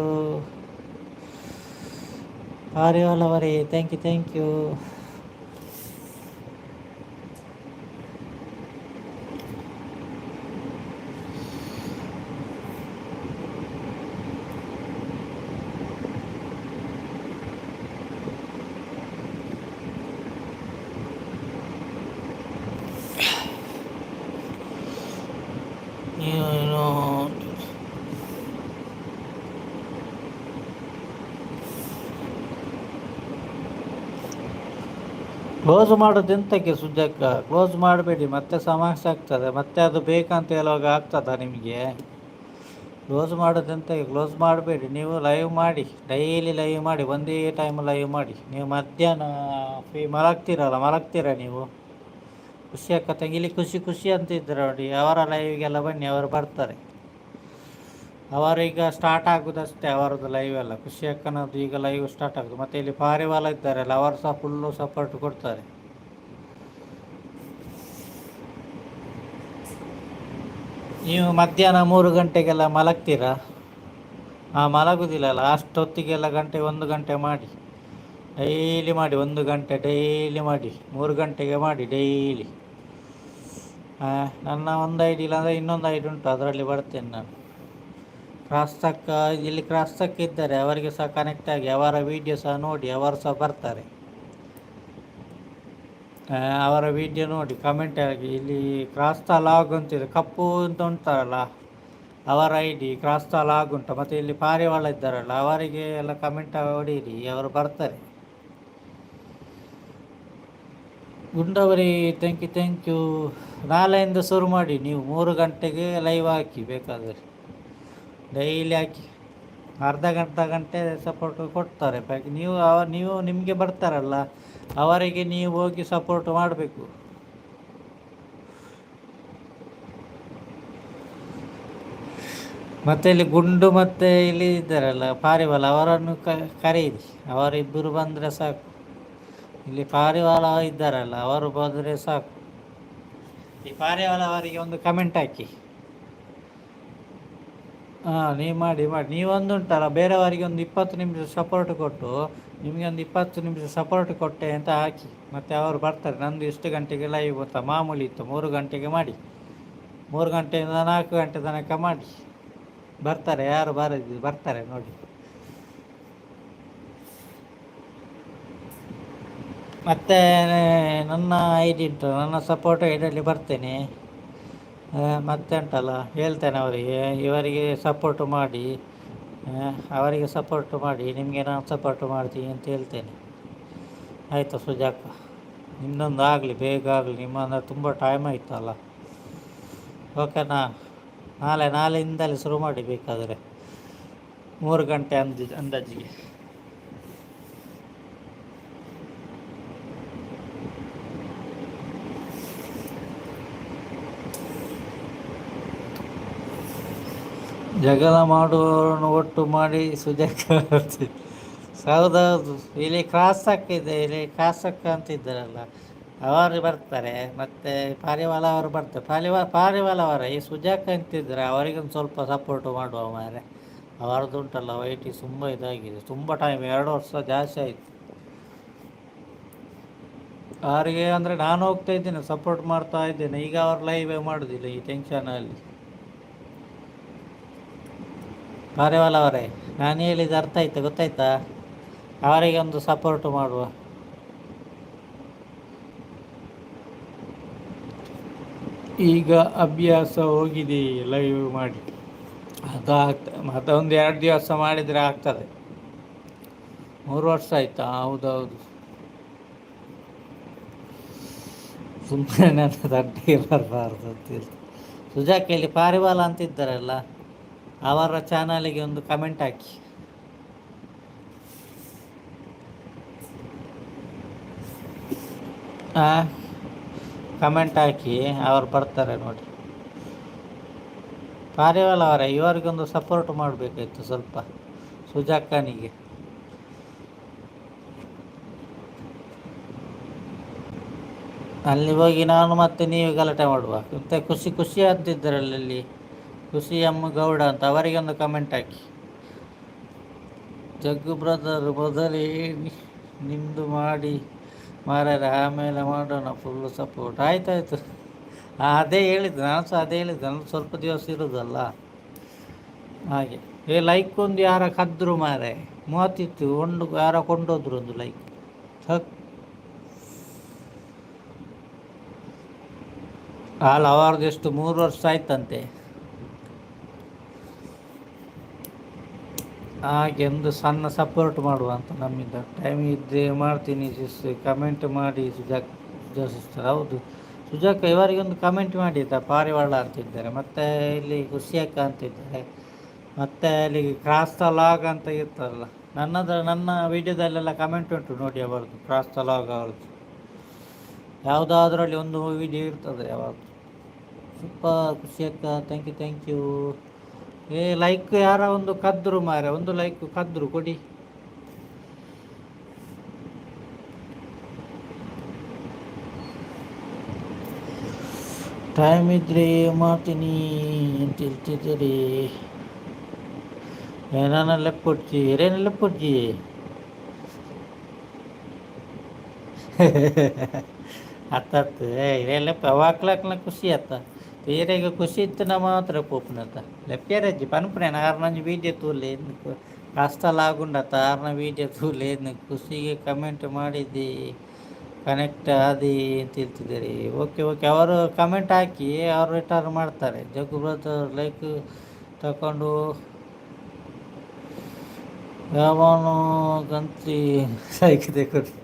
ಪಾರಿವಾಳವರೇ ಥ್ಯಾಂಕ್ ಯು. ಏನು ಕ್ಲೋಸ್ ಮಾಡೋದು ಎಂತಕ್ಕೆ ಸುಜಕ್ಕ? ಕ್ಲೋಸ್ ಮಾಡಬೇಡಿ, ಮತ್ತೆ ಸಮಸ್ಯೆ ಆಗ್ತದೆ. ಮತ್ತೆ ಅದು ಬೇಕಂತ ಹೇಳುವಾಗ ಆಗ್ತದ ನಿಮಗೆ? ಕ್ಲೋಸ್ ಮಾಡೋದು ಎಂತಕ್ಕೆ? ಕ್ಲೋಸ್ ಮಾಡಬೇಡಿ. ನೀವು ಲೈವ್ ಮಾಡಿ, ಡೈಲಿ ಲೈವ್ ಮಾಡಿ, ಒಂದೇ ಟೈಮ್ ಲೈವ್ ಮಾಡಿ. ನೀವು ಮಧ್ಯಾಹ್ನ ಮಲಗ್ತೀರಾ ನೀವು? ಖುಷಿ ಅಕ್ಕ ಇಲ್ಲಿ ಖುಷಿ ಅಂತಿದ್ದಾರೆ ನೋಡಿ. ಅವರ ಲೈವ್ಗೆಲ್ಲ ಬನ್ನಿ, ಅವರು ಬರ್ತಾರೆ. ಅವರೀಗ ಸ್ಟಾರ್ಟ್ ಆಗೋದಷ್ಟೇ ಅವರದ್ದು ಲೈವ್ ಎಲ್ಲ. ಖುಷಿ ಅಕ್ಕನದ್ದು ಈಗ ಲೈವ್ ಸ್ಟಾರ್ಟ್ ಆಗೋದು. ಮತ್ತು ಇಲ್ಲಿ ಪಾರಿವಾಳ ಇದ್ದಾರಲ್ಲ, ಅವರು ಸಹ ಫುಲ್ಲು ಸಪೋರ್ಟ್ ಕೊಡ್ತಾರೆ. ನೀವು ಮಧ್ಯಾಹ್ನ 3 ಗಂಟೆಗೆಲ್ಲ ಮಲಗ್ತೀರಾ? ಮಲಗುದಿಲ್ಲ ಅಷ್ಟೊತ್ತಿಗೆಲ್ಲ 1 ಗಂಟೆ ಮಾಡಿ, ಡೈಲಿ ಮಾಡಿ. 1 ಗಂಟೆ ಡೈಲಿ ಮಾಡಿ, 3 ಗಂಟೆಗೆ ಮಾಡಿ ಡೈಲಿ. ನನ್ನ ಒಂದು ಐಡಿ ಇಲ್ಲ ಅಂದರೆ ಇನ್ನೊಂದು ಐಡಿ ಉಂಟು, ಅದರಲ್ಲಿ ಬರ್ತೇನೆ ನಾನು. ಇಲ್ಲಿ ಕ್ರಾಸ್ತಕ್ಕ ಇದ್ದಾರೆ, ಅವರಿಗೆ ಸಹ ಕನೆಕ್ಟ್ ಆಗಿ ಅವರ ವೀಡಿಯೋ ಸಹ ನೋಡಿ, ಅವರು ಸಹ ಬರ್ತಾರೆ. ಅವರ ವೀಡಿಯೋ ನೋಡಿ ಕಮೆಂಟ್ ಆಗಿ. ಇಲ್ಲಿ ಕ್ರಾಸ್ತಾ ಲಾಗ್ ಅಂತಿದೆ, ಕಪ್ಪು ಅಂತ ಉಂಟಾರಲ್ಲ, ಅವರ ಐಡಿ ಕ್ರಾಸ್ತಾ ಲಾಗ್ ಉಂಟು. ಮತ್ತು ಇಲ್ಲಿ ಪಾರಿವಾಳ ಇದ್ದಾರಲ್ಲ, ಅವರಿಗೆ ಎಲ್ಲ ಕಮೆಂಟ್ ಹೊಡೀರಿ, ಅವರು ಬರ್ತಾರೆ. ಗುಂಡವರಿ ಥ್ಯಾಂಕ್ ಯು. ನಾಳೆಯಿಂದ ಶುರು ಮಾಡಿ, ನೀವು 3 ಗಂಟೆಗೆ ಲೈವ್ ಹಾಕಿ, ಬೇಕಾದರೆ ಡೈಲಿ ಹಾಕಿ. ಅರ್ಧ ಗಂಟೆ ಸಪೋರ್ಟ್ ಕೊಡ್ತಾರೆ. ನೀವು ನಿಮಗೆ ಬರ್ತಾರಲ್ಲ, ಅವರಿಗೆ ನೀವು ಹೋಗಿ ಸಪೋರ್ಟ್ ಮಾಡಬೇಕು. ಮತ್ತು ಇಲ್ಲಿ ಗುಂಡು ಮತ್ತು ಇಲ್ಲಿ ಇದ್ದಾರಲ್ಲ ಪಾರಿವಾಳ, ಅವರನ್ನು ಕರೀರಿ. ಅವರಿಬ್ಬರು ಬಂದರೆ ಸಾಕು. ಇಲ್ಲಿ ಪಾರಿವಾಳ ಇದ್ದಾರಲ್ಲ, ಅವರು ಬಂದರೆ ಸಾಕು. ಈ ಪಾರಿವಾಳ ಅವರಿಗೆ ಒಂದು ಕಮೆಂಟ್ ಹಾಕಿ, ಹಾಂ ನೀವು ಮಾಡಿ ನೀವೊಂದು ಉಂಟಲ್ಲ ಬೇರೆಯವರಿಗೆ ಒಂದು 20 ನಿಮಿಷ ಸಪೋರ್ಟ್ ಕೊಟ್ಟು ನಿಮಗೆ ಒಂದು 20 ನಿಮಿಷ ಸಪೋರ್ಟ್ ಕೊಟ್ಟೆ ಅಂತ ಹಾಕಿ ಮತ್ತು ಅವರು ಬರ್ತಾರೆ. ನಂದು ಎಷ್ಟು ಗಂಟೆಗೆ ಲೈವ್ ಗೊತ್ತಾ, ಮಾಮೂಲಿ ಇತ್ತು 3 ಗಂಟೆಗೆ ಮಾಡಿ, 3 ಗಂಟೆಯಿಂದ 4 ಗಂಟೆ ತನಕ ಮಾಡಿ ಬರ್ತಾರೆ. ಯಾರು ಬರೋದು ಬರ್ತಾರೆ ನೋಡಿ. ಮತ್ತು ನನ್ನ ಐಡಿ ಉಂಟು, ನನ್ನ ಸಪೋರ್ಟ್ ಐಡಿಯಲ್ಲಿ ಬರ್ತೇನೆ. ಮತ್ತೆ ಉಂಟಲ್ಲ ಹೇಳ್ತೇನೆ ಅವರಿಗೆ, ಇವರಿಗೆ ಸಪೋರ್ಟ್ ಮಾಡಿ, ಅವರಿಗೆ ಸಪೋರ್ಟ್ ಮಾಡಿ, ನಿಮಗೆ ನಾನು ಸಪೋರ್ಟ್ ಮಾಡ್ತೀನಿ ಅಂತ ಹೇಳ್ತೇನೆ. ಆಯಿತಾ ಸುಜಾಕ, ನಿಮ್ಮದೊಂದು ಆಗಲಿ, ಬೇಗ ಆಗಲಿ. ನಿಮ್ಮಂದ್ರೆ ತುಂಬ ಟೈಮ್ ಆಯಿತಲ್ಲ. ಓಕೆನಾ? ನಾಳೆಯಿಂದಲೇ ಶುರು ಮಾಡಿ ಬೇಕಾದರೆ 3 ಗಂಟೆ ಅಂದಾಜಿಗೆ. ಜಗಳ ಮಾಡುವವರನ್ನು ಒಟ್ಟು ಮಾಡಿ ಸುಜಾಕ ಹೌದೌದು. ಇಲ್ಲಿ ಕ್ರಾಸ್ ಹಾಕಿದೆ, ಇಲ್ಲಿ ಕ್ರಾಸ್ ಅಂತಿದ್ದಾರಲ್ಲ ಅವರು ಬರ್ತಾರೆ. ಮತ್ತು ಪಾರಿವಾಳ ಅವರು ಬರ್ತಾರೆ. ಪಾರಿವಾಳ ಅವರ ಈ ಸುಜಾಕ ಅಂತಿದ್ದಾರೆ, ಅವರಿಗೊಂದು ಸ್ವಲ್ಪ ಸಪೋರ್ಟು ಮಾಡುವ ಮಾರೆ. ಅವರದ್ದು ಉಂಟಲ್ಲ ವೈಟಿ ತುಂಬ ಇದಾಗಿದೆ, ತುಂಬ ಟೈಮ್ 2 ವರ್ಷ ಜಾಸ್ತಿ ಆಯಿತು ಅವರಿಗೆ. ಅಂದರೆ ನಾನು ಹೋಗ್ತಾ ಇದ್ದೇನೆ, ಸಪೋರ್ಟ್ ಮಾಡ್ತಾ ಇದ್ದೇನೆ. ಈಗ ಅವ್ರು ಲೈವೇ ಮಾಡೋದಿಲ್ಲ ಈ ಟೆನ್ಷನಲ್ಲಿ. ಪಾರಿವಾಳ ಅವರೇ, ನಾನು ಹೇಳಿದ ಅರ್ಥ ಆಯ್ತಾ, ಗೊತ್ತಾಯ್ತಾ? ಅವರಿಗೆ ಒಂದು ಸಪೋರ್ಟ್ ಮಾಡುವ. ಈಗ ಅಭ್ಯಾಸ ಹೋಗಿದೆ ಲೈವ್ ಮಾಡಿ, ಅದೊಂದು 2 ದಿವಸ ಮಾಡಿದರೆ ಆಗ್ತದೆ. 3 ವರ್ಷ ಆಯಿತಾ? ಹೌದೌದು. ಸುಮ್ಮನೆ ನನ್ನ ತಟ್ಟಿಗೆ ಬರಬಾರ್ದು ಅಂತಿಲ್ಲ. ಸುಜಾಕೆಯಲ್ಲಿ ಪಾರಿವಾಳ ಅಂತಿದ್ದಾರಲ್ಲ, ಅವರ ಚಾನಲಿಗೆ ಒಂದು ಕಮೆಂಟ್ ಹಾಕಿ. ಕಮೆಂಟ್ ಹಾಕಿ, ಅವರು ಬರ್ತಾರೆ ನೋಡಿ. ಪಾರಿವಾಳ ಅವರೇ, ಇವರಿಗೊಂದು ಸಪೋರ್ಟ್ ಮಾಡಬೇಕಾಯ್ತು ಸ್ವಲ್ಪ, ಸುಜಾಕನಿಗೆ. ಅಲ್ಲಿ ಹೋಗಿ ನಾನು ಮತ್ತೆ ನೀವು ಗಲಾಟೆ ಮಾಡುವ. ಮತ್ತು ಖುಷಿ ಅಂತಿದ್ದರಲ್ಲಿ, ಖುಷಿ ಎಮ್ಮ ಗೌಡ ಅಂತ, ಅವರಿಗೊಂದು ಕಮೆಂಟ್ ಹಾಕಿ. ಜಗ್ಗು ಬ್ರದರ್ ಮೊದಲೇ ನಿಮ್ಮದು ಮಾಡಿ ಮಾರ್ಯಾರ, ಆಮೇಲೆ ಮಾಡೋಣ ಫುಲ್ಲು ಸಪೋರ್ಟ್. ಆಯ್ತಾಯಿತು, ಅದೇ ಹೇಳಿದ್ದು ನಾನು ಸಹ, ಅದೇ ಹೇಳಿದ್ದು. ನಾನು ಸ್ವಲ್ಪ ದಿವಸ ಇರೋದಲ್ಲ ಹಾಗೆ. ಲೈಕ್ ಒಂದು ಯಾರ ಕದ್ರು ಮಾರೆ, 30 ಒಂದು ಯಾರ ಕೊಂಡೋದ್ರು ಒಂದು ಲೈಕ್. ಅವರದ್ದು ಎಷ್ಟು 3 ವರ್ಷ ಆಯ್ತಂತೆ. ಹಾಗೆ ಒಂದು ಸಣ್ಣ ಸಪೋರ್ಟ್ ಮಾಡುವ ಅಂತ ನಮ್ಮಿಂದ. ಟೈಮ್ ಇದ್ದರೆ ಮಾಡ್ತೀನಿ. ಕಮೆಂಟ್ ಮಾಡಿ ಸುಜಾಕ್ ಸಿಸ್ಟರ್. ಹೌದು ಸುಜಾಕ, ಇವರಿಗೊಂದು ಕಮೆಂಟ್ ಮಾಡಿ ಆಯಿತಾ. ಪಾರಿವಾಳ ಅಂತಿದ್ದಾರೆ, ಮತ್ತು ಇಲ್ಲಿ ಖುಷಿಯಕ್ಕ ಅಂತಿದ್ದಾರೆ, ಮತ್ತು ಅಲ್ಲಿ ಕ್ರಾಸ್ ದ ಲಾಗ್ ಅಂತ ಇರ್ತಾರಲ್ಲ. ನನ್ನ ವೀಡಿಯೋದಲ್ಲೆಲ್ಲ ಕಮೆಂಟ್ ಉಂಟು ನೋಡಿ ಅವರದ್ದು, ಕ್ರಾಸ್ ದ ಲಾಗ್ ಅವ್ರದ್ದು. ಯಾವುದಾದ್ರಲ್ಲಿ ಒಂದು ವಿಡಿಯೋ ಇರ್ತದೆ ಯಾವಾಗ. ಸೂಪರ್ ಖುಷಿಯಕ್ಕ, ಥ್ಯಾಂಕ್ ಯು. ಲೈಕ್ ಯಾರ ಒಂದು ಕದ್ರು ಮಾರೆ, ಒಂದು ಲೈಕ್ ಕದ್ರು ಕೊಡಿ. ಟೈಮ್ ಇದ್ರೆ ಮಾಡ್ತೀನಿ ಅಂತ ಹೇಳ್ತಿದ್ದೀರಿ. ಏನೇನೆಲ್ಲ ಪುಡ್ಜಿ ಅತ್ತತ್ತು ಇರೆಲ್ಲ ಪವಾಕ್ಲಾಕ್ಲ ಖುಷಿ ಅತ್ತ ಬೇರೆಗೆ ಖುಷಿ ಇತ್ತು ಮಾತ್ರ ಪೋಪನತ್ತ ಲೆಪ್ಪ್ಯಾರಜ್ಜಿ ಪನ್ಪುನೇನು ಆರ್ನಂಜಿ ವೀಡಿಯೋ ತೂಲೆ ಕಷ್ಟ ಲಾಗುಂಡತ್ತ ಆರ್ನ ವೀಡಿಯೋ ತೂಲೆ ಖುಷಿಗೆ ಕಮೆಂಟ್ ಮಾಡಿದ್ದಿ, ಕನೆಕ್ಟ್ ಆದಿ ಅಂತ ಹೇಳ್ತಿದ್ದೀರಿ. ಓಕೆ, ಅವರು ಕಮೆಂಟ್ ಹಾಕಿ ಅವರು ರಿಟರ್ನ್ ಮಾಡ್ತಾರೆ. ಜಗ್ಗು ಬ್ರದರ್ ಲೈಕ್ ತಗೊಂಡು ಯಾವನು ಗಂತಿ ಲೈಕ್ ತೆಗೊಂಡು.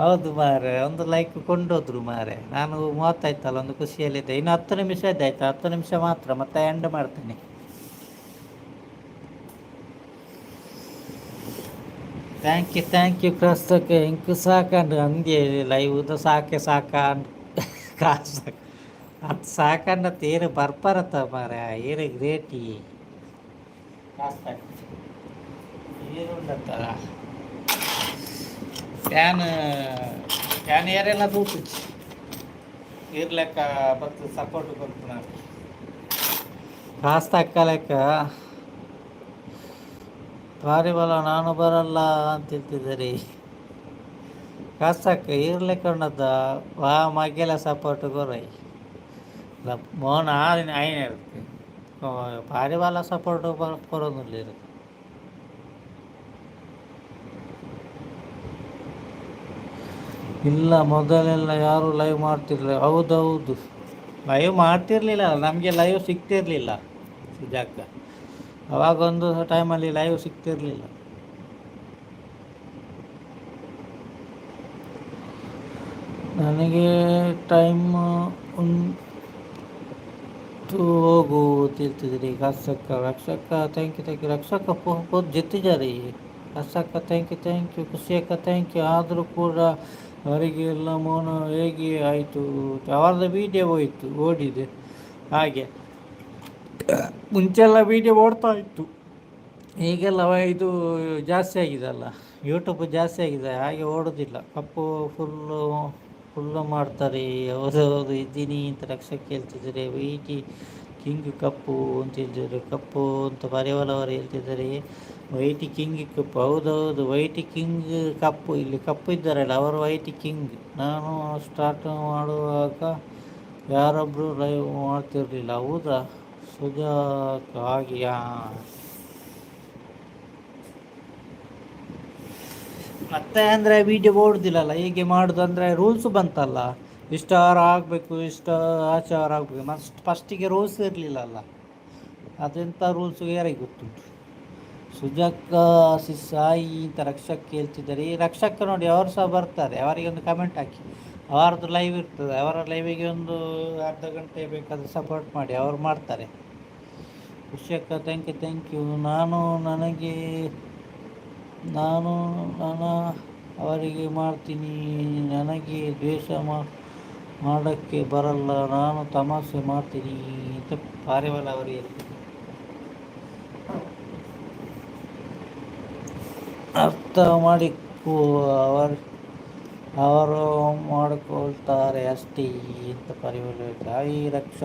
ಹೌದು ಮಾರೆ, ಒಂದು ಲೈಕ್ ಕೊಂಡೋದ್ರು ಮಾರೆ. ನಾನು 30 ಆಯ್ತಲ್ಲ, ಒಂದು ಖುಷಿಯಲ್ಲಿದ್ದೆ. ಇನ್ನು 10 ನಿಮಿಷ ಇದ್ದಾಯ್ತು, 10 ನಿಮಿಷ ಮಾತ್ರ, ಮತ್ತೆ ಎಂಡ್ ಮಾಡ್ತೀನಿ. ಥ್ಯಾಂಕ್ ಯು ಪ್ರಸ್ತಕ್ಕೆ ಇಂಕು ಸಾಕಂಡು ಹಂಗೆ ಲೈವ್ದು ಸಾಕಾಂಡು ಕಾಸು ಅದು ಸಾಕಂಡ ತೀರು ಬರ್ಪರತ್ತ ಮಾರೆ. ಏರು ಗ್ರೇಟಿ ಏರುಂಡತ್ತ ಫ್ಯಾನ್ ಏರೆಲ್ಲ ತೂಪಿಚ್ಚಿ ಇರ್ಲೆಕ್ಕ ಬತ್ತು ಸಪೋರ್ಟ್ ಕೊಡ್ತು. ನಾನು ಕಾಸು ತಕ್ಕಲೆಕ್ಕ ಪಾರಿವಾಳ ನಾನು ಬರಲ್ಲ ಅಂತ ಹೇಳ್ತಿದ್ದೀರಿ. ಕಸಕ್ಕೆ ಇರ್ಲಿಕ್ಕಣ್ಣದ ವಾ ಮಗೆಲ ಸಪೋರ್ಟ್ ಗೊರೈ ಮೋನ ಆದಿನ ಆಯ್ನ ಇರುತ್ತೆ ಪಾರಿವಾಳ ಸಪೋರ್ಟ್ ಬರೋದಿಲ್ಲ. ಇಲ್ಲ ಮೊದಲೆಲ್ಲ ಯಾರು ಲೈವ್ ಮಾಡ್ತಿರ್ಲಿಲ್ಲ. ಹೌದೌದು, ಲೈವ್ ಮಾಡ್ತಿರ್ಲಿಲ್ಲ, ನಮಗೆ ಲೈವ್ ಸಿಗ್ತಿರ್ಲಿಲ್ಲ ಸುಜಾಕ. ಅವಾಗೊಂದು ಟೈಮಲ್ಲಿ ಲೈವ್ ಸಿಗ್ತಿರ್ಲಿಲ್ಲ. ನನಗೆ ಟೈಮ್ ಉಂಟು ಹೋಗು ತಿಳ್ತಿದ್ರಿ. ರಕ್ಷಕ ಥ್ಯಾಂಕ್ ಯು ರಕ್ಷಕ ಜೊತ್ತಿದ್ದಾರೆ. ರಕ್ಷಕ ಥ್ಯಾಂಕ್ ಯು ಖುಷಿಯಕ್ಕ ಥ್ಯಾಂಕ್ ಯು. ಆದರೂ ಕೂಡ ಅವರಿಗೆ ಎಲ್ಲ ಮೌನ ಹೇಗೆ ಆಯಿತು? ಅವರದ್ದು ವೀಡಿಯೋ ಓಡಿದೆ ಹಾಗೆ. ಮುಂಚೆಲ್ಲ ವೀಡಿಯೋ ಓಡ್ತಾ ಇತ್ತು, ಈಗೆಲ್ಲ ಇದು ಜಾಸ್ತಿ ಆಗಿದೆ ಅಲ್ಲ, ಯೂಟ್ಯೂಬ್ ಜಾಸ್ತಿ ಆಗಿದೆ, ಹಾಗೆ ಓಡೋದಿಲ್ಲ. ಕಪ್ಪು ಫುಲ್ಲು ಮಾಡ್ತಾರೆ. ಹೌದೌದು ಇದ್ದೀನಿ ಅಂತ ರಕ್ಷಕ ಹೇಳ್ತಿದ್ದಾರೆ. ವೈಟಿ ಕಿಂಗ್ ಕಪ್ಪು ಅಂತ ಹೇಳ್ತಿದ್ದಾರೆ. ಕಪ್ಪು ಅಂತ ಪರಿವಾರವರು ಹೇಳ್ತಿದ್ದಾರೆ. ವೈಟಿ ಕಿಂಗ್ ಕಪ್ಪು, ಹೌದೌದು ವೈಟಿ ಕಿಂಗ್ ಕಪ್ಪು. ಇಲ್ಲಿ ಕಪ್ಪು ಇದ್ದಾರಲ್ಲ ಅವರು ವೈಟಿ ಕಿಂಗ್. ನಾನು ಸ್ಟಾರ್ಟ್ ಮಾಡುವಾಗ ಯಾರೊಬ್ಬರು ಲೈವ್ ಮಾಡ್ತಿರಲಿಲ್ಲ. ಹೌದಾ ಸುಜಾಕ್? ಹಾಗೆಯಾ? ಮತ್ತೆ ಅಂದರೆ ವಿಡಿಯೋ ಓಡುದಿಲ್ಲಲ್ಲ, ಹೀಗೆ ಮಾಡೋದು. ಅಂದರೆ ರೂಲ್ಸು ಬಂತಲ್ಲ, ಇಷ್ಟು ಅವರ್ ಆಗಬೇಕು, ಇಷ್ಟು ಆಚೆ ಅವರ್ ಆಗಬೇಕು. ಫಸ್ಟಿಗೆ ರೂಲ್ಸ್ ಇರಲಿಲ್ಲಲ್ಲ, ಅದೆಂಥ ರೂಲ್ಸು ಯಾರಿಗೆ ಗೊತ್ತುಂಟು. ಸುಜಾಕ ಸಾಯಿ ಅಂತ ರಕ್ಷಕ್ ಕೇಳ್ತಿದ್ದಾರೆ. ಈ ರಕ್ಷಕ ನೋಡಿ ಅವರು ಸಹ ಬರ್ತಾರೆ, ಅವರಿಗೆ ಒಂದು ಕಮೆಂಟ್ ಹಾಕಿ. ಅವರದ್ದು ಲೈವ್ ಇರ್ತದೆ, ಅವರ ಲೈವಿಗೆ ಒಂದು ಅರ್ಧ ಗಂಟೆ ಬೇಕಾದರೆ ಸಪೋರ್ಟ್ ಮಾಡಿ, ಅವರು ಮಾಡ್ತಾರೆ. ಖುಷಿಯಕ್ಕ ಥ್ಯಾಂಕ್ ಯು. ನಾನು ಅವರಿಗೆ ಮಾಡ್ತೀನಿ. ನನಗೆ ದ್ವೇಷ ಮಾಡೋಕ್ಕೆ ಬರಲ್ಲ, ನಾನು ತಮಾಷೆ ಮಾಡ್ತೀನಿ ಅಂತ ಪಾರಿವಾಳ ಅವರಿಗೆ ಅರ್ಥ ಮಾಡಿಕೋ. ಅವರು ಮಾಡಿಕೊಳ್ತಾರೆ ಅಷ್ಟೇ ಅಂತ ಪರಿವಾರ. ಹಾಯ್ ರಕ್ಷ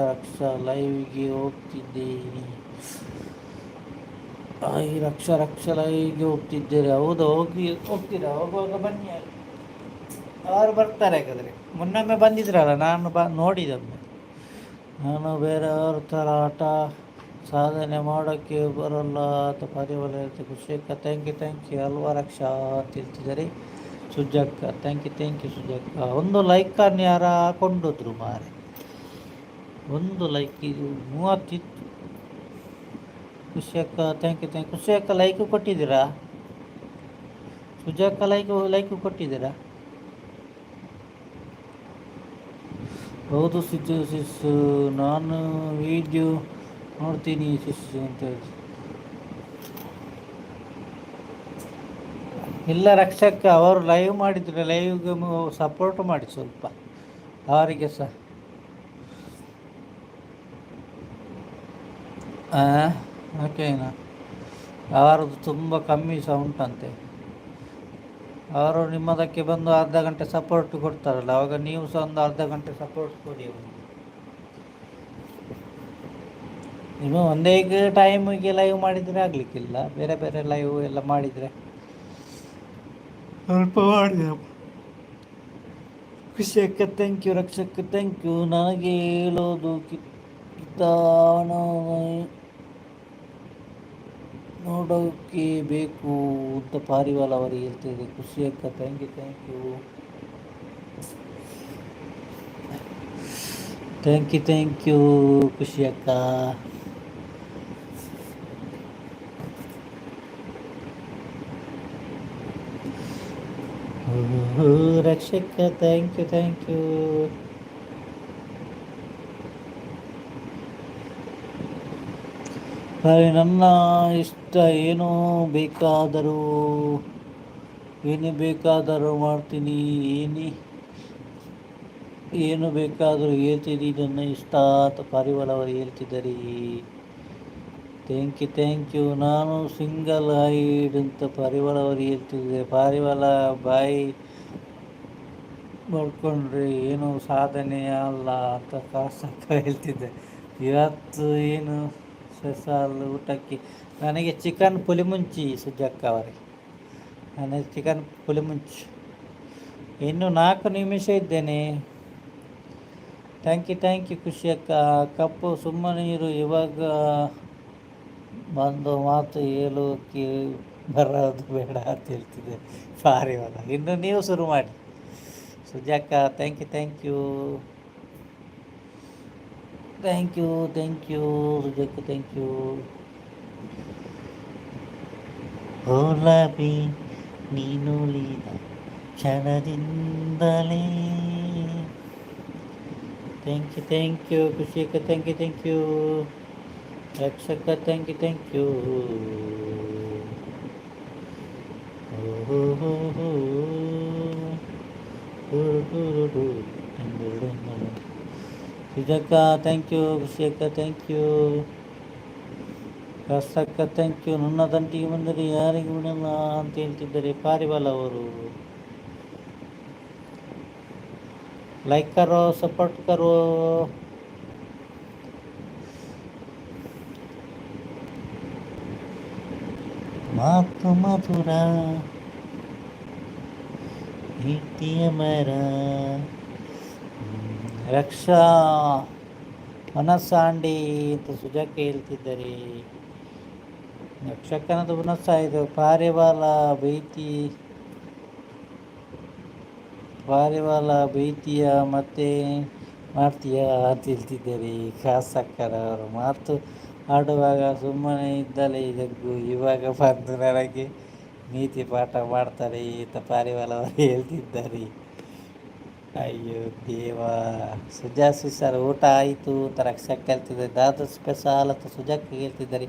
ಲೈವ್ಗೆ ಹೋಗ್ತಿದ್ದೀನಿ. ರಕ್ಷ ಲೈವ್ಗೆ ಹೋಗ್ತಿದ್ದೀರಿ. ಹೌದು, ಹೋಗ್ತೀರಾ? ಹೋಗುವಾಗ ಬನ್ನಿ, ಅವರು ಬರ್ತಾರೆ. ಯಾಕಂದರೆ ಮೊನ್ನೊಮ್ಮೆ ಬಂದಿದ್ರಲ್ಲ, ನಾನು ನೋಡಿದೊಮ್ಮೆ. ನಾನು ಬೇರೆಯವ್ರ ಥರ ಸಾಧನೆ ಮಾಡೋಕ್ಕೆ ಬರಲ್ಲ ಅಂತ ಪರಿವಾರ ಹೇಳ್ತೆ. ಖುಷಿಯಕ್ಕ ಥ್ಯಾಂಕ್ ಯು ಅಲ್ವಾ ರಕ್ಷಾ ಅಂತ ಹೇಳ್ತಿದ್ದಾರೆ. ಸುಜಕ್ಕ ಥ್ಯಾಂಕ್ ಯು ಸುಜಕ್ಕ. ಒಂದು ಲೈಕನ್ನು ಯಾರ ಹಾಕೊಂಡೋದ್ರು ಮಾರೆ, ಒಂದು ಲೈಕ್ ಇದು 30 ಇತ್ತು. ಖುಷಿಯಕ್ಕ ಥ್ಯಾಂಕ್ ಯು ಖುಷಿಯಕ್ಕ ಲೈಕ್ ಕೊಟ್ಟಿದ್ದೀರಾ? ಸುಜಕ್ಕ ಲೈಕ್ ಕೊಟ್ಟಿದ್ದೀರಾ? ಹೌದು ಸಿಸ್, ನಾನು ವಿಡಿಯೋ ನೋಡ್ತೀನಿ ಸಿಸ್ ಅಂತ ಹೇಳಿ. ಇಲ್ಲ ರಕ್ಷಕ, ಅವರು ಲೈವ್ ಮಾಡಿದರೆ ಲೈವ್ಗೆ ಸಪೋರ್ಟ್ ಮಾಡಿ ಸ್ವಲ್ಪ, ಅವರಿಗೆ ಸಹ. ಓಕೆನಾ? ಅವರದ್ದು ತುಂಬ ಕಮ್ಮಿ ಸಹ ಉಂಟಂತೆ. ಅವರು ನಿಮ್ಮದಕ್ಕೆ ಬಂದು ಅರ್ಧ ಗಂಟೆ ಸಪೋರ್ಟ್ ಕೊಡ್ತಾರಲ್ಲ, ಅವಾಗ ನೀವು ಸಹ ಒಂದು ಅರ್ಧ ಗಂಟೆ ಸಪೋರ್ಟ್ ಕೊಡಿ ಅವರಿಗೆ. ನೀವು ಒಂದೇ ಟೈಮಿಗೆ ಲೈವ್ ಮಾಡಿದರೆ ಆಗಲಿಕ್ಕಿಲ್ಲ, ಬೇರೆ ಬೇರೆ ಲೈವ್ ಎಲ್ಲ ಮಾಡಿದರೆ ಸ್ವಲ್ಪ ಮಾಡಿದೆ. ಖುಷಿಯಕ್ಕ ಥ್ಯಾಂಕ್ ಯು ರಕ್ಷಕ ಥ್ಯಾಂಕ್ ಯು. ನನಗೆ ಹೇಳೋದು ಕಿತ್ತಾಣ ನೋಡೋಕೆ ಬೇಕು ಅಂತ ಪಾರಿವಾಳ ಅವರಿಗೆ ಹೇಳ್ತಿದೆ. ಖುಷಿಯಕ್ಕ ಥ್ಯಾಂಕ್ ಯು ಖುಷಿಯಕ್ಕ. ರಕ್ಷಕ ಥ್ಯಾಂಕ್ ಯು. ನನ್ನ ಇಷ್ಟ, ಏನೇ ಬೇಕಾದರೂ ಮಾಡ್ತೀನಿ, ಏನು ಬೇಕಾದರೂ ಹೇಳ್ತೀನಿ, ನನ್ನ ಇಷ್ಟ ಅಂತ ಪಾರಿವಾಳ ಅವರು ಹೇಳ್ತಿದ್ದಾರೆ. Thank you. ನಾನು ಸಿಂಗಲ್ ಹೈಡ್ ಅಂತ ಪಾರಿವಾಳ ಅವರು ಹೇಳ್ತಿದ್ದಾರೆ. ಪಾರಿವಾಳ ಬಾಯಿ ಮಾಡ್ಕೊಂಡ್ರೆ ಏನು ಸಾಧನೆ ಅಲ್ಲ ಅಂತ ಹೇಳ್ತಿದ್ದೆ. ಇವತ್ತು ಏನು ಸ್ಪೆಷಲ್ ಊಟಕ್ಕೆ? ನನಗೆ ಚಿಕನ್ ಪುಲಿ ಮುಂಚಿ ಸುಜಕ್ಕ ಅವರೇ, ನನಗೆ ಚಿಕನ್ ಪುಲಿ ಮುಂಚಿ. ಇನ್ನು 4 ನಿಮಿಷ ಇದ್ದೇನೆ. ಥ್ಯಾಂಕ್ ಯು ಖುಷಿ ಅಕ್ಕ. ಕಪ್ಪು ಸುಮ್ಮನೀರು, ಇವಾಗ ಬಂದು ಮಾತು ಹೇಳೋಕೆ ಬರೋದು ಬೇಡ ಅಂತ ಹೇಳ್ತಿದ್ದೆ ಪಾರಿವಾಳ. ಇನ್ನು ನೀವು ಶುರು ಮಾಡಿ ಸುಜಾಕ. ಥ್ಯಾಂಕ್ ಯು ಸುಜಾಕ, ಥ್ಯಾಂಕ್ ಯು. ಓಲಾಬಿ ನೀನುಳಿದ ಕ್ಷಣದಿಂದಲೇ. ಥ್ಯಾಂಕ್ ಯು ಖುಷಿ ಅಕ್ಕ, ಥ್ಯಾಂಕ್ ಯು ರಕ್ಷಕ, ಥ್ಯಾಂಕ್ ಯು. ಸುಜಕ್ಕ ಥ್ಯಾಂಕ್ ಯು, ಖುಷಿ ಅಕ್ಕ ಥ್ಯಾಂಕ್ ಯು, ರಸಕ್ಕ ಥ್ಯಾಂಕ್ ಯು. ನನ್ನ ತಂಟಿಗೆ ಬಂದರೆ ಯಾರಿಗೂ ಬಿಡಲ್ಲ ಅಂತ ಹೇಳ್ತಿದ್ದಾರೆ ಪಾರಿವಾಳ ಅವರು. ಲೈಕ್ ಕರೋ, ಸಪೋರ್ಟ್ ಕರೋ. ಮಾತು ಮಧುರ ಪ್ರೀತಿಯ ಮರ. ರಕ್ಷಾ ಮನಸ್ಸಾಂಡಿ ಅಂತ ಸುಜಾಕ ಹೇಳ್ತಿದ್ದಾರೆ. ರಕ್ಷಕನದು ಮನಸ್ಸ ಇದು. ಪಾರಿವಾಳ ಬೈತೀಯ ಮತ್ತೆ ಮಾಡ್ತೀಯ ಅಂತ ಹೇಳ್ತಿದ್ದಾರೆ ಕಾಸಕ್ಕರವರು. ಮಾತು ಆಡುವಾಗ ಸುಮ್ಮನೆ ಇದ್ದಲೇ ಜಗ್ಗು, ಇವಾಗ ಬಂದು ನನಗೆ ನೀತಿ ಪಾಠ ಮಾಡ್ತಾರೆ ಅಂತ ಪಾರಿವಾಳ ಅವರು ಹೇಳ್ತಿದ್ದಾರೆ. ಅಯ್ಯೋ ದೇವ. ಸುಜಾಸಿ ಸರ್ ಊಟ ಆಯಿತು ಅಂತ ರಕ್ಷಕ ಹೇಳ್ತಿದ್ದಾರೆ. ದಾದ ಸ್ಪೆಷಲ್ ಅಂತ ಸುಜಾಕ ಹೇಳ್ತಿದ್ದಾರೆ.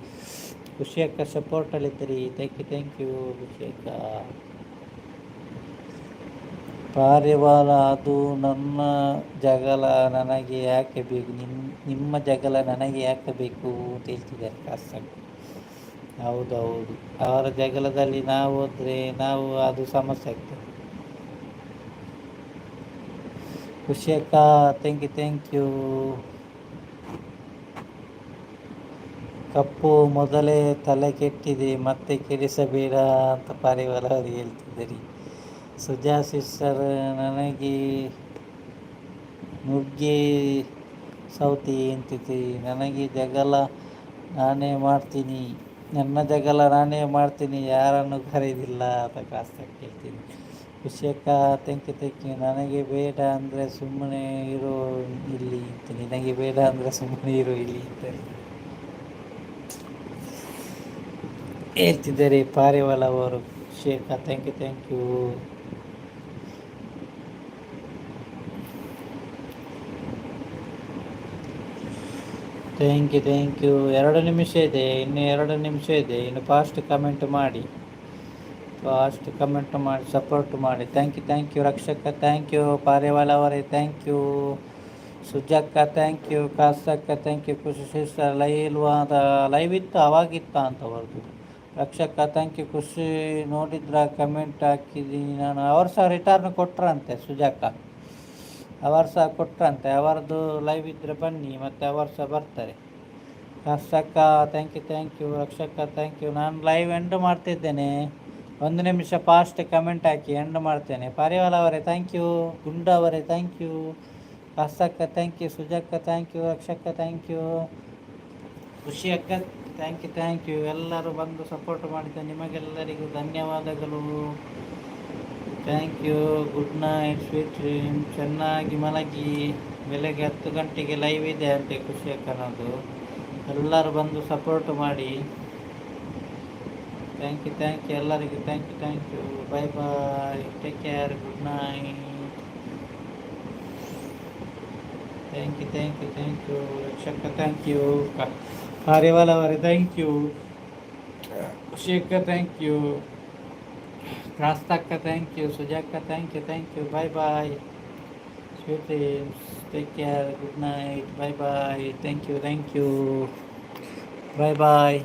ಖುಷಿ ಅಕ್ಕ ಸಪೋರ್ಟಲ್ಲಿದ್ದೀರಿ. ಥ್ಯಾಂಕ್ ಯು ಖುಷಿ ಅಕ್ಕ. ಪಾರಿವಾಳ ಅದು ನನ್ನ ಜಗಳ ನನಗೆ ಯಾಕೆ ಬೇಕು, ನಿಮ್ಮ ಜಗಳ ನನಗೆ ಯಾಕೆ ಬೇಕು ಅಂತ ಹೇಳ್ತಿದ್ದಾರೆ ಕಾಸಕ್ಕ. ಹೌದು, ಅವರ ಜಗಳದಲ್ಲಿ ನಾವು ಹೋದರೆ ಅದು ಸಮಸ್ಯೆ ಆಗ್ತದೆ. ಖುಷಿ ಅಕ್ಕ ಥ್ಯಾಂಕ್ ಯು. ಕಪ್ಪು ಮೊದಲೇ ತಲೆ ಕೆಟ್ಟಿದೆ ಮತ್ತೆ ಕೆಡಿಸಬೇಡ ಅಂತ ಪಾರಿವಾಳ ಅವರು ಹೇಳ್ತಿದ್ದಾರೆ. ಸುಜಾಸಿ ಸರ್ ನನಗೆ ನುಗ್ಗೆ ಸೌತಿ ಅಂತಿದೆ. ನನ್ನ ಜಗಳ ನಾನೇ ಮಾಡ್ತೀನಿ ಯಾರನ್ನು ಕರೀದಿಲ್ಲ ಅಂತ ಕಾಸ್ತ ಕೇಳ್ತೀನಿ. ಖುಷಿ ಅಕ್ಕ ಥ್ಯಾಂಕ್ ಯು. ನನಗೆ ಬೇಡ ಅಂದರೆ ಸುಮ್ಮನೆ ಇರೋ ಇಲ್ಲಿ ಅಂತ, ನಿನಗೆ ಬೇಡ ಅಂದರೆ ಸುಮ್ಮನೆ ಇರೋ ಇಲ್ಲಿ ಅಂತ ಹೇಳ್ತಿದ್ದಾರೆ ಪಾರಿವಾಳ ಅವರು. ಖುಷಿ ಅಕ್ಕ ಥ್ಯಾಂಕ್ ಯು. Thank you. 2 ನಿಮಿಷ ಇದೆ, ಇನ್ನು 2 ನಿಮಿಷ ಇದೆ. ಇನ್ನು ಫಾಸ್ಟ್ ಕಮೆಂಟ್ ಮಾಡಿ ಸಪೋರ್ಟ್ ಮಾಡಿ. ಥ್ಯಾಂಕ್ ಯು ರಕ್ಷಕ, ಥ್ಯಾಂಕ್ ಯು ಪಾರಿವಾಳ ಅವರೇ, ಥ್ಯಾಂಕ್ ಯು ಸುಜಕ್ಕ, ಥ್ಯಾಂಕ್ ಯು ಕಾಸಕ್ಕ, ಥ್ಯಾಂಕ್ ಯು ಖುಷಿ ಸಿಸ್ಟರ್. ಲೈವ್ ಇತ್ತು ಅವಾಗಿತ್ತ ಅಂತ ಬರ್ದು. ರಕ್ಷಕ ಥ್ಯಾಂಕ್ ಯು. ಖುಷಿ ನೋಡಿದ್ರ ಕಮೆಂಟ್ ಹಾಕಿದ್ದೀನಿ ನಾನು. ಅವರು ಸಹ ರಿಟರ್ನ್ ಕೊಟ್ರಂತೆ ಸುಜಾಕ, ಅವರು ಸಹ ಕೊಟ್ರಂತೆ. ಅವರದ್ದು ಲೈವ್ ಇದ್ದರೆ ಬನ್ನಿ, ಮತ್ತು ಅವರು ಸಹ ಬರ್ತಾರೆ. ರಕ್ಷಕ ಥ್ಯಾಂಕ್ ಯು ರಕ್ಷಕ ಥ್ಯಾಂಕ್ ಯು. ನಾನು ಲೈವ್ ಎಂಡ್ ಮಾಡ್ತಿದ್ದೇನೆ. 1 ನಿಮಿಷ ಫಾಸ್ಟ್ ಕಮೆಂಟ್ ಹಾಕಿ ಎಂಡ್ ಮಾಡ್ತೇನೆ. ಪಾರಿವಾಳ ಅವರೇ ಥ್ಯಾಂಕ್ ಯು, ಗುಂಡ ಅವರೇ ಥ್ಯಾಂಕ್ ಯು, ರಕ್ಷಕ ಥ್ಯಾಂಕ್ ಯು, ಸುಜಕ್ಕ ಥ್ಯಾಂಕ್ ಯು, ರಕ್ಷಕ ಥ್ಯಾಂಕ್ ಯು, ಖುಷಿ ಅಕ್ಕ ಥ್ಯಾಂಕ್ ಯು. ಎಲ್ಲರೂ ಬಂದು ಸಪೋರ್ಟ್ ಮಾಡಿದ್ದ ನಿಮಗೆಲ್ಲರಿಗೂ ಧನ್ಯವಾದಗಳು. Thank you. Good night, sweet dream. ಚೆನ್ನಾಗಿ ಮಲಗಿ. ಬೆಳಗ್ಗೆ 10 ಗಂಟೆಗೆ ಲೈವ್ ಇದೆ ಅಂತೆ ಖುಷಿ ಅಕ್ಕನದು. ಎಲ್ಲರೂ ಬಂದು ಸಪೋರ್ಟ್ ಮಾಡಿ. ಥ್ಯಾಂಕ್ ಯು ಎಲ್ಲರಿಗೂ. Thank you. Bye bye, take care, good night. Thank you ರಕ್ಷಕ, ಥ್ಯಾಂಕ್ ಯು ಪಾರಿವಾಳ ಅವರೇ, ಥ್ಯಾಂಕ್ ಯು ಖುಷಿ ಅಕ್ಕ, ಥ್ಯಾಂಕ್ ಯು ರಾಸ್ತಕ್ಕ, ಥ್ಯಾಂಕ್ ಯು ಸುಜಾಕ, thank you. Bye bye, sweet dreams, take care, good night, bye bye. Thank you. Bye bye.